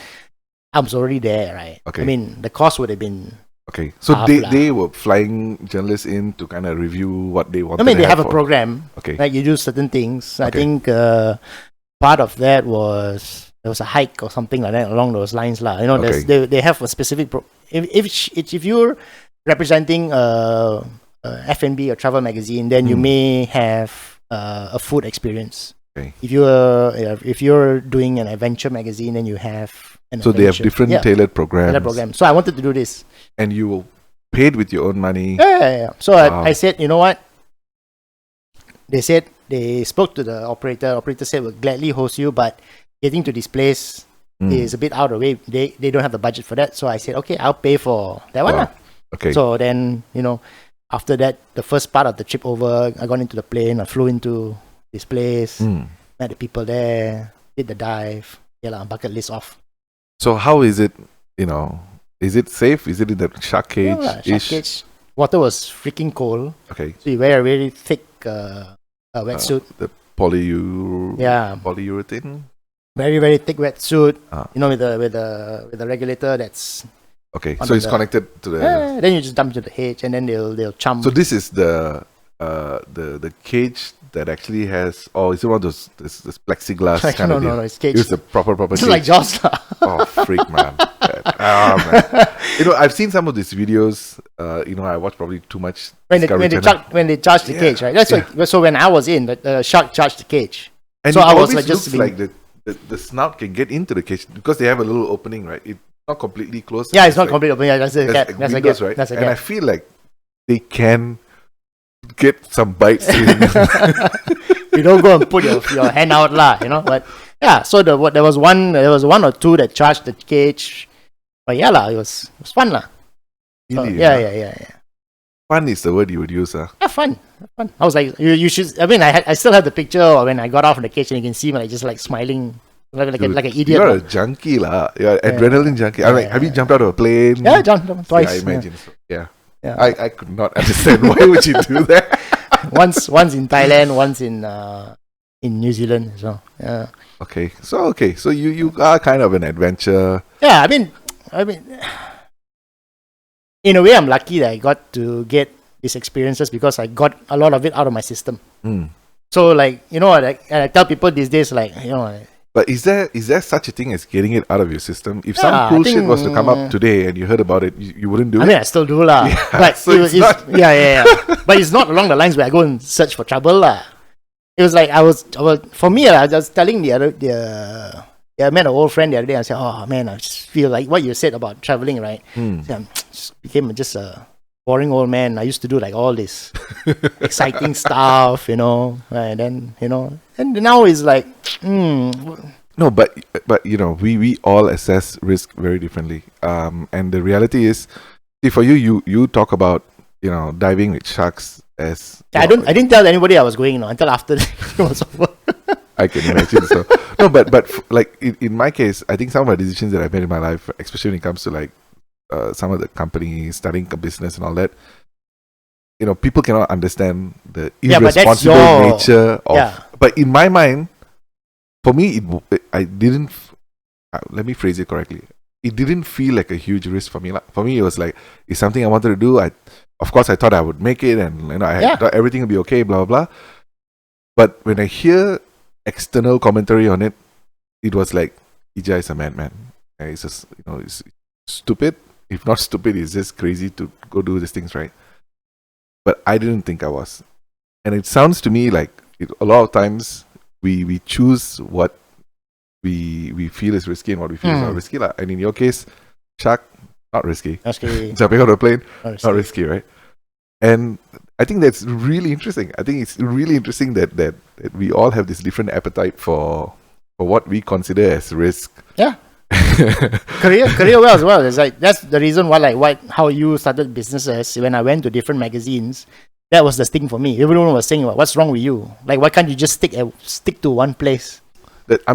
Speaker 2: I'm already there, right?
Speaker 1: Okay.
Speaker 2: I mean, the cost would have been.
Speaker 1: Okay, so
Speaker 2: Half lah.
Speaker 1: they were flying journalists in to kind of review what they wanted.
Speaker 2: I mean,
Speaker 1: to
Speaker 2: they have a
Speaker 1: for-
Speaker 2: program.
Speaker 1: Okay.
Speaker 2: Like you do certain things. I
Speaker 1: Okay.
Speaker 2: think part of that was there was a hike or something like that along those lines, lah. You know,
Speaker 1: Okay.
Speaker 2: they have a specific. If you're representing F&B or travel magazine, then you may have a food experience.
Speaker 1: Okay.
Speaker 2: If you're doing an adventure magazine, then you have an
Speaker 1: So they have
Speaker 2: adventure.
Speaker 1: different
Speaker 2: Yeah,
Speaker 1: tailored programs.
Speaker 2: tailored program. So I wanted to do this.
Speaker 1: And you paid with your own money.
Speaker 2: Yeah. So
Speaker 1: Wow.
Speaker 2: I said, you know what? They said they spoke to the operator. Operator said we'll gladly host you, but getting to this place is a bit out of the way. They don't have the budget for that. So I said, okay, I'll pay for that one.
Speaker 1: Wow.
Speaker 2: lah.
Speaker 1: Okay.
Speaker 2: So then, after that, the first part of the trip over, I got into the plane. I flew into this place, met the people there, did the dive. Yeah, lah, bucket list off.
Speaker 1: So how is it? Is it safe? Is it in the shark cage?
Speaker 2: Yeah, lah, shark cage. Water was freaking cold.
Speaker 1: Okay.
Speaker 2: So you wear a very thick wetsuit.
Speaker 1: The polyurethane.
Speaker 2: Very, very thick wetsuit.
Speaker 1: Ah.
Speaker 2: With the regulator that's
Speaker 1: Okay,
Speaker 2: On
Speaker 1: so it's
Speaker 2: the-
Speaker 1: connected to the.
Speaker 2: then you just dump into the hedge and then they'll chump.
Speaker 1: So this is the cage that actually has, or is it one of those this plexiglass kind
Speaker 2: no,
Speaker 1: of deal?
Speaker 2: no, it's cage.
Speaker 1: It's the proper
Speaker 2: It's
Speaker 1: cage.
Speaker 2: like Jaws.
Speaker 1: Oh, freak, man. Man. I've seen some of these videos. I watch probably too much.
Speaker 2: when
Speaker 1: Discovery
Speaker 2: they
Speaker 1: Channel.
Speaker 2: charge the cage, right? That's why. So when I was in, the shark charged the cage.
Speaker 1: And
Speaker 2: So
Speaker 1: it
Speaker 2: I was
Speaker 1: always
Speaker 2: like just
Speaker 1: looks like the snout can get into the cage because they have a little opening, right? It's not completely closed.
Speaker 2: Yeah, it's not
Speaker 1: like,
Speaker 2: completely open. Yeah, that's a
Speaker 1: there's
Speaker 2: gap.
Speaker 1: like
Speaker 2: That's a
Speaker 1: windows,
Speaker 2: gap.
Speaker 1: right?
Speaker 2: That's a
Speaker 1: And I
Speaker 2: gap.
Speaker 1: feel like they can get some bites in.
Speaker 2: You don't go and put your hand out, lah. But yeah, so there was one or two that charged the cage. But yeah, lah, it was fun, lah. So,
Speaker 1: Really,
Speaker 2: yeah.
Speaker 1: Fun is the word you would use, huh?
Speaker 2: Yeah, fun. I was like, you should. I mean, I still have the picture of when I got off the cage and you can see me like just like smiling, like
Speaker 1: Dude,
Speaker 2: an idiot.
Speaker 1: You're a
Speaker 2: lah.
Speaker 1: junkie, lah. You're an adrenaline junkie. I'm like, have you jumped out of a plane?
Speaker 2: Yeah, jumped twice.
Speaker 1: Yeah, I imagine. So, yeah.
Speaker 2: Yeah.
Speaker 1: I could not understand why would you do that.
Speaker 2: once in Thailand, once in New Zealand. So yeah.
Speaker 1: Okay, so you are kind of an adventure.
Speaker 2: Yeah, I mean, in a way, I'm lucky that I got to get these experiences because I got a lot of it out of my system. So like, and I tell people these days, like,
Speaker 1: But is there such a thing as getting it out of your system? If
Speaker 2: Yeah,
Speaker 1: some cool
Speaker 2: I
Speaker 1: shit was to come up
Speaker 2: think-
Speaker 1: today and you heard about it, you wouldn't do
Speaker 2: I
Speaker 1: it?
Speaker 2: mean, I still do lah.
Speaker 1: Yeah,
Speaker 2: But
Speaker 1: so it's
Speaker 2: it's
Speaker 1: not-
Speaker 2: yeah. But it's not along the lines where I go and search for trouble lah. It was like I was for me, I was telling I met an old friend the other day. I said, "Oh man, I just feel like what you said about traveling, right? I just became just a boring old man. I used to do like all this exciting stuff, and then and now it's like,
Speaker 1: No, but we all assess risk very differently. And the reality is, see, for you talk about diving with sharks as
Speaker 2: I didn't tell anybody I was going until after it was over.
Speaker 1: I can imagine. So no, but like in my case, I think some of the decisions that I've made in my life, especially when it comes to like some of the companies starting a business and all that, people cannot understand the
Speaker 2: Yeah, but that's
Speaker 1: irresponsible
Speaker 2: your-
Speaker 1: nature of.
Speaker 2: Yeah.
Speaker 1: But in my mind, for me, I didn't. Let me phrase it correctly. It didn't feel like a huge risk for me. For me, it was like it's something I wanted to do. Of course, I thought I would make it, and I thought everything would be okay. Blah blah blah. But when I hear external commentary on it, it was like Ija is a madman. He's just he's stupid. If not stupid, he's just crazy to go do these things, right? But I didn't think I was, and it sounds to me like a lot of times we choose what we feel is risky and what we feel is not risky, lah. And in your case, shark, not risky.
Speaker 2: Okay.
Speaker 1: Jumping out of a plane,
Speaker 2: Not
Speaker 1: not risky, right? And I think that's really interesting. I think it's really interesting that we all have this different appetite for what we consider as risk.
Speaker 2: Yeah. career well as well. It's like that's the reason why how you started businesses. When I went to different magazines, that was the sting for me. Everyone was saying, "What's wrong with you? Like, why can't you just stick to one place?"
Speaker 1: I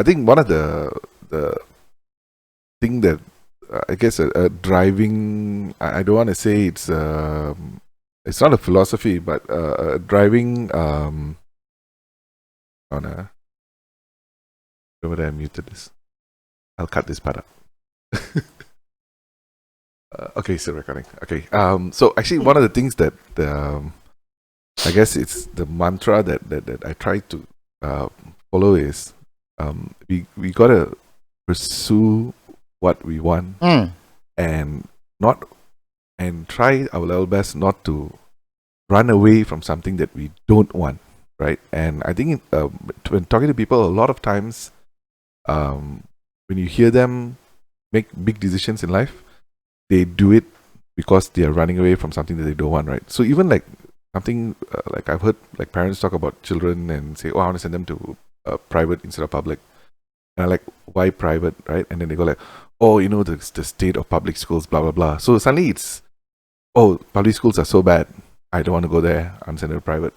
Speaker 1: think one of the thing that I guess a driving. I don't want to say it's not a philosophy, but a driving Remember that I muted this. I'll cut this part up. Okay, still recording. Okay. So actually, one of the things that I guess it's the mantra that I try to follow is we gotta pursue what we want and try our level best not to run away from something that we don't want, right? And I think when talking to people, a lot of times when you hear them make big decisions in life, they do it because they are running away from something that they don't want, right? So even like something like I've heard like parents talk about children and say, "Oh, I want to send them to private instead of public," and I'm like, "Why private?" Right? And then they go like, "Oh, you know the state of public schools, blah blah blah." So suddenly it's, "Oh, public schools are so bad. I don't want to go there. I'm sending to private."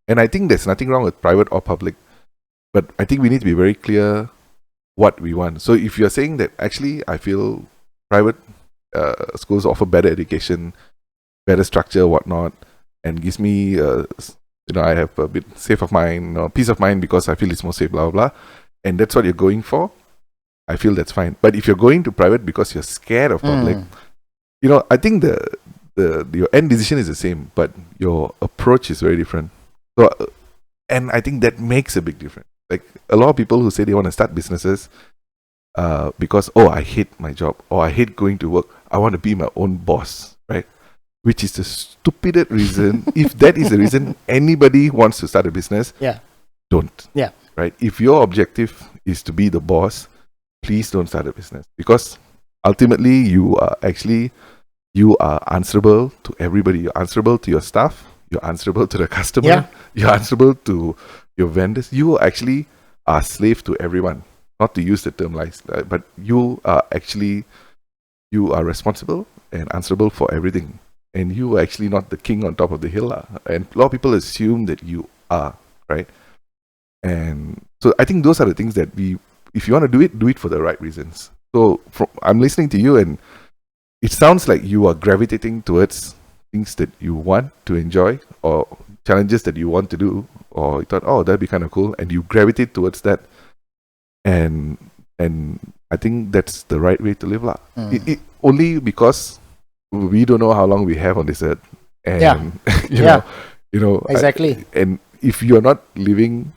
Speaker 1: And I think there's nothing wrong with private or public, but I think we need to be very clear what we want. So if you're saying that actually I feel private schools offer better education, better structure, whatnot, and gives me I have a bit safe of mind or peace of mind because I feel it's more safe, blah blah blah, and that's what you're going for, I feel that's fine. But if you're going to private because you're scared of public, I think your end decision is the same, but your approach is very different. So and I think that makes a big difference. Like a lot of people who say they want to start businesses because, "Oh, I hate my job," or "I hate going to work. I want to be my own boss," right? Which is the stupidest reason. If that is the reason anybody wants to start a business, don't.
Speaker 2: Yeah.
Speaker 1: Right? If your objective is to be the boss, please don't start a business, because ultimately you are answerable to everybody. You're answerable to your staff. You're answerable to the customer.
Speaker 2: Yeah.
Speaker 1: You're answerable to your vendors. You actually are slave to everyone. Not to use the term lies, but you are responsible and answerable for everything. And you are actually not the king on top of the hill. And a lot of people assume that you are, right? And so I think those are the things that if you want to do it for the right reasons. So I'm listening to you, and it sounds like you are gravitating towards things that you want to enjoy, or challenges that you want to do, or you thought, "Oh, that'd be kind of cool," and you gravitate towards that. And I think that's the right way to live, lah. Only because we don't know how long we have on this earth, and
Speaker 2: exactly.
Speaker 1: And if you're not doing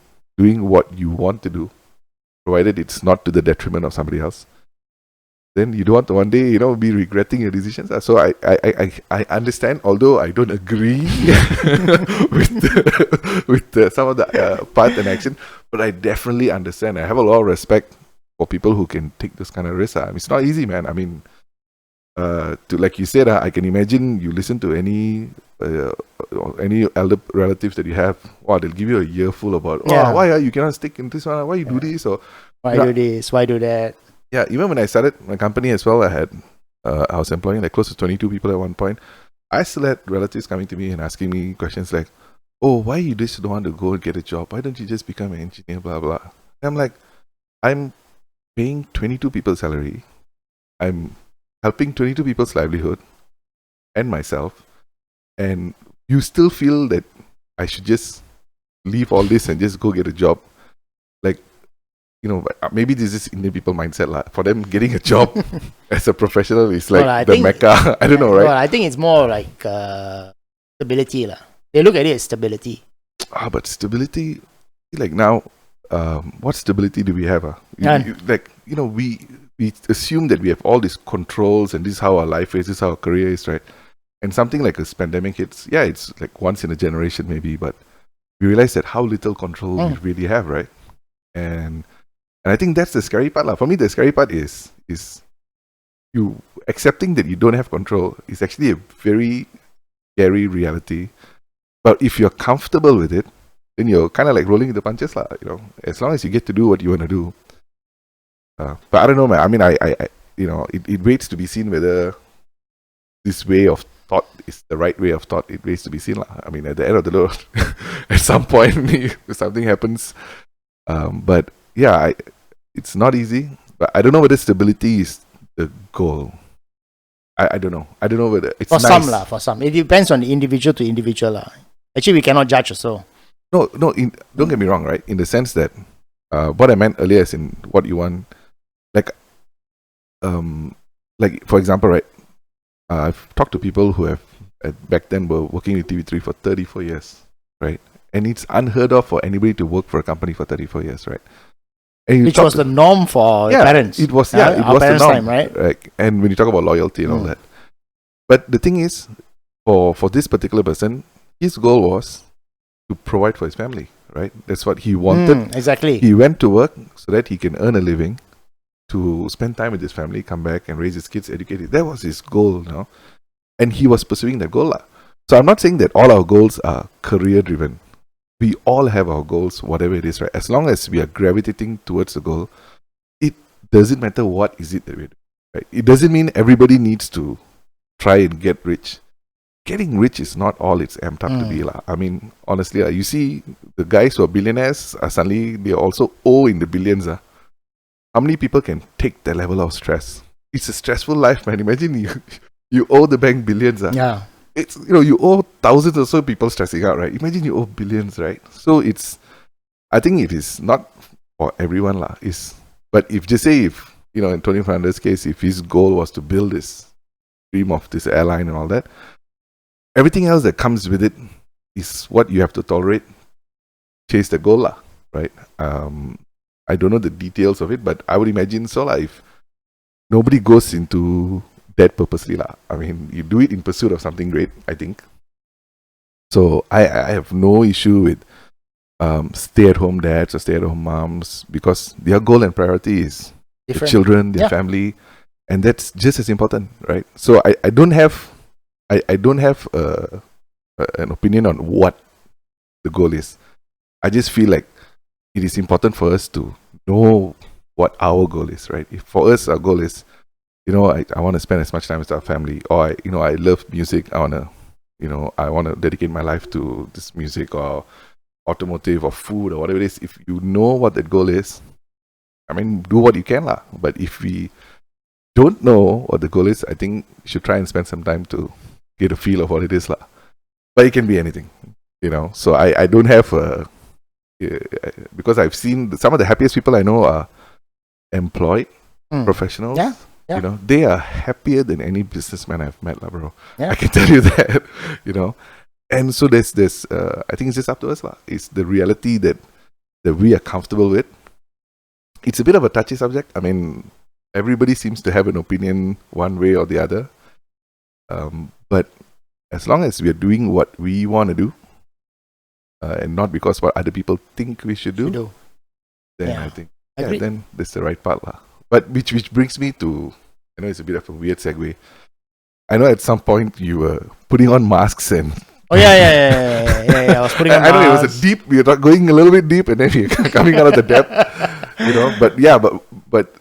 Speaker 1: what you want to do, provided it's not to the detriment of somebody else, then you don't want to one day, be regretting your decisions. So I understand, although I don't agree with some of the path and action, but I definitely understand. I have a lot of respect for people who can take this kind of risk. It's not easy, man. I mean, like you said, I can imagine you listen to any elder relatives that you have. Wow, they'll give you a earful about, why you cannot stick in this one? Why you do this? Or
Speaker 2: why do this? Why do that?
Speaker 1: Yeah, even when I started my company as well, I was employing like close to 22 people at one point. I still had relatives coming to me and asking me questions like, "Oh, why you just don't want to go and get a job? Why don't you just become an engineer, blah, blah." And I'm like, I'm paying 22 people's salary. I'm helping 22 people's livelihood and myself. And you still feel that I should just leave all this and just go get a job. Like, maybe this is Indian people mindset. For them, getting a job as a professional is like the mecca. I don't know, right?
Speaker 2: Well, I think it's more like stability. They look at it as stability.
Speaker 1: But stability, like now, what stability do we have? We assume that we have all these controls and this is how our life is, this is how our career is, right? And something like this pandemic hits, it's like once in a generation maybe, but we realize that how little control we really have, right? And I think that's the scary part. For me, the scary part is you accepting that you don't have control is actually a very scary reality. But if you're comfortable with it, then you're kind of like rolling with the punches, as long as you get to do what you want to do. But I don't know, man. I mean, it waits to be seen whether this way of thought is the right way of thought. It waits to be seen. I mean, at the end of the road, at some point, if something happens. But yeah, it's not easy. But I don't know whether stability is the goal. I don't know. I don't know whether it's
Speaker 2: for
Speaker 1: nice.
Speaker 2: For some, it depends on the individual to individual. Actually, we cannot judge also.
Speaker 1: No. Don't get me wrong, right? In the sense that what I meant earlier is in what you want, like for example, right? I've talked to people who have back then were working with TV3 for 34 years, right? And it's unheard of for anybody to work for a company for 34 years, right? And
Speaker 2: which was the norm for parents.
Speaker 1: It was,
Speaker 2: our
Speaker 1: it was the
Speaker 2: parents'
Speaker 1: norm,
Speaker 2: time, right?
Speaker 1: And when you talk about loyalty and all that, but the thing is, for this particular person, his goal was to provide for his family, right? That's what he wanted.
Speaker 2: Exactly.
Speaker 1: He went to work so that he can earn a living, to spend time with his family, come back and raise his kids, educate it. That was his goal, you know? And he was pursuing that goal. So I'm not saying that all our goals are career driven. We all have our goals, whatever it is, right? As long as we are gravitating towards the goal, it doesn't matter what is it that we do, right? It doesn't mean everybody needs to try and get rich. Getting rich is not all it's amped up to be. I mean, honestly, you see the guys who are billionaires, suddenly they also owe in the billions. How many people can take that level of stress? It's a stressful life, man. Imagine you owe the bank billions.
Speaker 2: Yeah.
Speaker 1: It's, you owe thousands or so people stressing out, right? Imagine you owe billions, right? So I think it is not for everyone, but if in Tony Fernandez's case, if his goal was to build this dream of this airline and all that, everything else that comes with it is what you have to tolerate. Chase the goal, right? I don't know the details of it, but I would imagine so. If nobody goes into that purposely, I mean, you do it in pursuit of something great, I think. So I have no issue with stay-at-home dads or stay-at-home moms, because their goal and priority is the children, their family, and that's just as important, right? So I don't have an opinion on what the goal is. I just feel like it is important for us to know what our goal is, right? If for us our goal is, I want to spend as much time with our family, or I love music, I want to dedicate my life to this music or automotive or food or whatever it is. If you know what that goal is, I mean, do what you can, but if we don't know what the goal is, I think you should try and spend some time to get a feel of what it is, but it can be anything, so I don't have because I've seen some of the happiest people I know are employed professionals. Yeah. They are happier than any businessman I've met, bro. Yeah. I can tell you that, And so there's I think it's just up to us, It's the reality that we are comfortable with. It's a bit of a touchy subject. I mean, everybody seems to have an opinion one way or the other. But as long as we are doing what we want to do, and not because what other people think we should do, then I think then that's the right part, But which brings me to, it's a bit of a weird segue. I know at some point you were putting on masks and
Speaker 2: I was putting on masks.
Speaker 1: I know it was a deep. We were going a little bit deep, and then you're coming out of the depth, But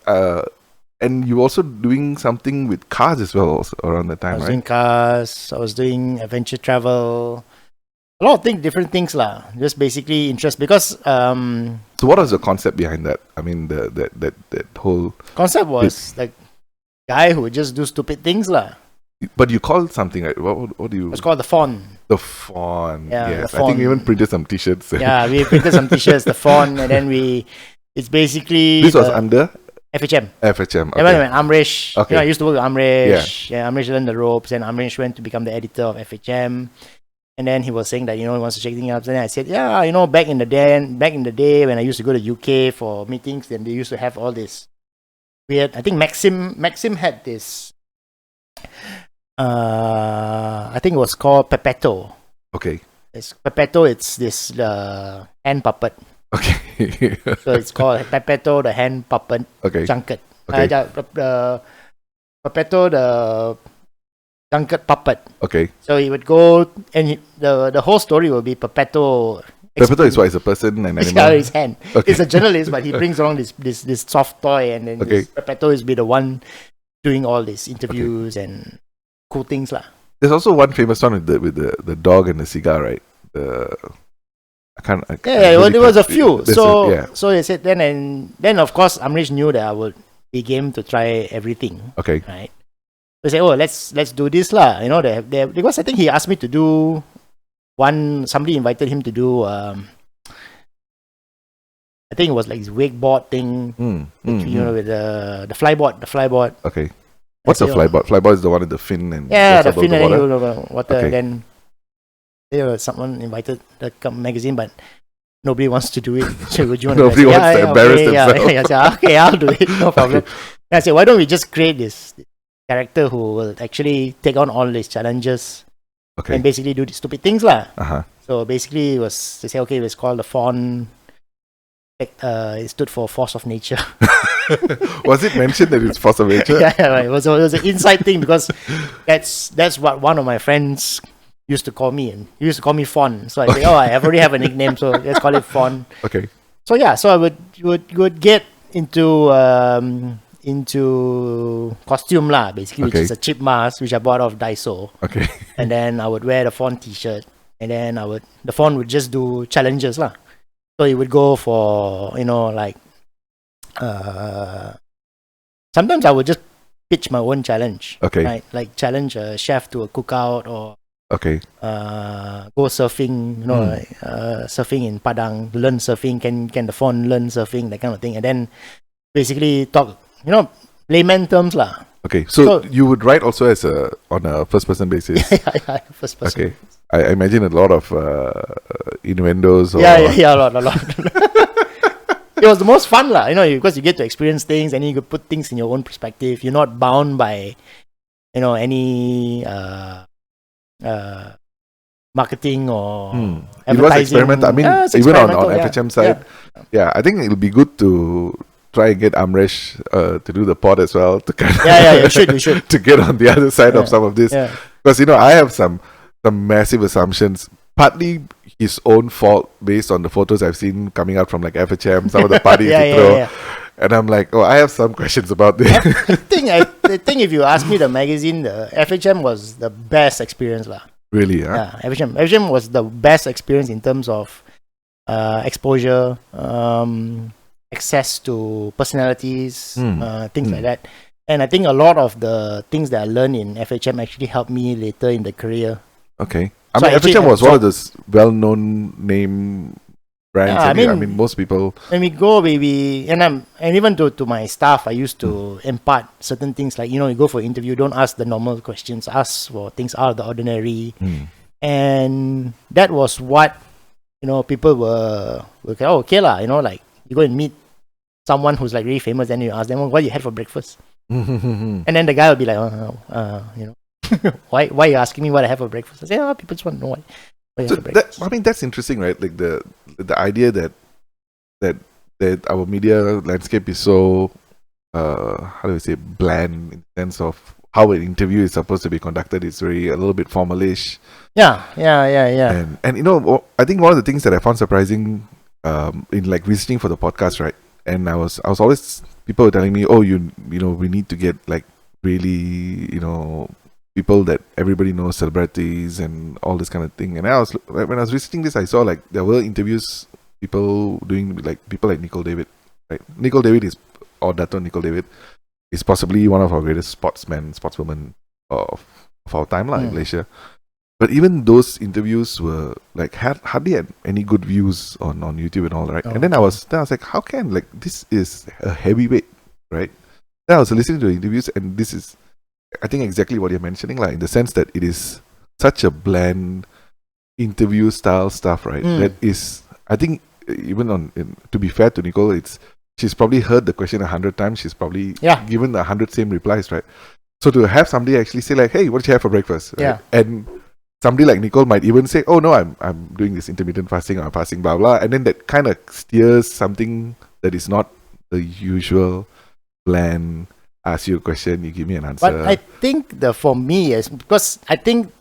Speaker 1: and you also doing something with cars as well, also around the time,
Speaker 2: I was doing cars. I was doing adventure travel. A lot of different things, Just basically interest, because
Speaker 1: So what was the concept behind that? I mean, that whole
Speaker 2: concept was like guy who would just do stupid things,
Speaker 1: But you called something, right? What do you?
Speaker 2: It's called the Fawn.
Speaker 1: The Fawn.
Speaker 2: Yeah,
Speaker 1: yes.
Speaker 2: the Fawn.
Speaker 1: I think we even printed some T-shirts.
Speaker 2: Yeah, we printed some T-shirts, the Fawn, and then it's basically
Speaker 1: this was under
Speaker 2: FHM.
Speaker 1: FHM. Okay.
Speaker 2: When Amrish,
Speaker 1: okay.
Speaker 2: I used to work with Amrish. Yeah, Amrish learned the ropes, and Amrish went to become the editor of FHM. And then he was saying that, he wants to shake things up. And then I said, back in the day when I used to go to UK for meetings, then they used to have all this weird. I think Maxim had this. I think it was called Pepetto.
Speaker 1: Okay.
Speaker 2: It's Pepetto. It's this hand puppet.
Speaker 1: Okay.
Speaker 2: So it's called Pepetto, the hand puppet.
Speaker 1: Okay.
Speaker 2: Junket.
Speaker 1: Okay.
Speaker 2: Pepetto, the junket puppet.
Speaker 1: Okay.
Speaker 2: So he would go, and the whole story will be Pepetto.
Speaker 1: Pepetto is what? Is a person and animal?
Speaker 2: Yeah, his hand.
Speaker 1: Okay.
Speaker 2: He's a journalist, but he brings along this soft toy, and then Pepetto is be the one doing all these interviews and cool things,
Speaker 1: There's also one famous one with the dog and the cigar, right?
Speaker 2: It was a few. So he said then of course Amrish knew that I would be game to try everything.
Speaker 1: Okay.
Speaker 2: Right. So he said, let's do this, because I think he asked me to do somebody invited him to do I I think it was like this wakeboard thing, with the flyboard.
Speaker 1: Okay. What's a flyboard? Flyboard is the one with the fin and
Speaker 2: the fin and water.
Speaker 1: Okay.
Speaker 2: Then someone invited the magazine, but nobody wants to do it. So would you want
Speaker 1: Nobody wants to embarrass themselves.
Speaker 2: I said, okay, I'll do it. No problem. And I said, why don't we just create this character who will actually take on all these challenges and basically do the stupid things lah. So basically, they say, okay, let's call the Fawn. It stood for Force of Nature.
Speaker 1: Was it mentioned that it's Force of Nature?
Speaker 2: Yeah, right. It was an inside thing because that's what one of my friends used to call me, and he used to call me Fawn. So I say, I already have a nickname, so let's call it Fawn.
Speaker 1: Okay.
Speaker 2: So yeah, so I would get into costume lah, basically, which is a cheap mask which I bought off Daiso.
Speaker 1: Okay.
Speaker 2: And then I would wear the Fawn t-shirt, and then the Fawn would just do challenges lah. So he would go for, sometimes I would just pitch my own challenge.
Speaker 1: Okay.
Speaker 2: Right? Like challenge a chef to a cookout or go surfing, surfing in Padang, learn surfing, can the Fawn learn surfing, that kind of thing. And then basically talk, layman terms lah.
Speaker 1: Okay, so you would write also on a first person basis.
Speaker 2: Yeah, first person.
Speaker 1: Okay. I imagine a lot of innuendos.
Speaker 2: Yeah, a lot. It was the most fun lah, because you get to experience things and you could put things in your own perspective. You're not bound by, any marketing or advertising.
Speaker 1: It was experimental. I mean, even on FHM side, I think it'll be good to try and get Amresh to do the pod as well. To kind of
Speaker 2: you should.
Speaker 1: To get on the other side of some of this. Because, I have some massive assumptions, partly his own fault based on the photos I've seen coming out from like FHM, some of the parties he throw. And I'm like, I have some questions about this.
Speaker 2: I think if you ask me, the magazine, the FHM was the best experience lah.
Speaker 1: Really? Huh?
Speaker 2: Yeah, FHM was the best experience in terms of exposure, access to personalities, things like that. And I think a lot of the things that I learned in FHM actually helped me later in the career.
Speaker 1: Okay. I mean, FHM was one of those well-known name brands. I mean, most people.
Speaker 2: When we go, and even to my staff, I used to impart certain things like, you go for an interview, don't ask the normal questions, ask for things out of the ordinary. And that was what, people were like, okay lah, like you go and meet someone who's like really famous, and you ask them, what you had for breakfast? And then the guy will be like, why are you asking me what I have for breakfast? I say, people just want to know what you have for breakfast.
Speaker 1: That's interesting, right? Like the idea that our media landscape is so how do I say, bland in the sense of how an interview is supposed to be conducted. It's a little bit formalish. Yeah. And I think one of the things that I found surprising in like visiting for the podcast, right? And I was always, people were telling me, we need to get like really, people that everybody knows, celebrities and all this kind of thing. And when I was visiting this, I saw like there were interviews, people like Nicole David, right? Nicole David Dato' Nicole David is possibly one of our greatest sportswomen of our time in Malaysia. But even those interviews were like hardly had any good views on YouTube and all, right? And then I was like, how can, like, this is a heavyweight, right? Then I was listening to the interviews, and this is, I think, exactly what you're mentioning, like in the sense that it is such a bland interview style stuff, right? That is, I think, even to be fair to Nicole, she's probably heard the question 100 times. She's probably given 100 same replies, right? So to have somebody actually say like, hey, what did you have for breakfast? Right? And somebody like Nicole might even say, oh no, I'm doing this intermittent fasting, or I'm fasting, blah blah, and then that kind of steers something that is not the usual bland. Ask you a question, you give me an answer.
Speaker 2: But I think for me is because I think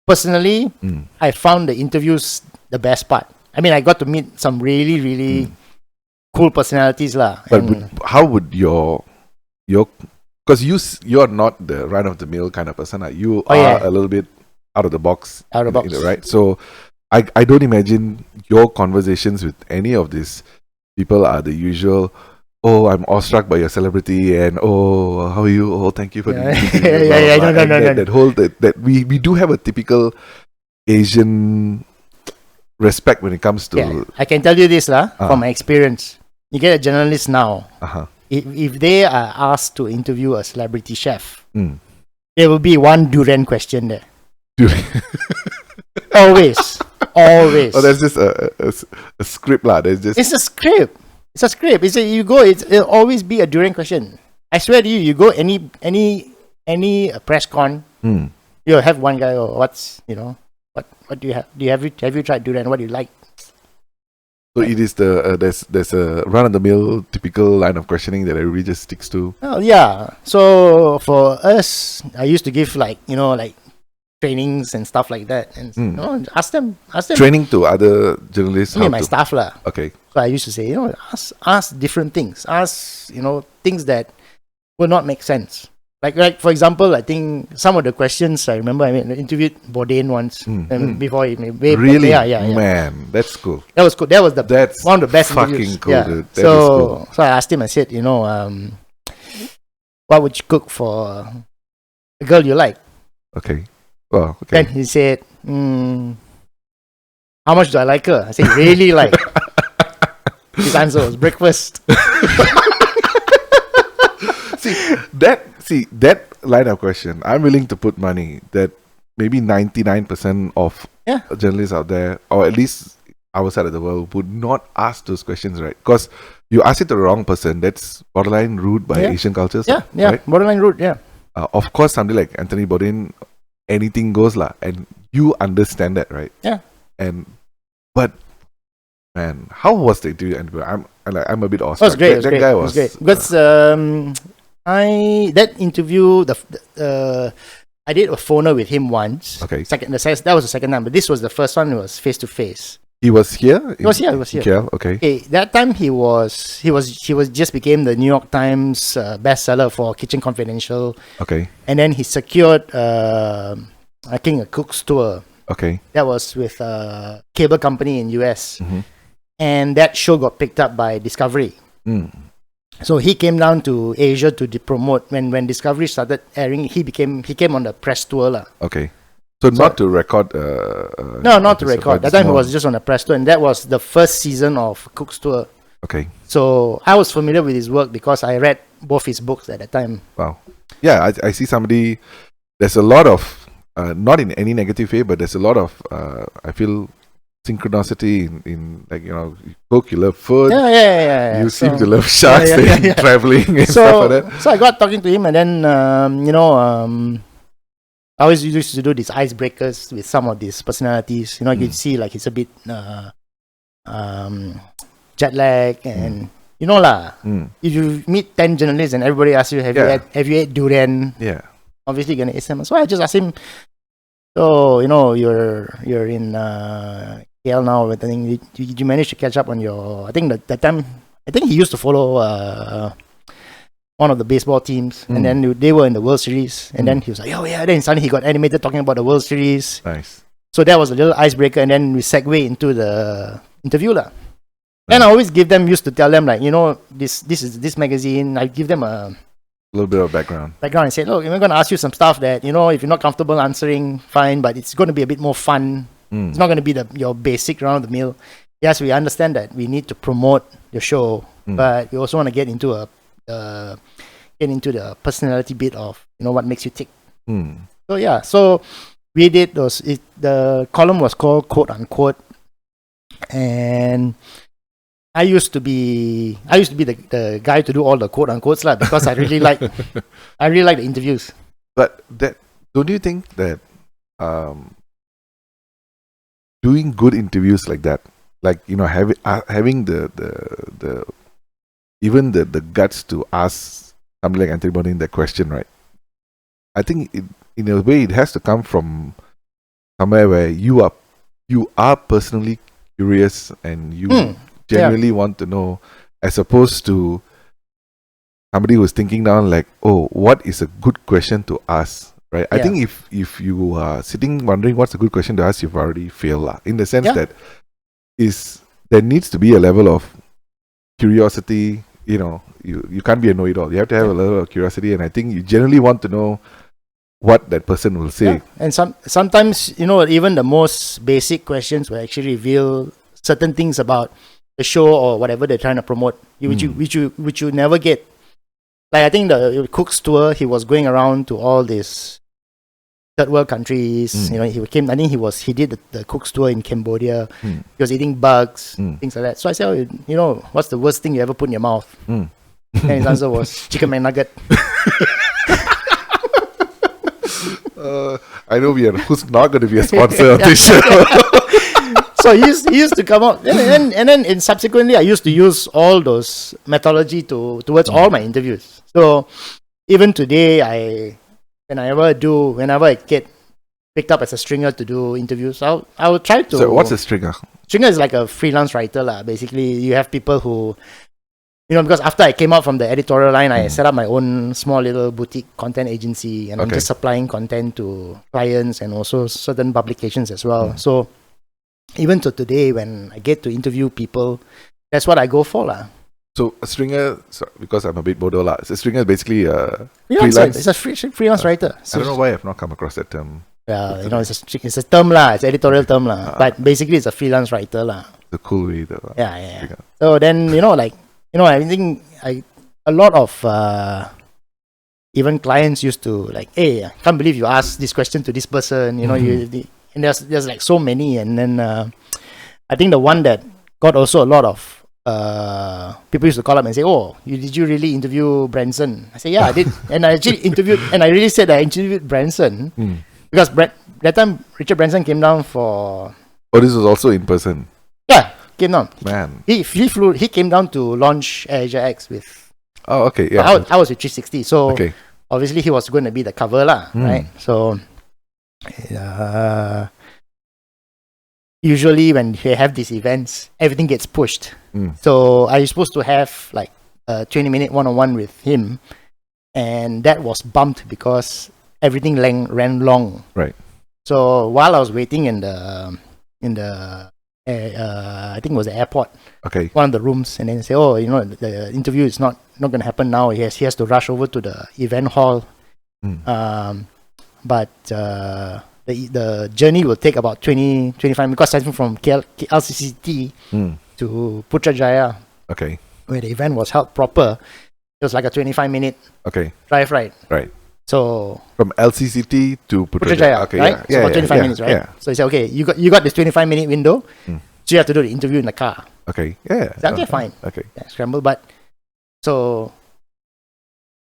Speaker 2: personally, I found the interviews the best part. I mean, I got to meet some really, really cool personalities lah.
Speaker 1: But how would your because you're not the run of the mill kind of person. You are a little bit out of the box. Right? So I don't imagine your conversations with any of these people are the usual, oh, I'm awestruck by your celebrity, and oh, how are you? Oh, thank you for
Speaker 2: No.
Speaker 1: That whole that we do have a typical Asian respect when it comes to.
Speaker 2: Yeah, I can tell you this from my experience. You get a journalist now. If they are asked to interview a celebrity chef, there will be one durian question there. Always.
Speaker 1: Oh, there's just a script lah. There's just.
Speaker 2: It's a script. It'll always be a durian question. I swear to you, you go any press con, you'll have one guy or what do you have? Have you tried durian? What do you like?
Speaker 1: So it is there's a run of the mill typical line of questioning that everybody just sticks to.
Speaker 2: Oh yeah. So for us, I used to give like trainings and stuff like that, and ask them
Speaker 1: Training to other journalists.
Speaker 2: my staff lah.
Speaker 1: Okay.
Speaker 2: So I used to say, ask different things. Ask things that will not make sense. Like for example, I think some of the questions I remember I interviewed Bourdain once before he
Speaker 1: really
Speaker 2: yeah.
Speaker 1: Man, that's cool.
Speaker 2: That was cool. That was
Speaker 1: That's
Speaker 2: one of the best
Speaker 1: fucking
Speaker 2: interviews.
Speaker 1: cool,
Speaker 2: Yeah.
Speaker 1: dude. That is cool.
Speaker 2: So I asked him. I said, what would you cook for a girl you like?
Speaker 1: Okay. Well, okay.
Speaker 2: Then he said, how much do I like her? I said, really like. His answer was breakfast.
Speaker 1: See that line of question, I'm willing to put money that maybe 99% of journalists out there, or at least our side of the world, would not ask those questions, right? Because you ask it to the wrong person, that's borderline rude by Asian cultures.
Speaker 2: Yeah,
Speaker 1: right?
Speaker 2: Borderline rude, yeah.
Speaker 1: Of course, somebody like Anthony Bourdain, anything goes lah, and you understand that, right?
Speaker 2: Yeah.
Speaker 1: But man, how was the interview? I'm a bit awestruck.
Speaker 2: It was great.
Speaker 1: That guy was
Speaker 2: great. Because that interview, I did a phoner with him once.
Speaker 1: Okay.
Speaker 2: That was the second time, but this was the first one. It was face to face.
Speaker 1: He was here.
Speaker 2: He was here.
Speaker 1: KL, okay.
Speaker 2: That time he was just became the New York Times bestseller for Kitchen Confidential.
Speaker 1: Okay.
Speaker 2: And then he secured I think a cook's tour.
Speaker 1: Okay.
Speaker 2: That was with a cable company in US. And that show got picked up by Discovery. So he came down to Asia to promote. When Discovery started airing, he came on the press tour lah.
Speaker 1: Okay. So not to record.
Speaker 2: No, not to record. That time he was just on a press tour, and that was the first season of Cook's Tour.
Speaker 1: Okay.
Speaker 2: So I was familiar with his work because I read both his books at that time.
Speaker 1: Wow. Yeah, I see somebody. There's a lot of not in any negative way, but there's a lot of I feel synchronicity in like you cook, you love food.
Speaker 2: Yeah.
Speaker 1: You seem to love sharks and traveling and stuff like that.
Speaker 2: So I got talking to him, and then I always used to do these icebreakers with some of these personalities. You could see like he's a bit jet lag, and if you meet 10 journalists and everybody asks you, have you ate durian?
Speaker 1: Yeah.
Speaker 2: Obviously you're gonna eat some. So I just asked him, so you're in KL now, but I think did you manage to catch up on your, I think that time, I think he used to follow one of the baseball teams, and then they were in the World Series, and then he was like, oh yeah, then suddenly he got animated talking about the World Series.
Speaker 1: Nice.
Speaker 2: So that was a little icebreaker, and then we segue into the interview lah. And I always used to tell them like, this magazine, I give them a
Speaker 1: little bit of background
Speaker 2: and say, look, we're going to ask you some stuff that, if you're not comfortable answering, fine, but it's going to be a bit more fun. It's not going to be your basic round of the mill. Yes, we understand that we need to promote your show, but we also want to get into the personality bit of what makes you tick. So we did those. The column was called Quote Unquote, and I used to be the guy to do all the quote unquotes lah, because I really like the interviews.
Speaker 1: But don't you think that doing good interviews like that, like having the even the guts to ask somebody like Anthony Bourdain that question, right? I think in a way it has to come from somewhere where you are personally curious and you genuinely want to know, as opposed to somebody who's thinking down like, oh, what is a good question to ask, right? I think if you are sitting wondering what's a good question to ask, you've already failed lah, in the sense that there needs to be a level of curiosity. You can't be a know-it-all. You have to have a level of curiosity, and I think you generally want to know what that person will say.
Speaker 2: Yeah. And sometimes, you know, even the most basic questions will actually reveal certain things about the show or whatever they're trying to promote, which you never get. Like I think the Cook's tour, he was going around to all these third world countries. You know, he did the Cook's tour in Cambodia. He was eating bugs, things like that. So I said, oh, you know, what's the worst thing you ever put in your mouth? And his answer was chicken McNugget.
Speaker 1: I know who's not going to be a sponsor of this show.
Speaker 2: So he used to come out, and then subsequently I used to use all those methodology towards all my interviews. So even today, whenever I get picked up as a stringer to do interviews, I will try to.
Speaker 1: So what's a stringer?
Speaker 2: Stringer is like a freelance writer lah. Basically, you have people who, you know, because after I came out from the editorial line, I set up my own small little boutique content agency, and I'm just supplying content to clients and also certain publications as well. So even to today, when I get to interview people, that's what I go for lah.
Speaker 1: So a stringer, because I'm a bit bodo lah. So a stringer is basically a
Speaker 2: freelance. It's a freelance writer. So
Speaker 1: I don't know why I've not come across that term.
Speaker 2: Yeah, you know, it's a term lah. It's an editorial term lah. But basically, it's a freelance writer lah.
Speaker 1: The cool way though.
Speaker 2: Yeah. So then, you know, like, you know, I think a lot of even clients used to like, hey, I can't believe you asked this question to this person. You know, and there's like so many, and then I think the one that got also a lot of people used to call up and say, oh, did you really interview Branson? I said, yeah, I did. And I actually interviewed, and I really said I interviewed Branson because that time Richard Branson came down for.
Speaker 1: Oh, this was also in person.
Speaker 2: Yeah, came down.
Speaker 1: Man,
Speaker 2: he flew. He came down to launch Ija X with.
Speaker 1: Oh, okay, yeah.
Speaker 2: I was with 360, so obviously he was going to be the cover lah, right? So. Usually when they have these events, everything gets pushed. So I was supposed to have like a 20-minute one-on-one with him, and that was bumped because everything ran long. Right. So while I was waiting in the I think it was the airport. Okay. One of the rooms, and then they say, oh, you know, the interview is not going to happen now. He has to rush over to the event hall. But the journey will take about 20-25 minutes because starting from LCCT to Putrajaya, where the event was held proper, it was like a 25-minute drive ride. Right. So
Speaker 1: from LCCT to Putrajaya,
Speaker 2: right? So about 25 minutes, right? Yeah. So he said, okay, you got this 25-minute window, so you have to do the interview in the car. Okay. Yeah. So, okay, fine. Okay. Yeah, scramble, but so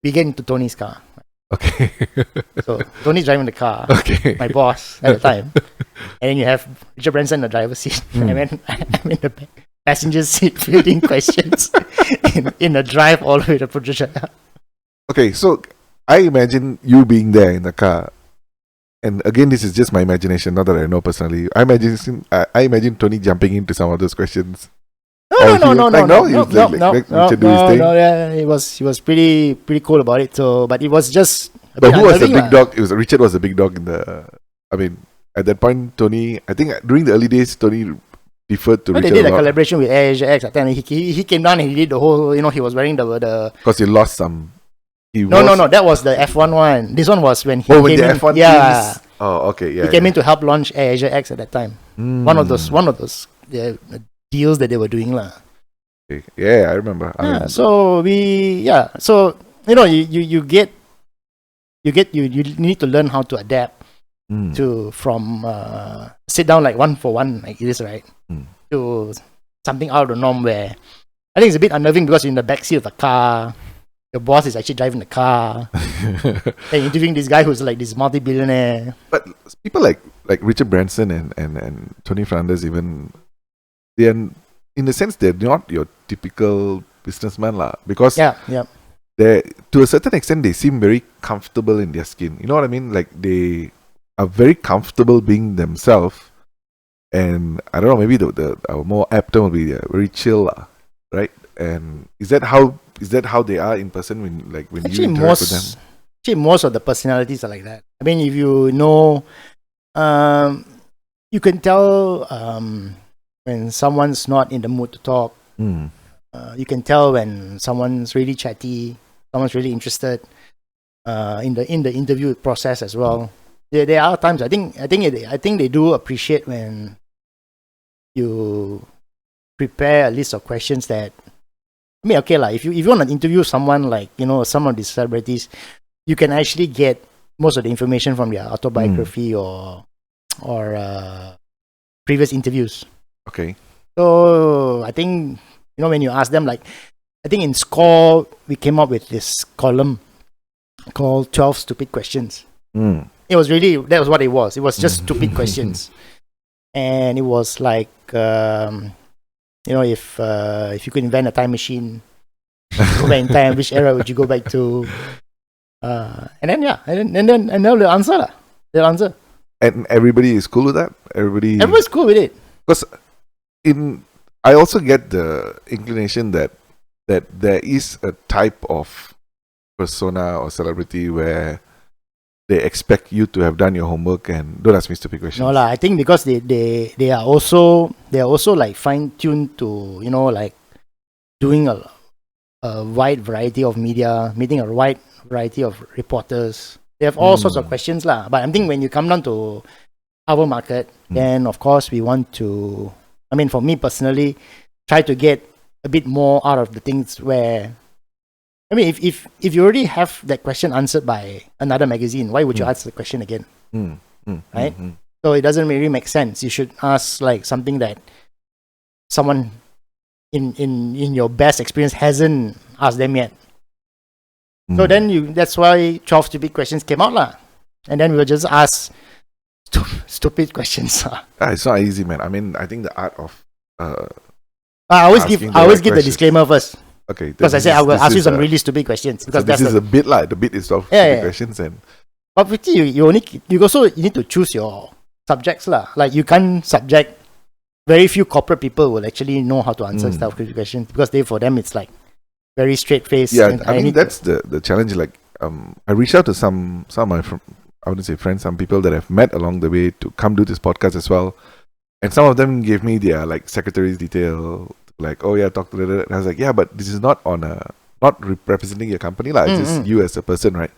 Speaker 2: we get into Tony's car. Okay. So Tony's driving the car. Okay. My boss at the time. And then you have Richard Branson in the driver's seat. I'm in the passenger seat fielding questions in the drive all the way to Putrajaya. Okay, so I imagine you being there in the car. And again, this is just my imagination, not that I know personally. I imagine Tony jumping into some of those questions. No. Yeah, he was pretty cool about it. So, but it was just. But who was the big dog? It was Richard was the big dog in the. I mean, at that point, Tony. I think during the early days, Tony deferred to Richard. They did a collaboration with Ija X. He came down and he did the whole. You know, he was wearing the. Because he lost some. No. That was the F1 one. This one was when he came in. F1 yeah. Teams. Oh, okay. Yeah. He came in to help launch Ija X at that time. One of those. Deals that they were doing lah. Okay. Yeah, I remember. So you know you need to learn how to adapt from sit down like one for one like this, right? To something out of the norm where I think it's a bit unnerving because you're in the backseat of the car. Your boss is actually driving the car. And interviewing this guy who's like this multi-billionaire. But people like Richard Branson and Tony Flanders even. They are, in a sense, they're not your typical businessman lah. Because they, to a certain extent, they seem very comfortable in their skin. You know what I mean? Like they are very comfortable being themselves. And I don't know, maybe the more apt term will be very chill lah, right? And is that how they are in person when actually, you interact with them? Actually, most of the personalities are like that. I mean, if you know, you can tell. When someone's not in the mood to talk, you can tell when someone's really chatty, someone's really interested. in the interview process as well. There are times I think they do appreciate when you prepare a list of questions that, I mean, okay, like if you want to interview someone like, you know, some of these celebrities, you can actually get most of the information from their autobiography or previous interviews.
Speaker 1: Okay.
Speaker 2: So I think, you know, when you ask them, like, I think in Score we came up with this column called 12 Stupid Questions. It was really, that was what it was. It was just stupid questions. And it was like, you know, if you could invent a time machine, go back in time, which era would you go back to? And then they'll answer. They'll answer.
Speaker 1: And everybody is cool with that? Everybody's
Speaker 2: cool with it.
Speaker 1: Because I also get the inclination that there is a type of persona or celebrity where they expect you to have done your homework and don't ask me stupid questions.
Speaker 2: No lah, I think because they are also like fine-tuned to, you know, like doing a wide variety of media, meeting a wide variety of reporters. They have all sorts of questions lah. But I think when you come down to our market, then of course we want to, I mean, for me personally, try to get a bit more out of the things where, I mean, if you already have that question answered by another magazine, why would you ask the question again? Right? So it doesn't really make sense. You should ask like something that someone in your best experience hasn't asked them yet. So then that's why 12 stupid questions came out lah. And then we will just ask stupid questions.
Speaker 1: It's not easy, man. I mean, I think the art of
Speaker 2: I always give the disclaimer first.
Speaker 1: Okay.
Speaker 2: Because I said I will ask you some really stupid questions. Because
Speaker 1: so this is a bit like the bit is of stupid questions and.
Speaker 2: But with you need to choose your subjects lah. Like you can't subject. Very few corporate people will actually know how to answer stupid questions because for them it's like very straight face.
Speaker 1: Yeah, I mean that's the challenge. Like I reached out to some of my I wouldn't say friends, some people that I've met along the way to come do this podcast as well. And some of them gave me their like secretary's detail. Like, oh yeah, talk to the. And I was like, yeah, but this is not representing your company, like it's just you as a person, right?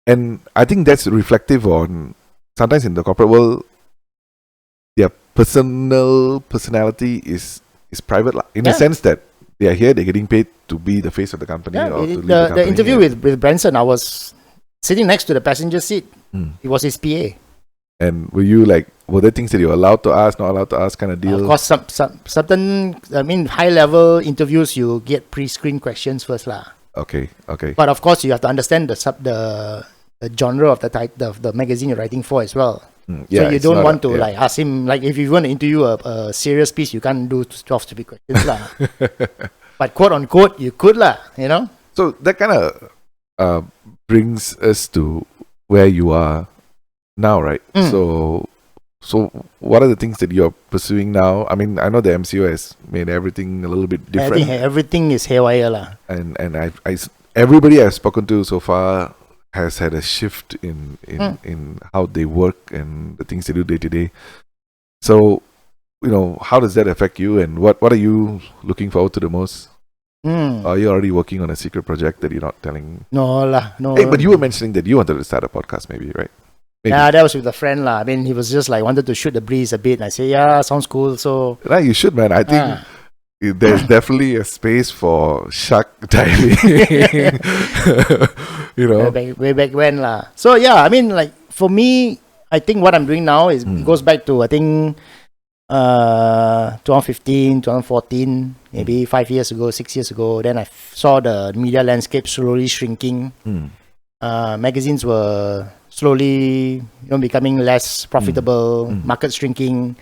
Speaker 1: And I think that's reflective on sometimes in the corporate world, their personality is private, in the sense that they are here, they're getting paid to be the face of the company.
Speaker 2: Yeah,
Speaker 1: or to lead the company.
Speaker 2: The interview with Branson, I was sitting next to the passenger seat. It was his PA.
Speaker 1: And were there things that you were allowed to ask, not allowed to ask kind of deal?
Speaker 2: Of course, certain, I mean, high-level interviews, you get pre-screened questions first lah.
Speaker 1: Okay.
Speaker 2: But of course, you have to understand the genre of the magazine you're writing for as well. So you don't want to like ask him, like if you want to interview a serious piece, you can't do 12 stupid questions lah. But quote unquote, you could lah, you know?
Speaker 1: So that kind of brings us to where you are now, right? So what are the things that you're pursuing now? I mean, I know the MCO has made everything a little bit different.
Speaker 2: I think everything is haywire lah.
Speaker 1: And everybody I've spoken to so far has had a shift in how they work and the things they do day to day. So, you know, how does that affect you, and what are you looking forward to the most? Are you already working on a secret project that you're not telling?
Speaker 2: No lah, no.
Speaker 1: Hey, but you were mentioning that you wanted to start a podcast, maybe, right? Maybe.
Speaker 2: Yeah, that was with a friend lah. I mean, he was just like wanted to shoot the breeze a bit. And I say, yeah, sounds cool. So
Speaker 1: right, you should, man. I think there's definitely a space for shark diving. You know,
Speaker 2: way back when lah. So yeah, I mean, like for me, I think what I'm doing now is goes back to I think 2015, 2014, maybe 5 years ago, 6 years ago. Then I saw the media landscape slowly shrinking. Magazines were slowly, becoming less profitable. Market shrinking.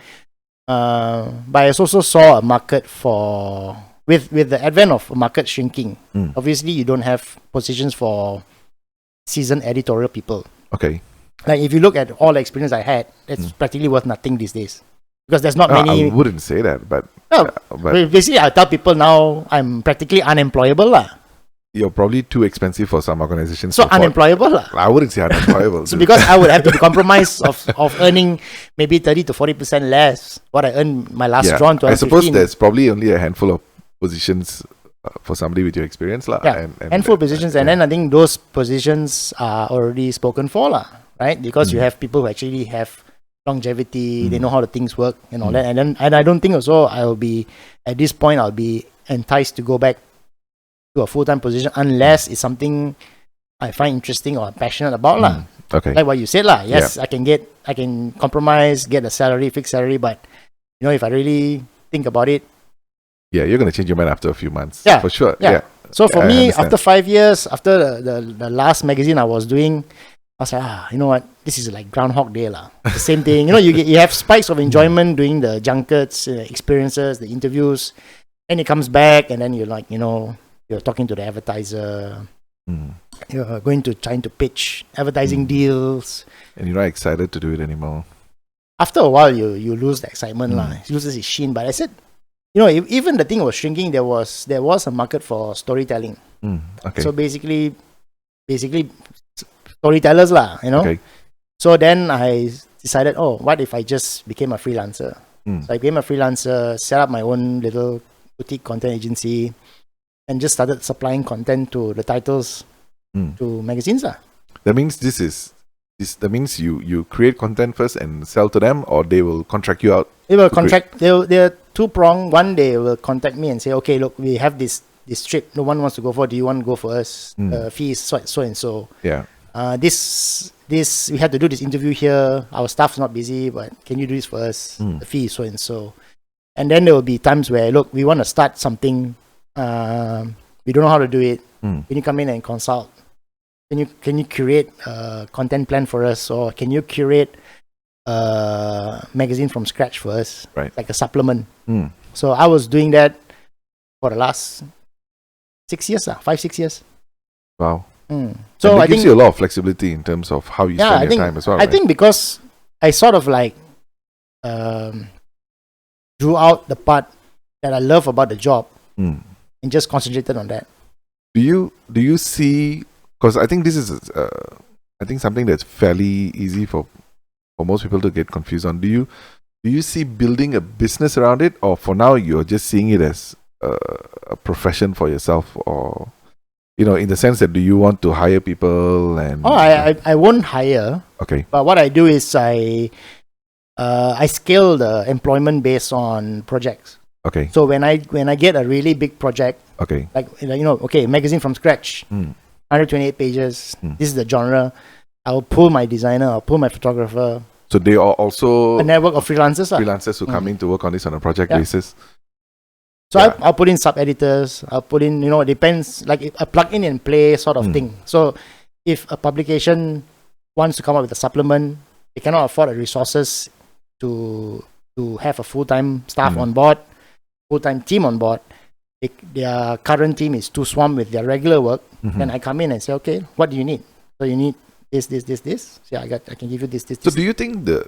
Speaker 2: But I also saw a market for with the advent of a market shrinking. Obviously, you don't have positions for seasoned editorial people.
Speaker 1: Okay.
Speaker 2: Like if you look at all the experience I had, it's practically worth nothing these days because there's not many.
Speaker 1: I wouldn't say that, but
Speaker 2: basically, I tell people now I'm practically unemployable lah.
Speaker 1: You're probably too expensive for some organizations.
Speaker 2: So unemployable lah.
Speaker 1: I wouldn't say unemployable.
Speaker 2: So because I would have to be compromised of earning maybe 30 to 40% less what I earned my last draw in 2015.
Speaker 1: I suppose there's probably only a handful of positions for somebody with your experience, lah.
Speaker 2: Yeah, handful of positions, and then I think those positions are already spoken for, lah, right? Because you have people who actually have longevity, they know how the things work and all that, and I don't think also I'll be at this point I'll be enticed to go back to a full-time position unless it's something I find interesting or passionate about, lah.
Speaker 1: Okay.
Speaker 2: Like what you said, lah. Yes, I can compromise, get a salary, fixed salary, but if I really think about it.
Speaker 1: Yeah, you're going to change your mind after a few months.
Speaker 2: Yeah.
Speaker 1: For sure.
Speaker 2: Yeah. So for
Speaker 1: I
Speaker 2: me,
Speaker 1: understand.
Speaker 2: after 5 years, after the last magazine I was doing, I was like, you know what? This is like Groundhog Day, lah. The same thing. You have spikes of enjoyment doing the junkets, experiences, the interviews, and it comes back, and then you're like, you're talking to the advertiser. You're trying to pitch advertising deals. And
Speaker 1: you're not excited to do it anymore.
Speaker 2: After a while, you lose the excitement, lah. It loses its sheen. But I said, even the thing was shrinking, there was a market for storytelling.
Speaker 1: Okay.
Speaker 2: So basically storytellers, lah,
Speaker 1: Okay.
Speaker 2: So then I decided, what if I just became a freelancer? So I became a freelancer, set up my own little boutique content agency, and just started supplying content to the titles to magazines, lah.
Speaker 1: That means that means you create content first and sell to them, or they will contract you out?
Speaker 2: They will contract. They're two-pronged. One, they will contact me and say, okay, look, we have this trip. No one wants to go for. Do you want to go for us? Fee is so and so.
Speaker 1: Yeah.
Speaker 2: This we had to do this interview here. Our staff's not busy, but can you do this for us? The fee is so and so. And then there will be times where, look, we want to start something. We don't know how to do it. Can you come in and consult? Can you create a content plan for us, or can you curate a magazine from scratch for us,
Speaker 1: right?
Speaker 2: Like a supplement. So I was doing that for the last 6 years, 5-6 years.
Speaker 1: Wow.
Speaker 2: So
Speaker 1: I think gives you a lot of flexibility in terms of how you spend your time as well.
Speaker 2: I think because I sort of like drew out the part that I love about the job and just concentrated on that.
Speaker 1: Do you see? Because I think this is something that's fairly easy for most people to get confused on. Do you see building a business around it, or for now you're just seeing it as a profession for yourself, or in the sense that do you want to hire people and?
Speaker 2: I won't hire.
Speaker 1: Okay.
Speaker 2: But what I do is I scale the employment based on projects.
Speaker 1: Okay.
Speaker 2: So when I get a really big project,
Speaker 1: okay,
Speaker 2: like magazine from scratch, 128 pages. This is the genre. I'll pull my designer. I'll pull my photographer.
Speaker 1: So they are also
Speaker 2: a network of freelancers.
Speaker 1: Freelancers who come in to work on this on a project basis.
Speaker 2: So I'll put in sub editors. I'll put in it depends, like a plug in and play sort of thing. So if a publication wants to come up with a supplement, they cannot afford the resources to have a full-time staff on board, full-time team on board. Their current team is too swamped with their regular work. Then I come in and say, okay, what do you need? So you need this. So I can give you this.
Speaker 1: So do you think the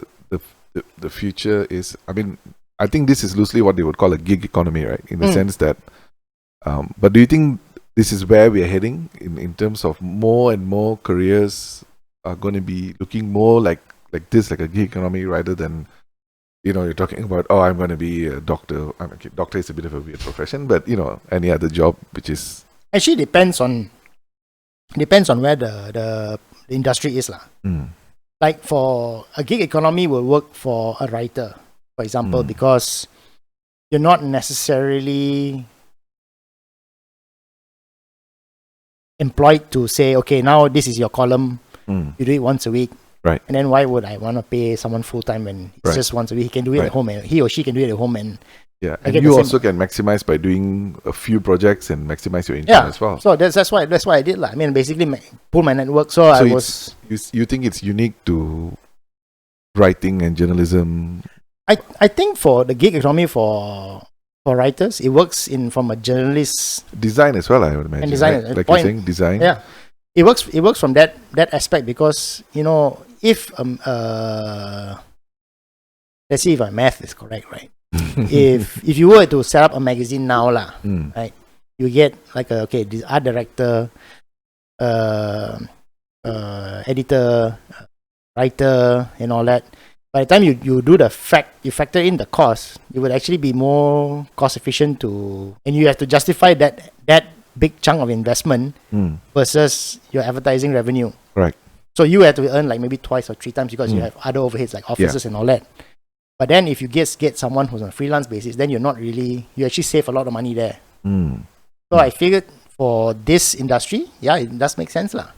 Speaker 1: future is? I mean, I think this is loosely what they would call a gig economy, right? In the sense that, but do you think this is where we are heading in terms of more and more careers are going to be looking more like this, like a gig economy, rather than you're talking about, I'm going to be a doctor. Doctor is a bit of a weird profession, but any other job which is
Speaker 2: actually depends on where the industry is, lah. Like for a gig economy will work for a writer, for example, because you're not necessarily employed to say, okay, now this is your column. You do it once a week.
Speaker 1: Right.
Speaker 2: And then why would I want to pay someone full time when it's just once a week? He can do it at home, and he or she can do it at home, and
Speaker 1: and you also can maximize by doing a few projects and maximize your income as well.
Speaker 2: So that's why I did, like. I mean, basically pull my network. So I was.
Speaker 1: You think it's unique to writing and journalism?
Speaker 2: I think for the gig economy for writers, it works from a journalist
Speaker 1: design as well. I would imagine.
Speaker 2: And design,
Speaker 1: right? Like you're saying, design.
Speaker 2: Yeah. It works from that aspect, because if let's see if my math is correct, right? if you were to set up a magazine now, right, you get like this art director, editor, writer, and all that. by the time you do you factor in the cost, it would actually be more cost efficient and you have to justify that big chunk of investment versus your advertising revenue.
Speaker 1: Right.
Speaker 2: So you have to earn like maybe twice or three times because you have other overheads like offices and all that. But then if you get someone who's on a freelance basis, then you actually save a lot of money there. So I figured for this industry, it does make sense lah.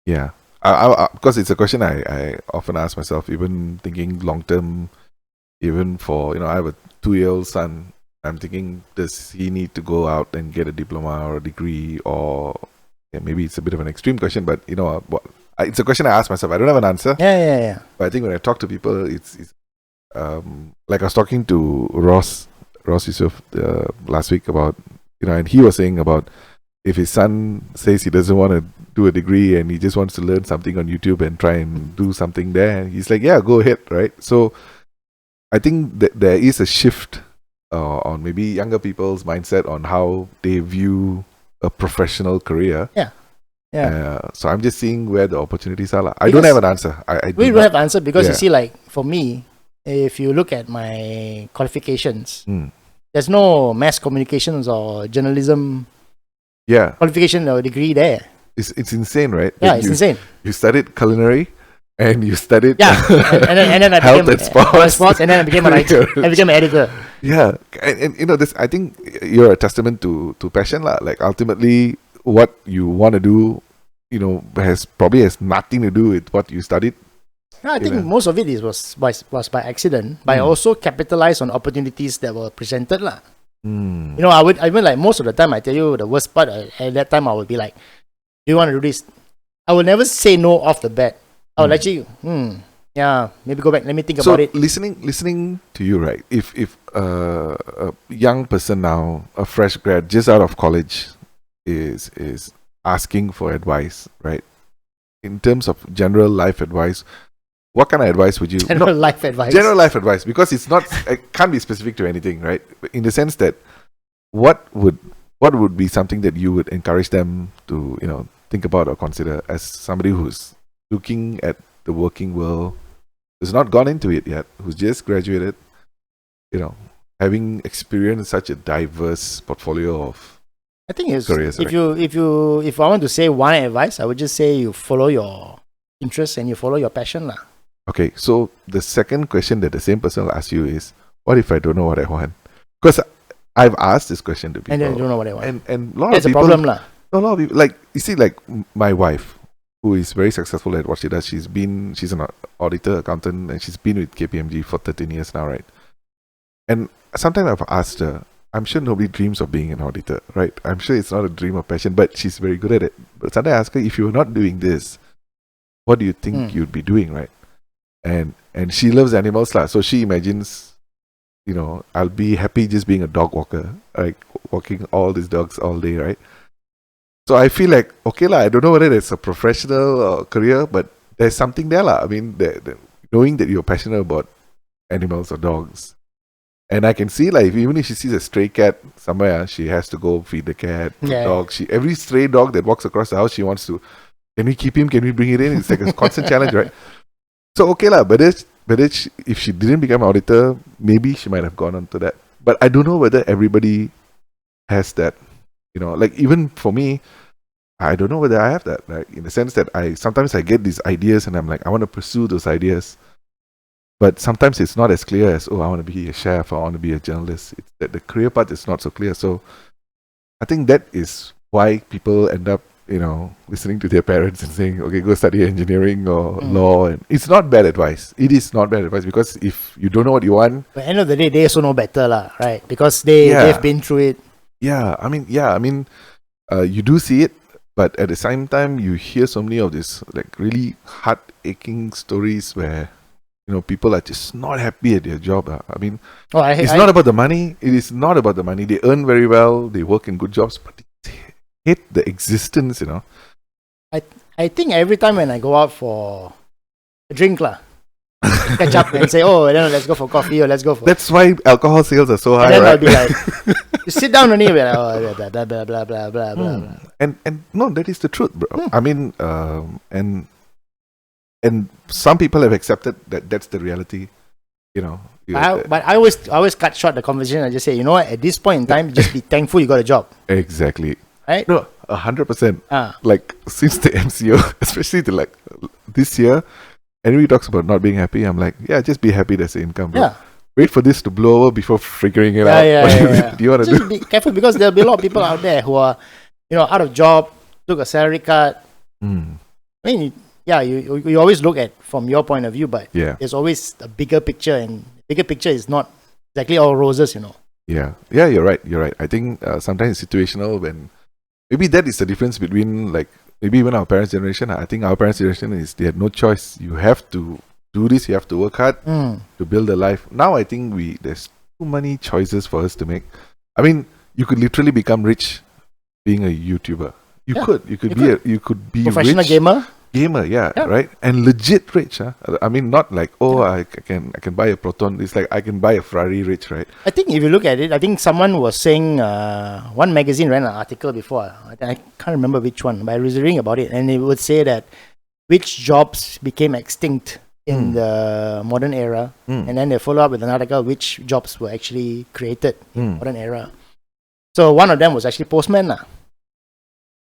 Speaker 1: Yeah. Because it's a question I often ask myself, even thinking long term, even for, I have a 2-year-old son. I'm thinking, does he need to go out and get a diploma or a degree, or maybe it's a bit of an extreme question, but it's a question I ask myself. I don't have an answer.
Speaker 2: Yeah.
Speaker 1: But I think when I talk to people, it's like I was talking to Ross Yusuf last week about, and he was saying about if his son says he doesn't want to do a degree and he just wants to learn something on YouTube and try and do something there, he's like, yeah, go ahead, right? So I think that there is a shift on maybe younger people's mindset on how they view a professional career. So I'm just seeing where the opportunities are. I don't have an answer.
Speaker 2: We don't have an answer because you see, like for me, if you look at my qualifications, there's no mass communications or journalism qualification or degree there.
Speaker 1: It's insane, right?
Speaker 2: Yeah, it's insane.
Speaker 1: You studied culinary and you studied
Speaker 2: and then I
Speaker 1: health
Speaker 2: became sports, and then I became a writer. I became an editor.
Speaker 1: Yeah, and this, I think you're a testament to passion lah. Like ultimately, what you want to do, has nothing to do with what you studied.
Speaker 2: I think most of it was by accident, but I also capitalized on opportunities that were presented lah. I would like most of the time, I tell you the worst part at that time, I would be like, do you want to do this? I will never say no off the bat. I would actually, maybe go back. Let me think about it.
Speaker 1: Listening to you, right? If a young person now, a fresh grad just out of college, is asking for advice, right? In terms of general life advice, what kind of advice would you?
Speaker 2: General life advice.
Speaker 1: General life advice, because it can't be specific to anything, right? In the sense that, what would be something that you would encourage them to, think about or consider as somebody who's looking at the working world, who's not gone into it yet, who's just graduated, having experienced such a diverse portfolio of
Speaker 2: I think it's
Speaker 1: careers,
Speaker 2: if I want to say one advice, I would just say you follow your interests and you follow your passion lah.
Speaker 1: Okay, so the second question that the same person will ask you is, what if I don't know what I want? Because I've asked this question to people,
Speaker 2: and then you don't know what I want,
Speaker 1: and a lot
Speaker 2: that's
Speaker 1: of people,
Speaker 2: a problem lah.
Speaker 1: A lot of people, like you see, like my wife, who is very successful at what she does. She's an auditor, accountant, and she's been with KPMG for 13 years now, right? And sometimes I've asked her, I'm sure nobody dreams of being an auditor, right? I'm sure it's not a dream or passion, but she's very good at it. But sometimes I ask her, if you were not doing this, what do you think you'd be doing, right? And she loves animals, so she imagines, I'll be happy just being a dog walker, like walking all these dogs all day, right? So I feel like, okay I don't know whether it's a professional career, but there's something there I mean, knowing that you're passionate about animals or dogs, and I can see even if she sees a stray cat somewhere, she has to go feed the cat, the dog. Every stray dog that walks across the house, she wants to, can we keep him? Can we bring it in? It's like a constant challenge, right? So okay but if she didn't become an auditor, maybe she might have gone on to that. But I don't know whether everybody has that. Even for me, I don't know whether I have that, right? In the sense that sometimes I get these ideas and I'm like, I want to pursue those ideas. But sometimes it's not as clear as, I want to be a chef, or I want to be a journalist. It's that the career path is not so clear. So I think that is why people end up, listening to their parents and saying, okay, go study engineering or law. And it's not bad advice. It is not bad advice, because if you don't know what you want,
Speaker 2: but at the end of the day, they also know better lah, right? Because they've been through it.
Speaker 1: I mean, you do see it, but at the same time, you hear so many of these like really heart-aching stories where people are just not happy at their job. I mean, it's not about the money. It is not about the money. They earn very well. They work in good jobs, but they hate the existence.
Speaker 2: I think every time when I go out for a drink lah, catch up and say, let's go for coffee, or let's go for.
Speaker 1: That's why alcohol sales are so high,
Speaker 2: and then
Speaker 1: right?
Speaker 2: I'll be like, you sit down and you'll be like, blah blah blah blah blah blah blah.
Speaker 1: And no, that is the truth, bro. I mean, and and some people have accepted that that's the reality. You know.
Speaker 2: But I always cut short the conversation. I just say, you know what, at this point in time, just be thankful you got a job.
Speaker 1: Exactly.
Speaker 2: Right?
Speaker 1: No, 100%. Like since the MCO, especially this year, anybody talks about not being happy, I'm like, yeah, just be happy there's income, bro.
Speaker 2: Yeah.
Speaker 1: Wait for this to blow over before figuring it out.
Speaker 2: Yeah.
Speaker 1: Do you want to
Speaker 2: just be careful, because there'll be a lot of people out there who are, out of job, took a salary cut. I mean, yeah, you always look at from your point of view, but there's always a bigger picture, and bigger picture is not exactly all roses,
Speaker 1: Yeah, you're right. I think sometimes it's situational. When maybe that is the difference between maybe even our parents' generation. I think our parents' generation is they had no choice. You have to do this. You have to work hard to build a life. Now I think there's too many choices for us to make. I mean, you could literally become rich being a YouTuber. You could be
Speaker 2: professional
Speaker 1: rich. Gamer, yeah, right, and legit rich. Huh? I mean, not like I can buy a Proton. It's like I can buy a Ferrari rich, right?
Speaker 2: I think if you look at it, I think someone was saying one magazine ran an article before. I can't remember which one, but I was reading about it, and it would say that which jobs became extinct in the modern era, and then they follow up with an article which jobs were actually created in the modern era. So one of them was actually postman.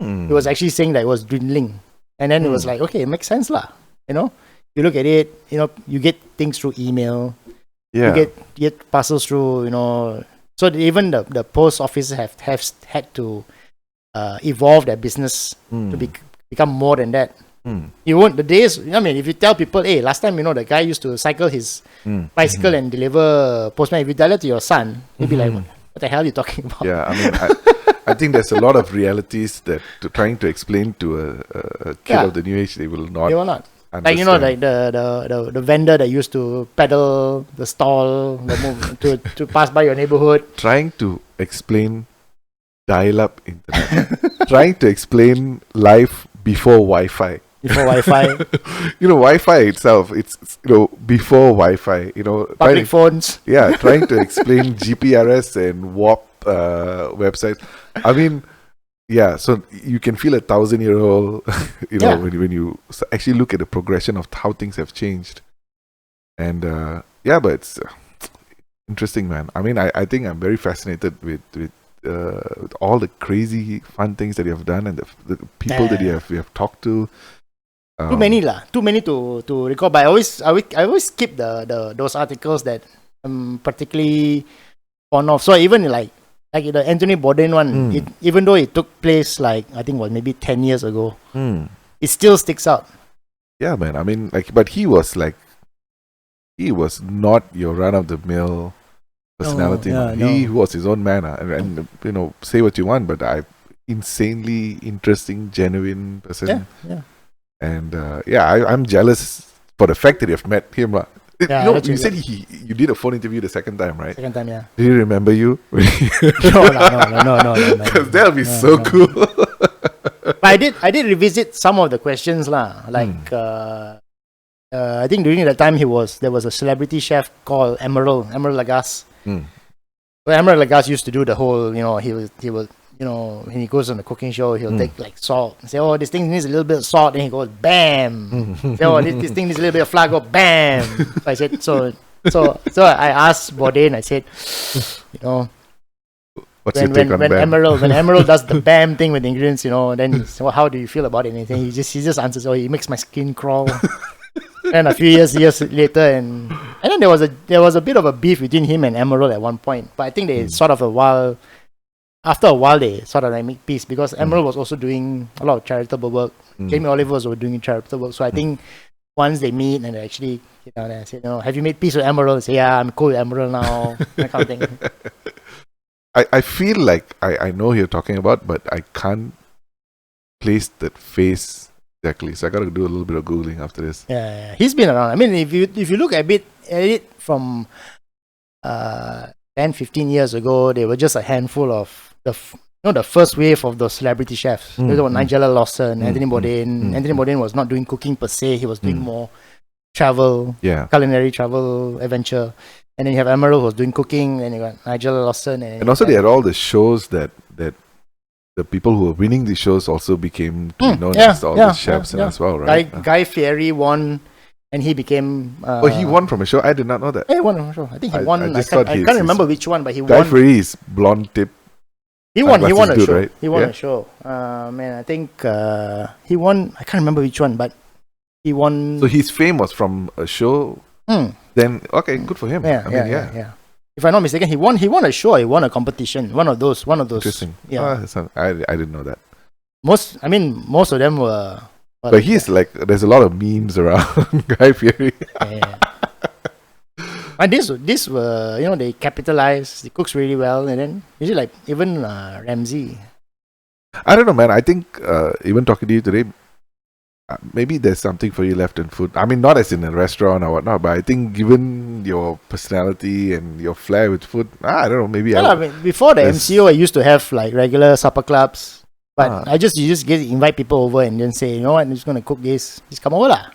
Speaker 2: He was actually saying that it was dwindling. And then it was like, okay, it makes sense lah. You look at it, you get things through email. Yeah. You get parcels through, So even the post offices have had to evolve their business to become more than that. You won't, the days, if you tell people, hey, last time, the guy used to cycle his bicycle and deliver postman. If you tell it to your son, he'll be like, what the hell are you talking about?
Speaker 1: Yeah, I think there's a lot of realities that trying to explain to a kid of the new age, they will not. Understand.
Speaker 2: Like the vendor that used to peddle the stall to pass by your neighborhood.
Speaker 1: Trying to explain dial-up internet. Trying to explain life before Wi-Fi. Wi-Fi itself, it's before Wi-Fi.
Speaker 2: Public phones.
Speaker 1: Yeah, trying to explain GPRS and WAP websites. I mean, yeah, so you can feel 1,000-year-old, when you actually look at the progression of how things have changed. And but it's interesting, man. I mean, I think I'm very fascinated with all the crazy fun things that you have done and the people that you have talked to.
Speaker 2: Too many to recall, but I always keep those articles that I'm particularly fond of. So even like the Anthony Bourdain one, even though it took place I think maybe 10 years ago, it still sticks out.
Speaker 1: Yeah, man. I mean, but he was not your run of the mill personality. He was his own man, and say what you want, but insanely interesting, genuine person.
Speaker 2: Yeah.
Speaker 1: And I'm jealous for the fact that you've met him. You said you did a phone interview the second time, right?
Speaker 2: Second time, yeah.
Speaker 1: Did he remember you?
Speaker 2: No.
Speaker 1: Because that'll be so cool.
Speaker 2: But I did revisit some of the questions lah. I think during that time there was a celebrity chef called Emerald Lagasse. So Emerald Lagasse used to do the whole, he will when he goes on the cooking show, he'll take salt and say, oh, this thing needs a little bit of salt. Then he goes, bam. Say, oh, this thing needs a little bit of flour. Go, bam. So I said, so I asked Bourdain, I said,
Speaker 1: what's your take on bam?
Speaker 2: When Emerald does the bam thing with the ingredients, then so how do you feel about it? And he just answers, oh, it makes my skin crawl. And a few years later, and then there was a bit of a beef between him and Emerald at one point. But I think they after a while, they sort of make peace, because Emerald was also doing a lot of charitable work. Jamie Oliver was doing charitable work. So I think once they meet and they actually sit down and say, have you made peace with Emerald? Say, yeah, I'm cool with Emerald now. That kind of thing.
Speaker 1: I feel like I know who you're talking about, but I can't place that face exactly. So I got to do a little bit of Googling after this.
Speaker 2: Yeah. He's been around. I mean, if you look at it from 10-15 years ago, they were just a handful of the first wave of the celebrity chefs. There was Nigella Lawson, Anthony Bourdain. Anthony Bourdain was not doing cooking per se; he was doing more travel, culinary travel adventure. And then you have Emerald who was doing cooking, and you got Nigella Lawson,
Speaker 1: and also they had all the shows that the people who were winning the shows also became to be known as all the chefs and as well, right?
Speaker 2: Guy Fieri won, and he became.
Speaker 1: He won from a show. I did not know that.
Speaker 2: He won from a show. I think he won. I can't remember which one, but he
Speaker 1: Guy
Speaker 2: won.
Speaker 1: Fieri is blonde tip.
Speaker 2: He won a show.
Speaker 1: Right?
Speaker 2: He won a show. Man, I think he won. I can't remember which one, but he won.
Speaker 1: So his fame was from a show. Then okay, good for him.
Speaker 2: Yeah. If I'm not mistaken, he won a show. He won a competition. One of those.
Speaker 1: Interesting.
Speaker 2: Yeah.
Speaker 1: I didn't know that.
Speaker 2: Most of them were.
Speaker 1: But he's like, there's a lot of memes around Guy Fieri.
Speaker 2: Yeah. And this were, they capitalized. He cooks really well, and then is it like even Ramsey?
Speaker 1: I don't know, man. I think even talking to you today, maybe there's something for you left in food. I mean, not as in a restaurant or whatnot, but I think given your personality and your flair with food, I don't know. Maybe
Speaker 2: before the MCO, I used to have like regular supper clubs. But you just invite people over and then say, you know what, I'm just gonna cook this. Just come over lah.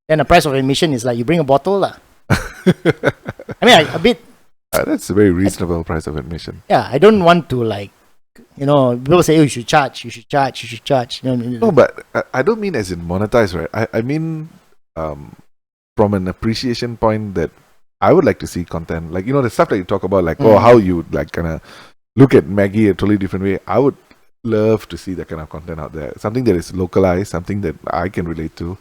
Speaker 2: Then the price of admission is like you bring a bottle lah. I mean, a bit.
Speaker 1: That's a very reasonable price of admission.
Speaker 2: Yeah, I don't want to like, people say, oh, you should charge.
Speaker 1: No, but I don't mean as in monetize, right? I mean, from an appreciation point that I would like to see content, like the stuff that you talk about, like how you like kind of look at Maggie a totally different way. I would love to see that kind of content out there, something that is localized, something that I can relate to,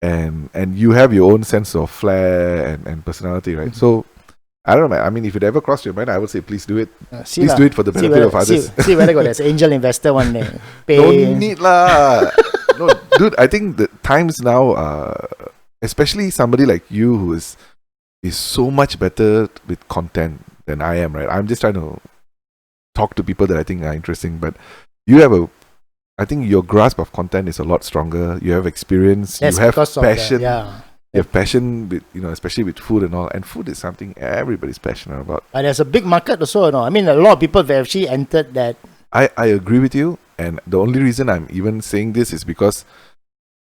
Speaker 1: and you have your own sense of flair and personality, right? So I don't know, man. I mean, if it ever crossed your mind, I would say please do it. Please do it for the benefit of others.
Speaker 2: See whether got there's angel investor one day.
Speaker 1: Don't need lah. No, dude, I think the times now, especially somebody like you who is so much better with content than I am, right? I'm just trying to talk to people that I think are interesting, but you have I think your grasp of content is a lot stronger. You have experience.
Speaker 2: Yes,
Speaker 1: you have passion.
Speaker 2: You
Speaker 1: have passion with especially with food and all. And food is something everybody's passionate about.
Speaker 2: But there's a big market also. I mean, a lot of people have actually entered that.
Speaker 1: I agree with you, and the only reason I'm even saying this is because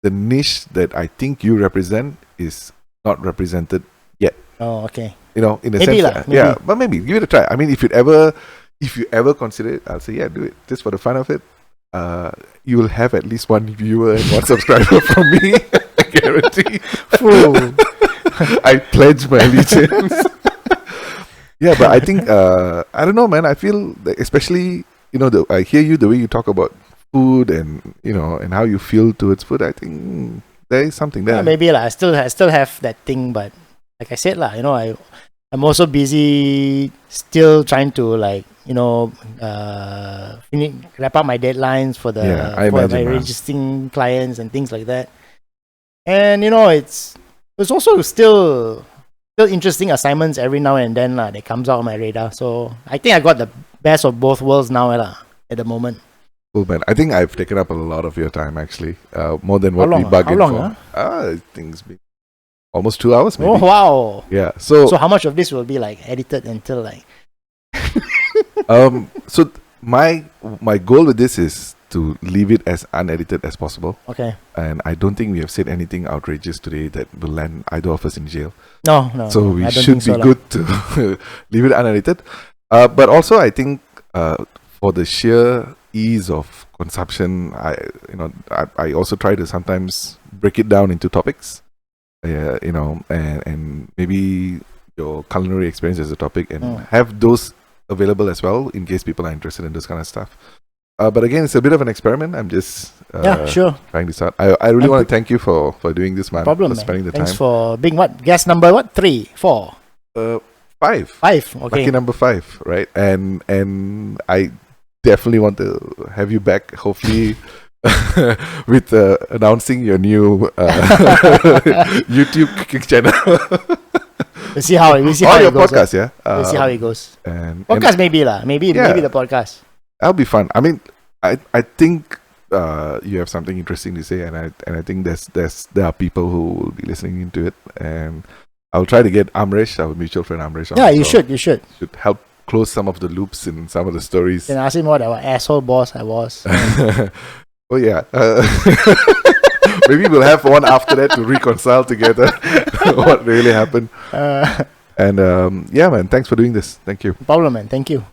Speaker 1: the niche that I think you represent is not represented yet.
Speaker 2: Oh, okay.
Speaker 1: In a sense, yeah. But maybe give it a try. I mean, if you ever consider it, I'll say, yeah, do it just for the fun of it. You will have at least one viewer and one subscriber from me. I guarantee. I pledge my allegiance. Yeah, but I think I don't know, man. I feel that especially I hear you the way you talk about food and and how you feel towards food. I think there is something there.
Speaker 2: Maybe I still have that thing, but like I said I'm also busy still trying to wrap up my deadlines for my registering clients and things like that. And it's also still interesting assignments every now and then that comes out on my radar. So I think I got the best of both worlds now at the moment.
Speaker 1: Cool, man. I think I've taken up a lot of your time actually, more than what we bargained for. I think it's been almost 2 hours, maybe.
Speaker 2: Oh wow!
Speaker 1: Yeah. So
Speaker 2: how much of this will be edited until
Speaker 1: So my goal with this is to leave it as unedited as possible.
Speaker 2: Okay.
Speaker 1: And I don't think we have said anything outrageous today that will land either of us in jail.
Speaker 2: No.
Speaker 1: So we should be good to leave it unedited. But also I think for the sheer ease of consumption, I also try to sometimes break it down into topics. And maybe your culinary experience as a topic and have those available as well in case people are interested in this kind of stuff. But again, it's a bit of an experiment. I'm just trying this out. I really want to thank you for doing this, man.
Speaker 2: Problem,
Speaker 1: for spending the
Speaker 2: Thanks
Speaker 1: time.
Speaker 2: for being guest number 3, 4?
Speaker 1: 5.
Speaker 2: 5, okay.
Speaker 1: Lucky number 5, right? And I definitely want to have you back, hopefully, with announcing your new YouTube cooking channel.
Speaker 2: We'll see how it goes.
Speaker 1: Podcast, yeah.
Speaker 2: We'll see how it goes.
Speaker 1: And
Speaker 2: podcast maybe the podcast.
Speaker 1: That'll be fun. I mean, I think you have something interesting to say, and I think there are people who will be listening into it, and I'll try to get Amresh, our mutual friend Amresh.
Speaker 2: Yeah, you should. Should
Speaker 1: help close some of the loops in some of the stories.
Speaker 2: And ask him what our asshole boss I was.
Speaker 1: Oh yeah. Maybe we'll have one after that to reconcile together what really happened. And yeah, man, thanks for doing this. Thank you.
Speaker 2: No problem, man. Thank you.